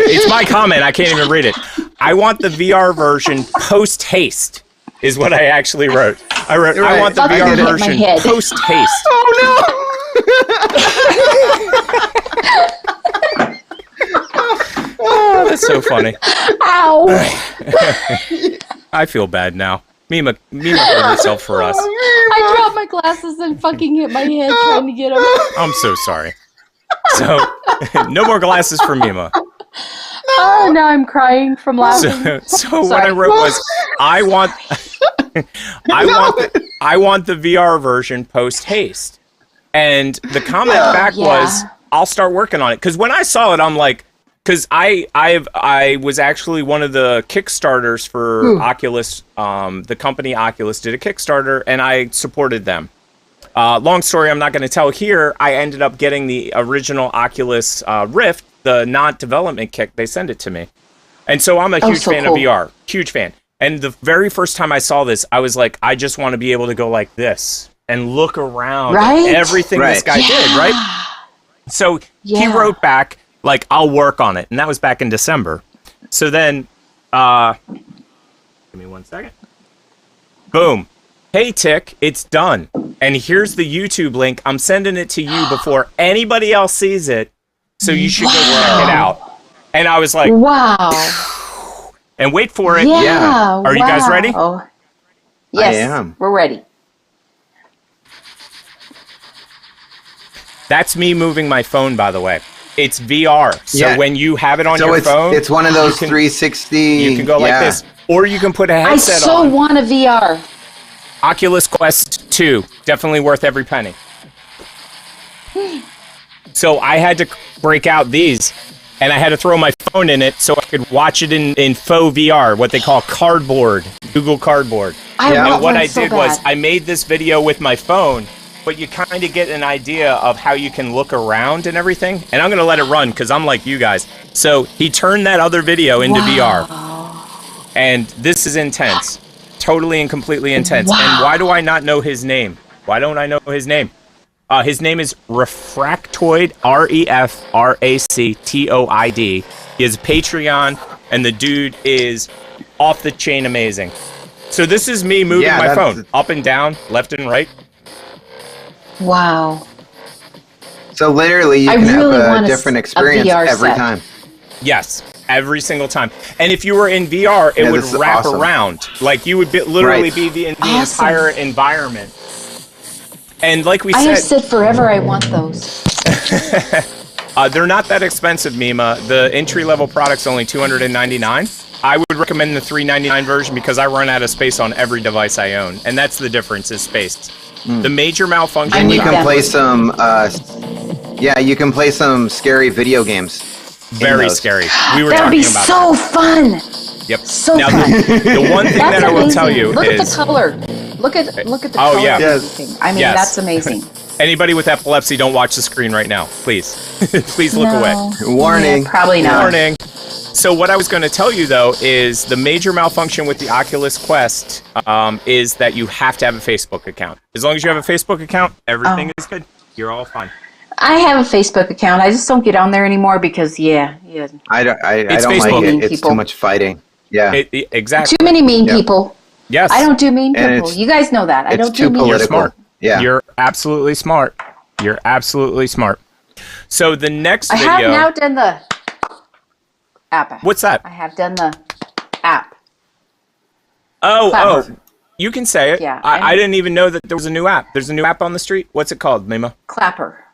It's my comment. I can't even read it. I want the VR version post haste. Is what I actually wrote. I wrote. Right. I want the VR version post haste. Oh no. Oh, that's so funny. Ow! I feel bad now. Mima hurt herself for us. I dropped my glasses and fucking hit my head trying to get them. I'm so sorry. So, no more glasses for Mima. Oh, now I'm crying from laughing. So what I wrote was, I want the VR version post haste, and the comment back was, I'll start working on it. Because when I saw it, I'm like, because I was actually one of the Kickstarters for Oculus. The company Oculus did a Kickstarter, and I supported them. Long story I'm not going to tell here. I ended up getting the original Oculus Rift, the non-development kit. They sent it to me. And so I'm a huge fan of VR. Huge fan. And the very first time I saw this, I was like, I just want to be able to go like this and look around at everything this guy did, right? So he wrote back, like, I'll work on it. And that was back in December. So then, give me 1 second. Boom. Hey, Tick, it's done. And here's the YouTube link. I'm sending it to you before anybody else sees it. So you should go check it out. And I was like, wow. And wait for it. Yeah. Are you guys ready? Yes, I am. We're ready. That's me moving my phone, by the way. It's VR. So when you have it on your phone, it's one of those 360. You can go like this. Or you can put a headset on. I so want a VR. Oculus Quest 2. Definitely worth every penny. So I had to break out these. and I had to throw my phone in it so I could watch it in faux VR, what they call cardboard, Google Cardboard. And what I did was I made this video with my phone, but you kind of get an idea of how you can look around and everything. And I'm going to let it run because I'm like you guys. So he turned that other video into VR. And this is intense. Totally and completely intense. And why do I not know his name? Why don't I know his name? His name is Refractoid, Refractoid. He has a Patreon, and the dude is off the chain amazing. So this is me moving my phone up and down, left and right. Wow. So literally, you can have a different experience every time. Yes, every single time. And if you were in VR, it would wrap around. Like, you would literally be in the entire environment. And like we said... I have said forever I want those. They're not that expensive, Mima. The entry-level product's only $299. I would recommend the $399 version because I run out of space on every device I own. And that's the difference, is space. The major malfunction... And you can play some... you can play some scary video games. Very scary. We were That'd be talking about so fun. Yep. So now, fun. The one thing that I will tell you Look is... at the color. Look at the color. Yeah. Yes. I mean, that's amazing. Anybody with epilepsy, don't watch the screen right now, please. Please look away. Warning. Yeah, probably not. Warning. So what I was going to tell you, though, is the major malfunction with the Oculus Quest is that you have to have a Facebook account. As long as you have a Facebook account, everything is good. You're all fine. I have a Facebook account. I just don't get on there anymore because, I don't Facebook. like it. It's too much fighting. Yeah. Exactly. Too many mean people. Yes. I don't do mean people. You guys know that. I don't do mean people. You're smart. Yeah. You're absolutely smart. You're absolutely smart. So the next video... I have now done the app. What's that? I have done the app. Oh, you can say it. Yeah. I didn't even know that there was a new app. There's a new app on the street. What's it called, Mima? Clapper.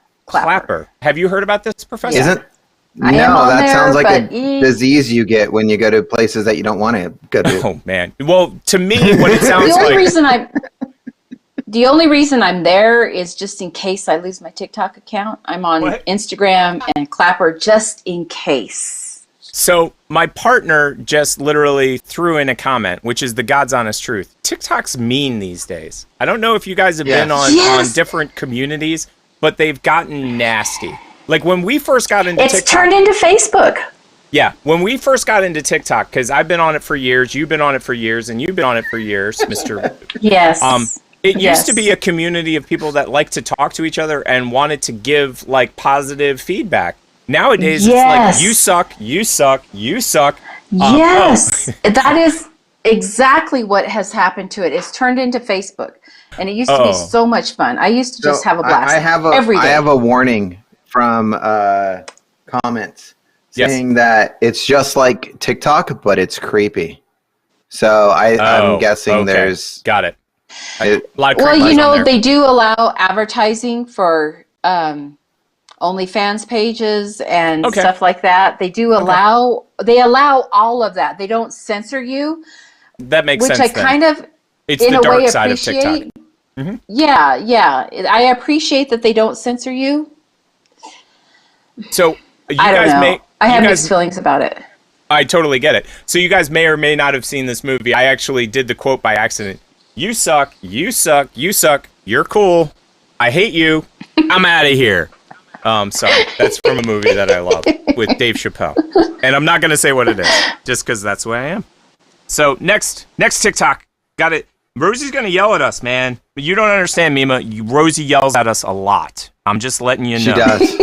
Have you heard about this, Professor? Isn't... No, that sounds like a disease you get when you go to places that you don't want to go to. Oh, man. Well, to me, what it sounds the only reason I'm there is just in case I lose my TikTok account. I'm on Instagram and Clapper just in case. So my partner just literally threw in a comment, which is the God's honest truth. TikTok's mean these days. I don't know if you guys have been on different communities, but they've gotten nasty. Like when we first got into TikTok. It's turned into Facebook. Yeah, when we first got into TikTok, because I've been on it for years, you've been on it for years, and you've been on it for years, Mr. Yes. It used to be a community of people that like to talk to each other and wanted to give like positive feedback. Nowadays, it's like, you suck, you suck, you suck. That is exactly what has happened to it. It's turned into Facebook. And it used to be so much fun. I used to just have a blast every day. I have a warning from comments saying that it's just like TikTok, but it's creepy. So I'm guessing there's... Got it. They do allow advertising for OnlyFans pages and stuff like that. They do allow all of that. They don't censor you. That makes sense. Which I kind of, it's in the dark side of TikTok. Mm-hmm. Yeah. I appreciate that they don't censor you. So I have mixed feelings about it. I totally get it. So you guys may or may not have seen this movie. I actually did the quote by accident. You suck, you suck, you suck, you're cool, I hate you, I'm out of here. Sorry, that's from a movie that I love with Dave Chappelle. And I'm not going to say what it is, just because that's the way I am. So next TikTok, got it. Rosie's going to yell at us, man. But you don't understand, Mima. Rosie yells at us a lot. I'm just letting you know. She does.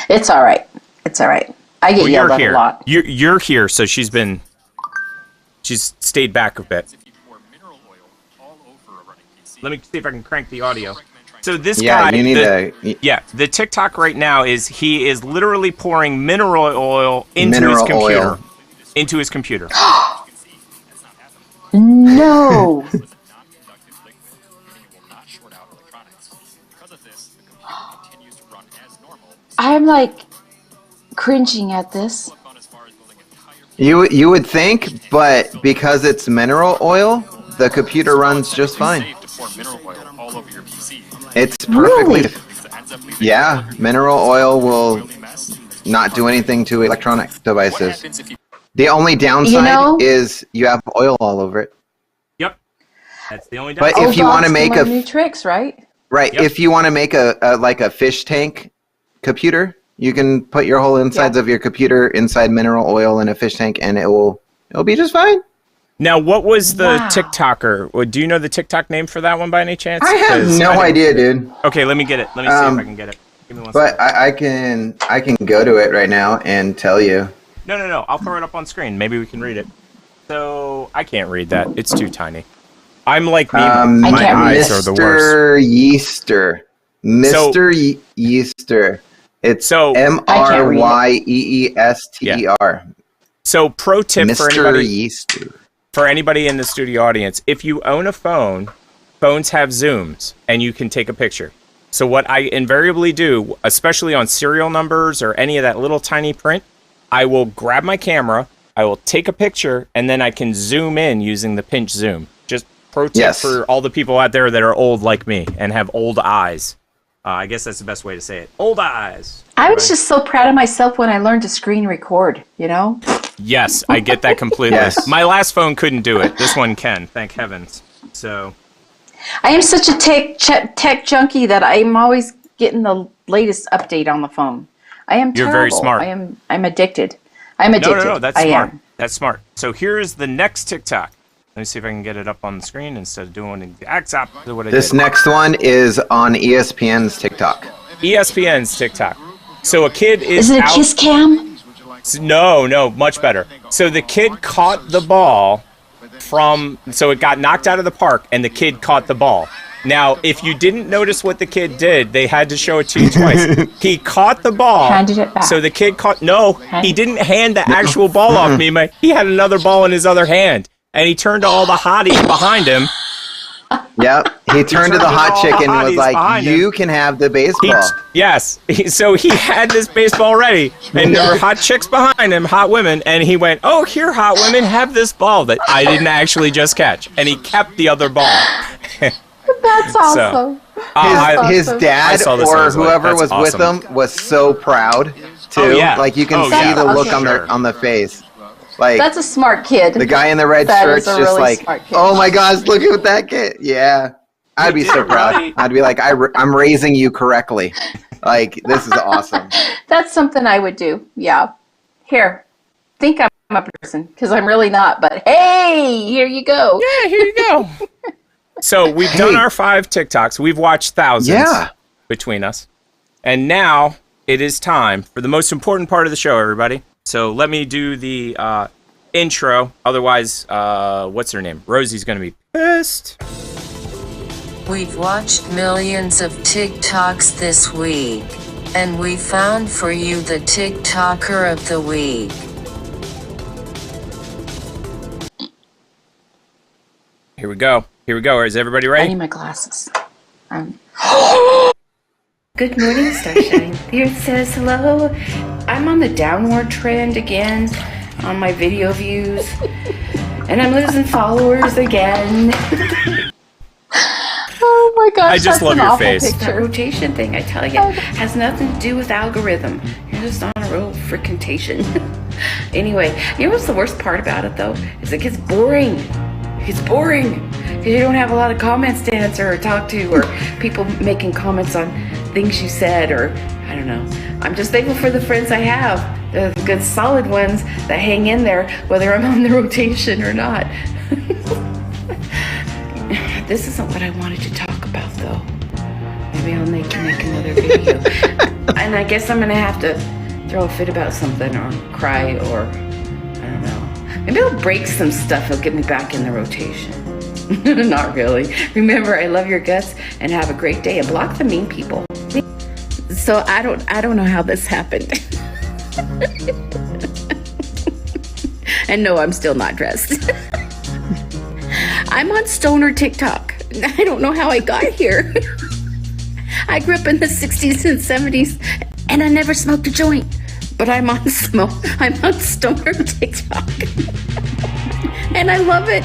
It's all right. I get yelled at a lot. You're here, so she's stayed back a bit. Let me see if I can crank the audio. So this guy, the TikTok right now he is literally pouring mineral oil into his computer. Into his computer. No. I'm like cringing at this. You would think, but because it's mineral oil, the computer runs just fine. It's perfectly... Really? Yeah, mineral oil will not do anything to electronic devices. The only downside is you have oil all over it. Yep. That's the only downside. But if you want to make new tricks, right? Right. Yep. If you want to make a like a fish tank computer, you can put your whole insides of your computer inside mineral oil in a fish tank, and it'll be just fine. Now, what was the TikToker? Do you know the TikTok name for that one by any chance? I have no idea, dude. Okay, let me get it. Let me see if I can get it. Give me one second. But I can go to it right now and tell you. No. I'll throw it up on screen. Maybe we can read it. So I can't read that. It's too tiny. I'm like me. My eyes are the worst. Mr. Yeaster. It's so MRYEESTER. So pro tip Mr. for anybody in the studio audience, if you own a phone, phones have zooms and you can take a picture. So what I invariably do, especially on serial numbers or any of that little tiny print, I will grab my camera, I will take a picture, and then I can zoom in using the pinch zoom. Just pro tip for all the people out there that are old like me and have old eyes. I guess that's the best way to say it. Old eyes. I was just so proud of myself when I learned to screen record, you know? Yes, I get that completely. My last phone couldn't do it. This one can, thank heavens. So, I am such a tech junkie that I'm always getting the latest update on the phone. I am You're very smart. I'm addicted. I'm addicted. No, that's smart. That's smart. So here's the next TikTok. Let me see if I can get it up on the screen instead of doing the exact opposite of what I did. This next one is on ESPN's TikTok. ESPN's TikTok. So a kid is it a kiss cam? No, much better. So the kid caught the ball so it got knocked out of the park, and the kid caught the ball. Now, if you didn't notice what the kid did, they had to show it to you twice. He caught the ball. Handed it back. So the kid he didn't hand the actual ball off, Mima. He had another ball in his other hand. And he turned to all the hotties behind him. Yep. He turned to the hot chick and was like, you can have the baseball. So he had this baseball ready. And there were hot chicks behind him, hot women. And he went, oh, here, hot women, have this ball that I didn't actually just catch. And he kept the other ball. That's awesome. His dad or whoever was with him was so proud, too. Oh, yeah. Like, you can see the look on the face. Like, that's a smart kid. The guy in the red shirt's just really like, oh my gosh, look at that kid. Yeah. I'd be so proud. I'd be like, I'm raising you correctly. Like, this is awesome. That's something I would do. Yeah. Here. Think I'm a person, because I'm really not. But hey, here you go. Yeah, here you go. So we've done our 5 TikToks. We've watched thousands between us. And now it is time for the most important part of the show, everybody. So let me do the intro. Otherwise, what's her name? Rosie's going to be pissed. We've watched millions of TikToks this week, and we found for you the TikToker of the week. Here we go. Is everybody ready? I need my glasses. Good morning, Starshine. The Earth says hello. I'm on the downward trend again on my video views, and I'm losing followers again. Oh my gosh, I just love your face. That rotation thing, I tell you, has nothing to do with algorithm. You're just on a real frickin'tation. Anyway, you know what's the worst part about it, though? Is it gets boring. It's boring because you don't have a lot of comments to answer or talk to, or people making comments on things you said, or I don't know. I'm just thankful for the friends I have, the good solid ones that hang in there whether I'm on the rotation or not. This isn't what I wanted to talk about, though. Maybe I'll make another video. And I guess I'm gonna have to throw a fit about something or cry, or I don't know. Maybe I'll break some stuff. It'll get me back in the rotation. Not really. Remember, I love your guts and have a great day. And block the mean people. So I don't know how this happened. And no, I'm still not dressed. I'm on stoner TikTok. I don't know how I got here. I grew up in the 60s and 70s, and I never smoked a joint. But I'm on stoner TikTok. And I love it.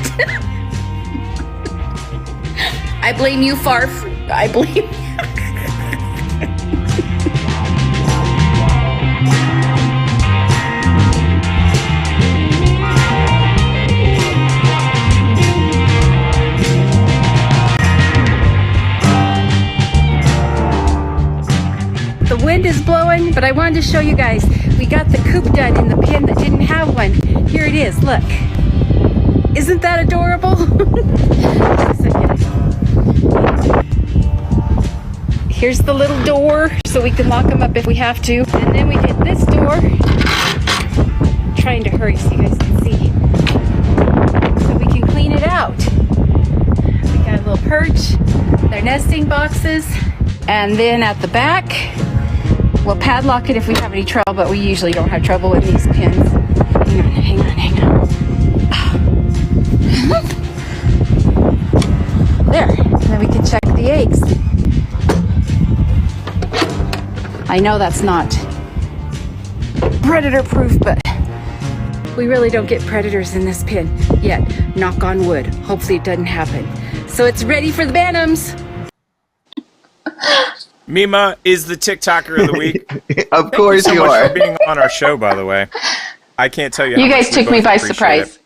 I blame you, Farf. I blame you. wind is blowing, but I wanted to show you guys. We got the coop done in the pin that didn't have one. Here it is, look. Isn't that adorable? Here's the little door so we can lock them up if we have to. And then we did this door. I'm trying to hurry so you guys can see. So we can clean it out. We got a little perch, their nesting boxes. And then at the back, we'll padlock it if we have any trouble, but we usually don't have trouble with these pins. Hang on. There, and then we can check the eggs. I know that's not predator proof, but we really don't get predators in this pen yet. Knock on wood. Hopefully it doesn't happen. So it's ready for the Bantams. Mima is the TikToker of the week. Of course Thank you you so much are. for being on our show, by the way. I can't tell you. You how guys much we took me both by appreciate surprise. it.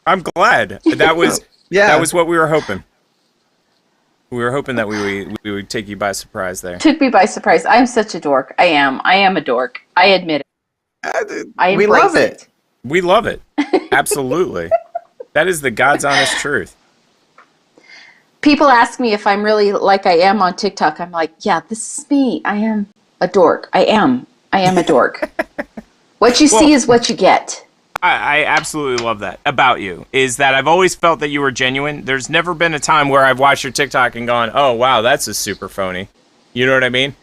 I'm glad. That was that was what we were hoping. We were hoping that we would take you by surprise there. Took me by surprise. I'm such a dork. I am a dork. I admit it. We love it. We love it. Absolutely. That is the God's honest truth. People ask me if I'm really like I am on TikTok. I'm like, yeah, this is me. I am a dork. I am a dork. What you see is what you get. I absolutely love that about you, is that I've always felt that you were genuine. There's never been a time where I've watched your TikTok and gone, oh, wow, that's a super phony. You know what I mean?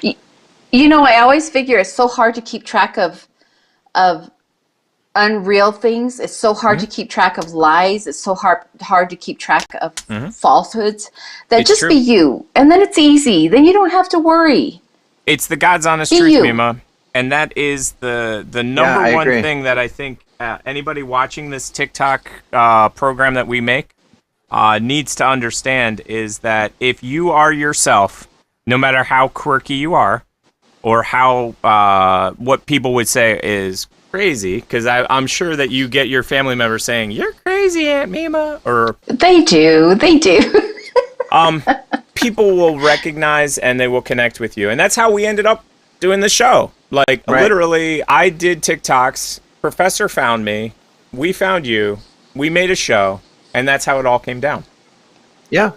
You know, I always figure it's so hard to keep track of unreal things. It's so hard to keep track of lies. It's so hard to keep track of falsehoods. That It's just true. be you. And then it's easy. Then you don't have to worry. It's the God's honest Be truth, you. Mima. And that is the I number one agree. thing that I think anybody watching this TikTok program that we make needs to understand is that if you are yourself, no matter how quirky you are, or how what people would say is crazy, because I'm sure that you get your family members saying, you're crazy, Aunt Mima, or They do. people will recognize and they will connect with you. And that's how we ended up doing the show. Like, literally, I did TikToks, Professor found me, we found you, we made a show, and that's how it all came down. Yeah.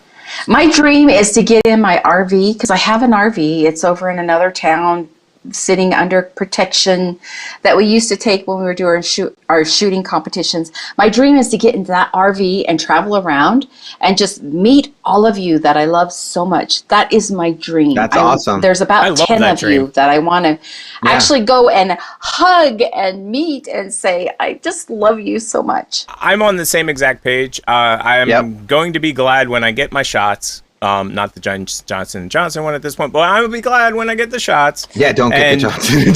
My dream is to get in my RV, because I have an RV. It's over in another town, sitting under protection that we used to take when we were doing our shooting competitions. My dream is to get into that RV and travel around and just meet all of you that I love so much. That is my dream. That's awesome. There's I about love 10 that of dream. you that I want to actually go and hug and meet and say, I just love you so much. I'm on the same exact page. I am going to be glad when I get my shots. Not the Johnson & Johnson one at this point, but I will be glad when I get the shots. Yeah, don't get the Johnson &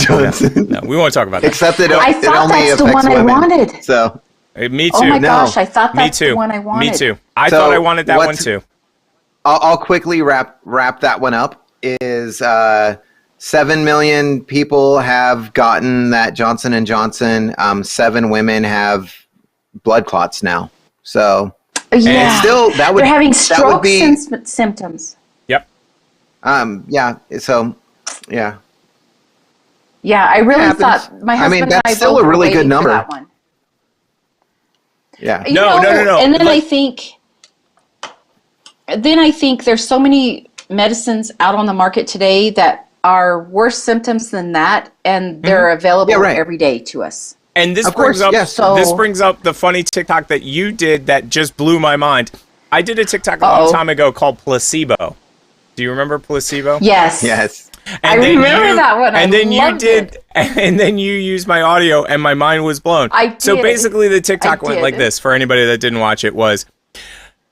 Johnson. No, we won't talk about that. Except that I it thought only that's the affects one I women. wanted. So Me too. Oh my No. gosh, I thought Me that's too. the one I wanted. Me too. I So thought I wanted that one what's- too. I'll quickly wrap that one up. Is 7 million people have gotten that Johnson & Johnson. 7 women have blood clots now. So Yeah. still, that would They're having that would stroke be symptoms. Yep. yeah. So yeah. Yeah, I really Happens. thought my I husband mean, and that's I still both a really were good waiting for number. that one. Yeah. You No. And then Like- I think there's so many medicines out on the market today that are worse symptoms than that, and they're available Yeah, right. every day to us. And this Of brings course, up yes. this brings up the funny TikTok that you did that just blew my mind. I did a TikTok a long time ago called Placebo. Do you remember Placebo? Yes. Yes. I then remember that one. And I then you loved did, it. and then you used my audio, and my mind was blown. So did. basically, the TikTok I went like did. this. For anybody that didn't watch it, was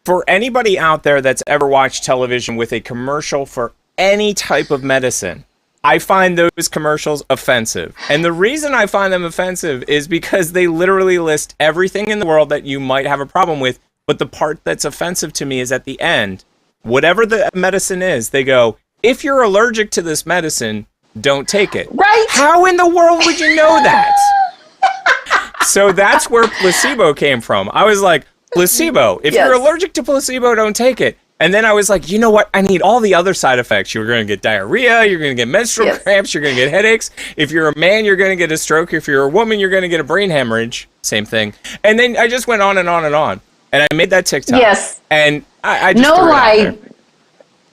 for anybody out there that's ever watched television with a commercial for any type of medicine. I find those commercials offensive. And the reason I find them offensive is because they literally list everything in the world that you might have a problem with. But the part that's offensive to me is at the end, whatever the medicine is, they go, if you're allergic to this medicine, don't take it. Right. How in the world would you know that? So that's where placebo came from. I was like, placebo. If Yes. you're allergic to placebo, don't take it. And then I was like, you know what? I need all the other side effects. You're going to get diarrhea. You're going to get menstrual cramps. You're going to get headaches. If you're a man, you're going to get a stroke. If you're a woman, you're going to get a brain hemorrhage. Same thing. And then I just went on and on and on. And I made that TikTok. Yes. And I just no threw it out lie. there.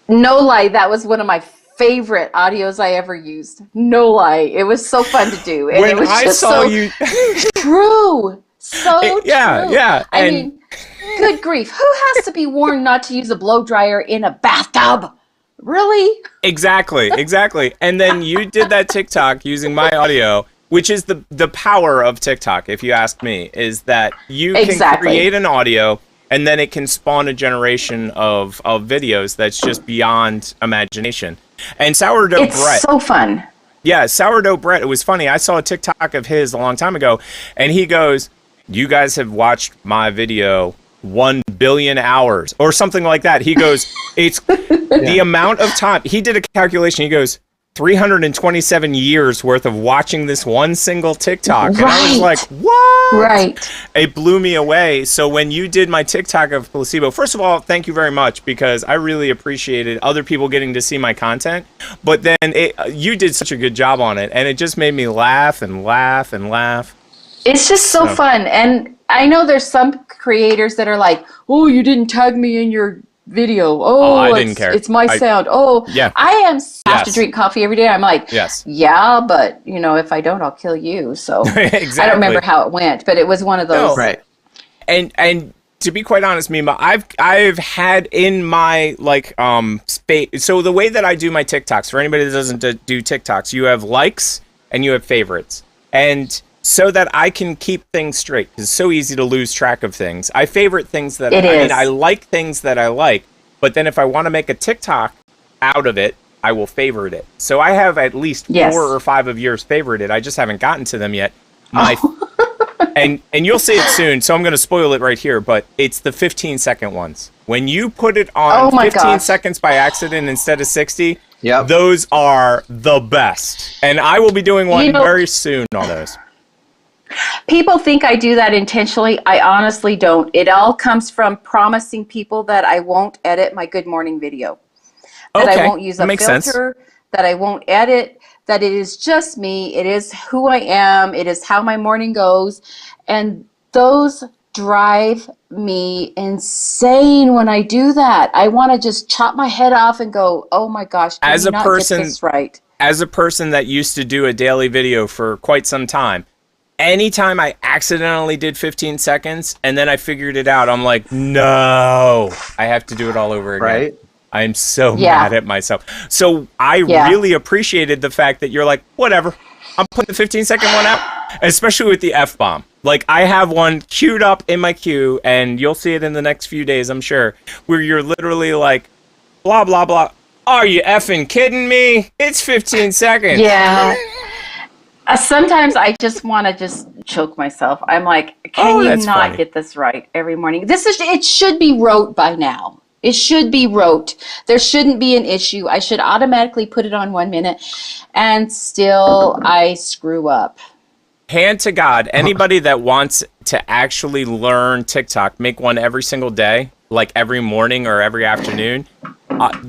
No lie. That was one of my favorite audios I ever used. No lie. It was so fun to do. And When it was I just saw so you... true. So true. Yeah. I mean, good grief. Who has to be warned not to use a blow dryer in a bathtub? Really? Exactly. And then you did that TikTok using my audio, which is the power of TikTok, if you ask me, is that you can create an audio and then it can spawn a generation of videos that's just beyond imagination. And Sourdough Brett. It's so fun. Yeah, Sourdough Brett. It was funny. I saw a TikTok of his a long time ago, and he goes, "You guys have watched my video 1 billion hours," or something like that. He goes, "It's the amount of time." He did a calculation. He goes, 327 years worth of watching this one single TikTok. And I was like, what? Right. It blew me away. So when you did my TikTok of Placebo, first of all, thank you very much, because I really appreciated other people getting to see my content. But then you did such a good job on it, and it just made me laugh and laugh and laugh. It's just so fun. And I know there's some creators that are like, oh, you didn't tag me in your video. I didn't care. It's my sound. Yeah. I have to drink coffee every day. I'm like, yeah, but if I don't, I'll kill you. So exactly. I don't remember how it went, but it was one of those. No. Right. And to be quite honest, Mima, I've had in my space. So the way that I do my TikToks, for anybody that doesn't do TikToks, you have likes and you have favorites, and so that I can keep things straight. It's so easy to lose track of things. I favorite things that I like things that I like, but then if I want to make a TikTok out of it, I will favorite it. So I have at least 4 or 5 of yours favorited. I just haven't gotten to them yet. And you'll see it soon, so I'm going to spoil it right here, but it's the 15-second ones. When you put it on 15 seconds by accident instead of 60, those are the best. And I will be doing one very soon on those. People think I do that intentionally. I honestly don't. It all comes from promising people that I won't edit my good morning video. That I won't use a filter, that I won't edit, that it is just me. It is who I am. It is how my morning goes. And those drive me insane when I do that. I want to just chop my head off and go, oh my gosh, can you not get this right? As a person that used to do a daily video for quite some time, anytime I accidentally did 15 seconds and then I figured it out, I'm like, no, I have to do it all over again. Right. I'm so mad at myself. So I really appreciated the fact that you're like, whatever, I'm putting the 15-second one out, especially with the F-bomb. Like, I have one queued up in my queue, and you'll see it in the next few days, I'm sure, where you're literally like, blah, blah, blah. Are you effing kidding me? It's 15 seconds. Yeah. Sometimes I just want to just choke myself. I'm like, can you not get this right every morning? It should be wrote by now. It should be wrote. There shouldn't be an issue. I should automatically put it on 1 minute, and still I screw up. Hand to God, anybody that wants to actually learn TikTok, make one every single day, like every morning or every afternoon,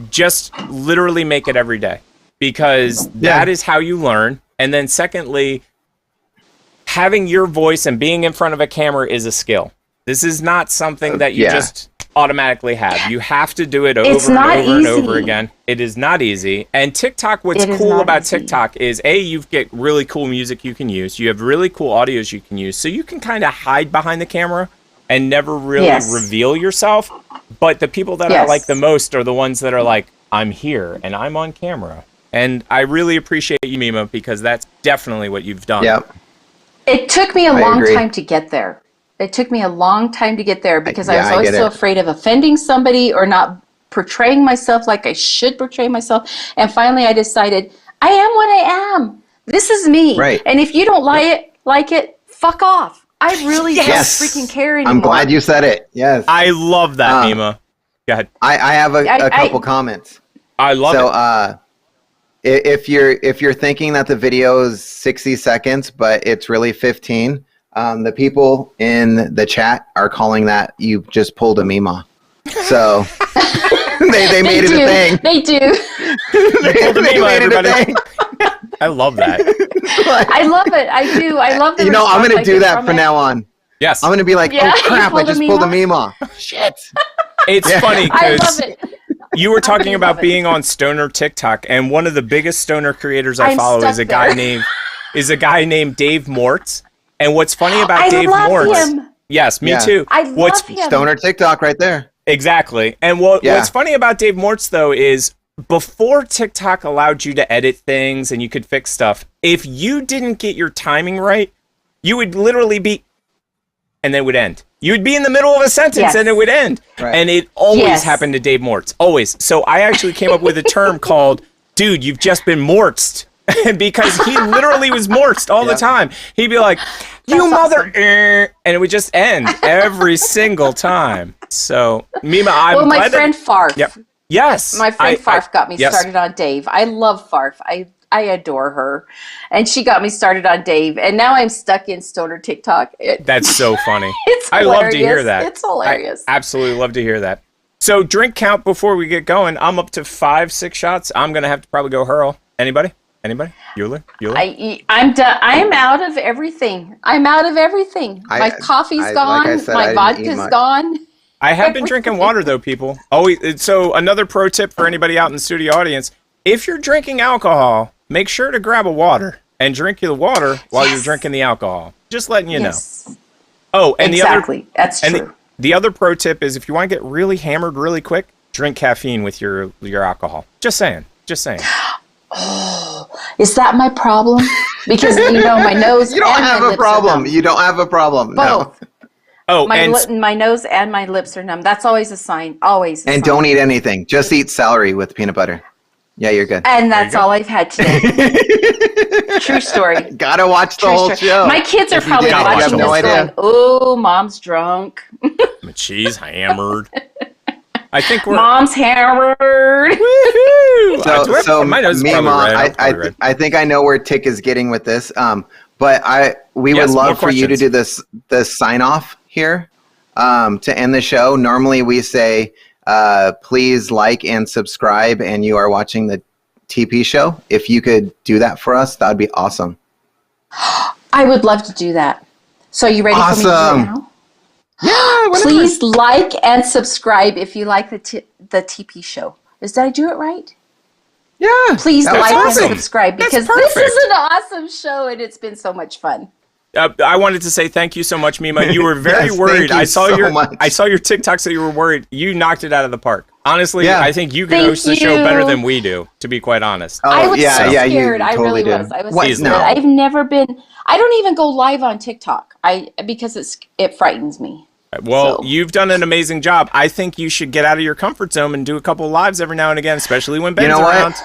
just literally make it every day, because that is how you learn. And then secondly, having your voice and being in front of a camera is a skill. This is not something that you just automatically have. You have to do it over and over and over again. It is not easy. And TikTok, what's cool about TikTok is, you get really cool music you can use. You have really cool audios you can use. So you can kind of hide behind the camera and never really reveal yourself. But the people that I like the most are the ones that are like, I'm here and I'm on camera. And I really appreciate you, Mima, because that's definitely what you've done. Yep. It took me a long time to get there. It took me a long time to get there because I was always so afraid of offending somebody or not portraying myself like I should portray myself. And finally I decided, I am what I am. This is me. Right. And if you don't like it, fuck off. I really don't freaking care anymore. I'm glad you said it. Yes. I love that, Mima. Go ahead. I have a couple comments. I love it. If you're thinking that the video is 60 seconds, but it's really 15, the people in the chat are calling that you just pulled a Mima. So They made it a thing. They do. Pulled a Mima, everybody. I love that. I love it. I do. I love the You know, I'm response gonna I do get that from from it. now on. Yes. I'm gonna be like, Yeah, oh crap, you I just pulled a Mima. Shit. It's funny I love because it. you were talking love about it. being on stoner TikTok, and one of the biggest stoner creators I I'm follow stuck is a guy named Dave Mortz. And what's funny about I Dave love Mortz? him. Yes, me Yeah. too. I love him. Stoner TikTok right there. Exactly. And what's funny about Dave Mortz, though, is before TikTok allowed you to edit things and you could fix stuff, if you didn't get your timing right, you would literally be, and then it would end. You would be in the middle of a sentence and it would end. Right. And it always happened to Dave Mortz. Always. So I actually came up with a term called, dude, you've just been Mortzed. Because he literally was Mortzed all the time. He'd be like, you mother, and it would just end every single time. So, Mima, I'm my glad friend Farf. Yep. Yes. My friend Farf got me yes. started on Dave. I love Farf. I adore her. And she got me started on Dave. And now I'm stuck in stoner TikTok. That's so funny. It's I love to hear that. It's hilarious. I absolutely love to hear that. So, drink count before we get going. I'm up to 5-6 shots. I'm going to have to probably go hurl. Anybody? Euler? I'm done. I'm out of everything. My coffee's gone. like I said, my I didn't eat vodka's much. gone. I have been drinking water, though, people. Always. So, another pro tip for anybody out in the studio audience, if you're drinking alcohol, make sure to grab a water and drink the water while you're drinking the alcohol. Just letting you know. Oh, and That's true. The other pro tip is if you want to get really hammered really quick, drink caffeine with your alcohol. Just saying. Oh, is that my problem? Because my nose. You don't have a problem. You don't have a problem. Both. No. Oh, my nose and my lips are numb. That's always a sign. Always. And don't eat anything. Just eat celery with peanut butter. Yeah, you're good. And that's all I've had today. True story. Gotta watch the whole show. My kids are probably didn't, watching you have this going, "Oh, mom's drunk. She's hammered." I think we're Mom's hammered." So my nose is Mima, probably red. I think I know where Tick is getting with this. But we would Yes, more love for you to questions. do this sign off here to end the show. Normally we say please like and subscribe, and you are watching the TP show. If you could do that for us, that would be awesome. I would love to do that. So you ready for me to do it now? Yeah, whatever. Please like and subscribe if you like the TP show. Did I do it right? Yeah. Please that was like awesome. and subscribe because this perfect. is an awesome show and it's been so much fun. I wanted to say thank you so much, Mima. You were very Yes, worried. thank you I saw your TikToks that you were worried. You knocked it out of the park. Honestly, Yeah. I think you can Thank host the show you. better than we do, to be quite honest. Oh, I was yeah, so yeah, you scared. I totally really did. was. I was What? so scared. No. I've never been. I don't even go live on TikTok. Because it frightens me. Well, So- you've done an amazing job. I think you should get out of your comfort zone and do a couple lives every now and again, especially when Ben's You know what? around.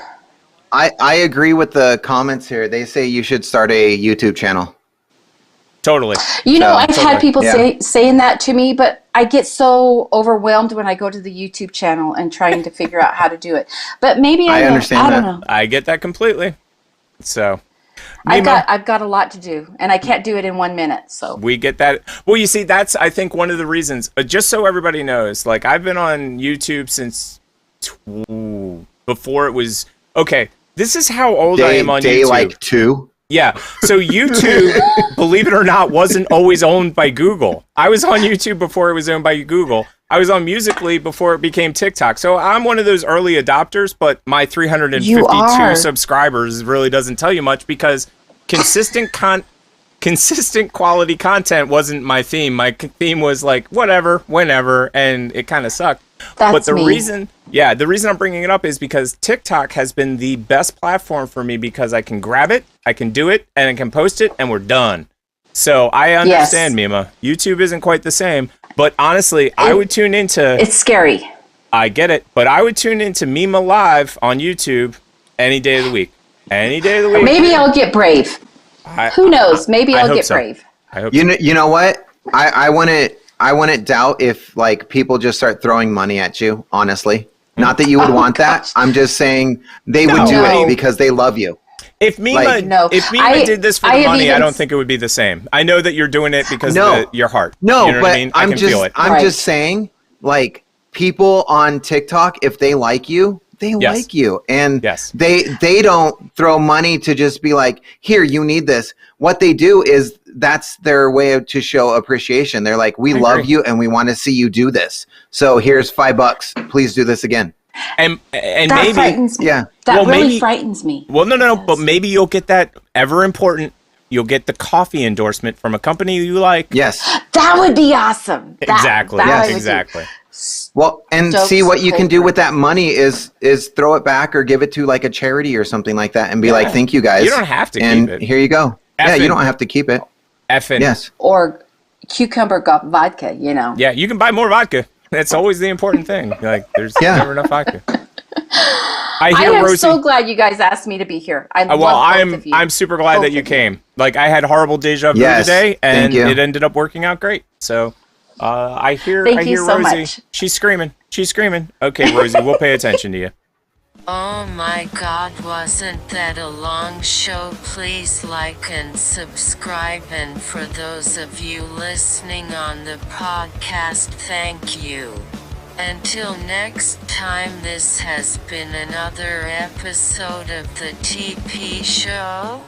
I agree with the comments here. They say you should start a YouTube channel. Totally. I've had people yeah. saying that to me, but I get so overwhelmed when I go to the YouTube channel and trying to figure out how to do it. But maybe I understand I don't that. know. I get that completely. So, Mima, I've got a lot to do, and I can't do it in 1 minute. So we get that. Well, you see, that's, I think, one of the reasons, just so everybody knows, like, I've been on YouTube since before it was, okay, this is how old I am on day YouTube. like 2. Yeah. So YouTube, believe it or not, wasn't always owned by Google. I was on YouTube before it was owned by Google. I was on Musical.ly before it became TikTok. So I'm one of those early adopters, but my 352 subscribers really doesn't tell you much because consistent quality content wasn't my theme. My theme was like whatever, whenever, and it kind of sucked. that's But the me. reason I'm bringing it up is because TikTok has been the best platform for me because I can grab it, I can do it, and I can post it, and we're done. So I understand, Mima. YouTube isn't quite the same, but honestly, I would tune into... It's scary. I get it, but I would tune into Mima live on YouTube any day of the week. Any day of the week. Maybe I'll get brave. Who knows? Maybe I'll hope get so. brave. I hope You know what? I wouldn't doubt if like people just start throwing money at you, honestly. Not that you would want that. I'm just saying they would do No. it because they love you. If Mima, Like- No. if Mima I- did this for I the have money, I even don't think it would be the same. I know that you're doing it because No. of your heart. No, you know but what I mean? I I'm can just feel it. I'm Right. just saying, like, people on TikTok, if they like you, they like you. And they don't throw money to just be like, here, you need this. What they do is that's their way to show appreciation. They're like, we love you and we want to see you do this. So here's $5. Please do this again. And that maybe frightens me. Yeah. That really frightens me. Well, no, but maybe you'll get that ever important. You'll get the coffee endorsement from a company you like. Yes. That would be awesome. Exactly. Exactly. Well, and see what you can do with that money is throw it back or give it to like a charity or something like that and be like, thank you guys. You don't have to keep it. Here you go. You don't have to keep it. Yes. Or cucumber vodka, you know. Yeah, you can buy more vodka. That's always the important thing. Like, there's never enough vodka. I am Rosie, so glad you guys asked me to be here. I'm super glad that you came. Like, I had horrible deja vu today, and it ended up working out great. So, I hear so Rosie. much. She's screaming. Okay, Rosie, we'll pay attention to you. Oh my God, wasn't that a long show? Please like and subscribe, and for those of you listening on the podcast, thank you. Until next time, this has been another episode of the TP Show.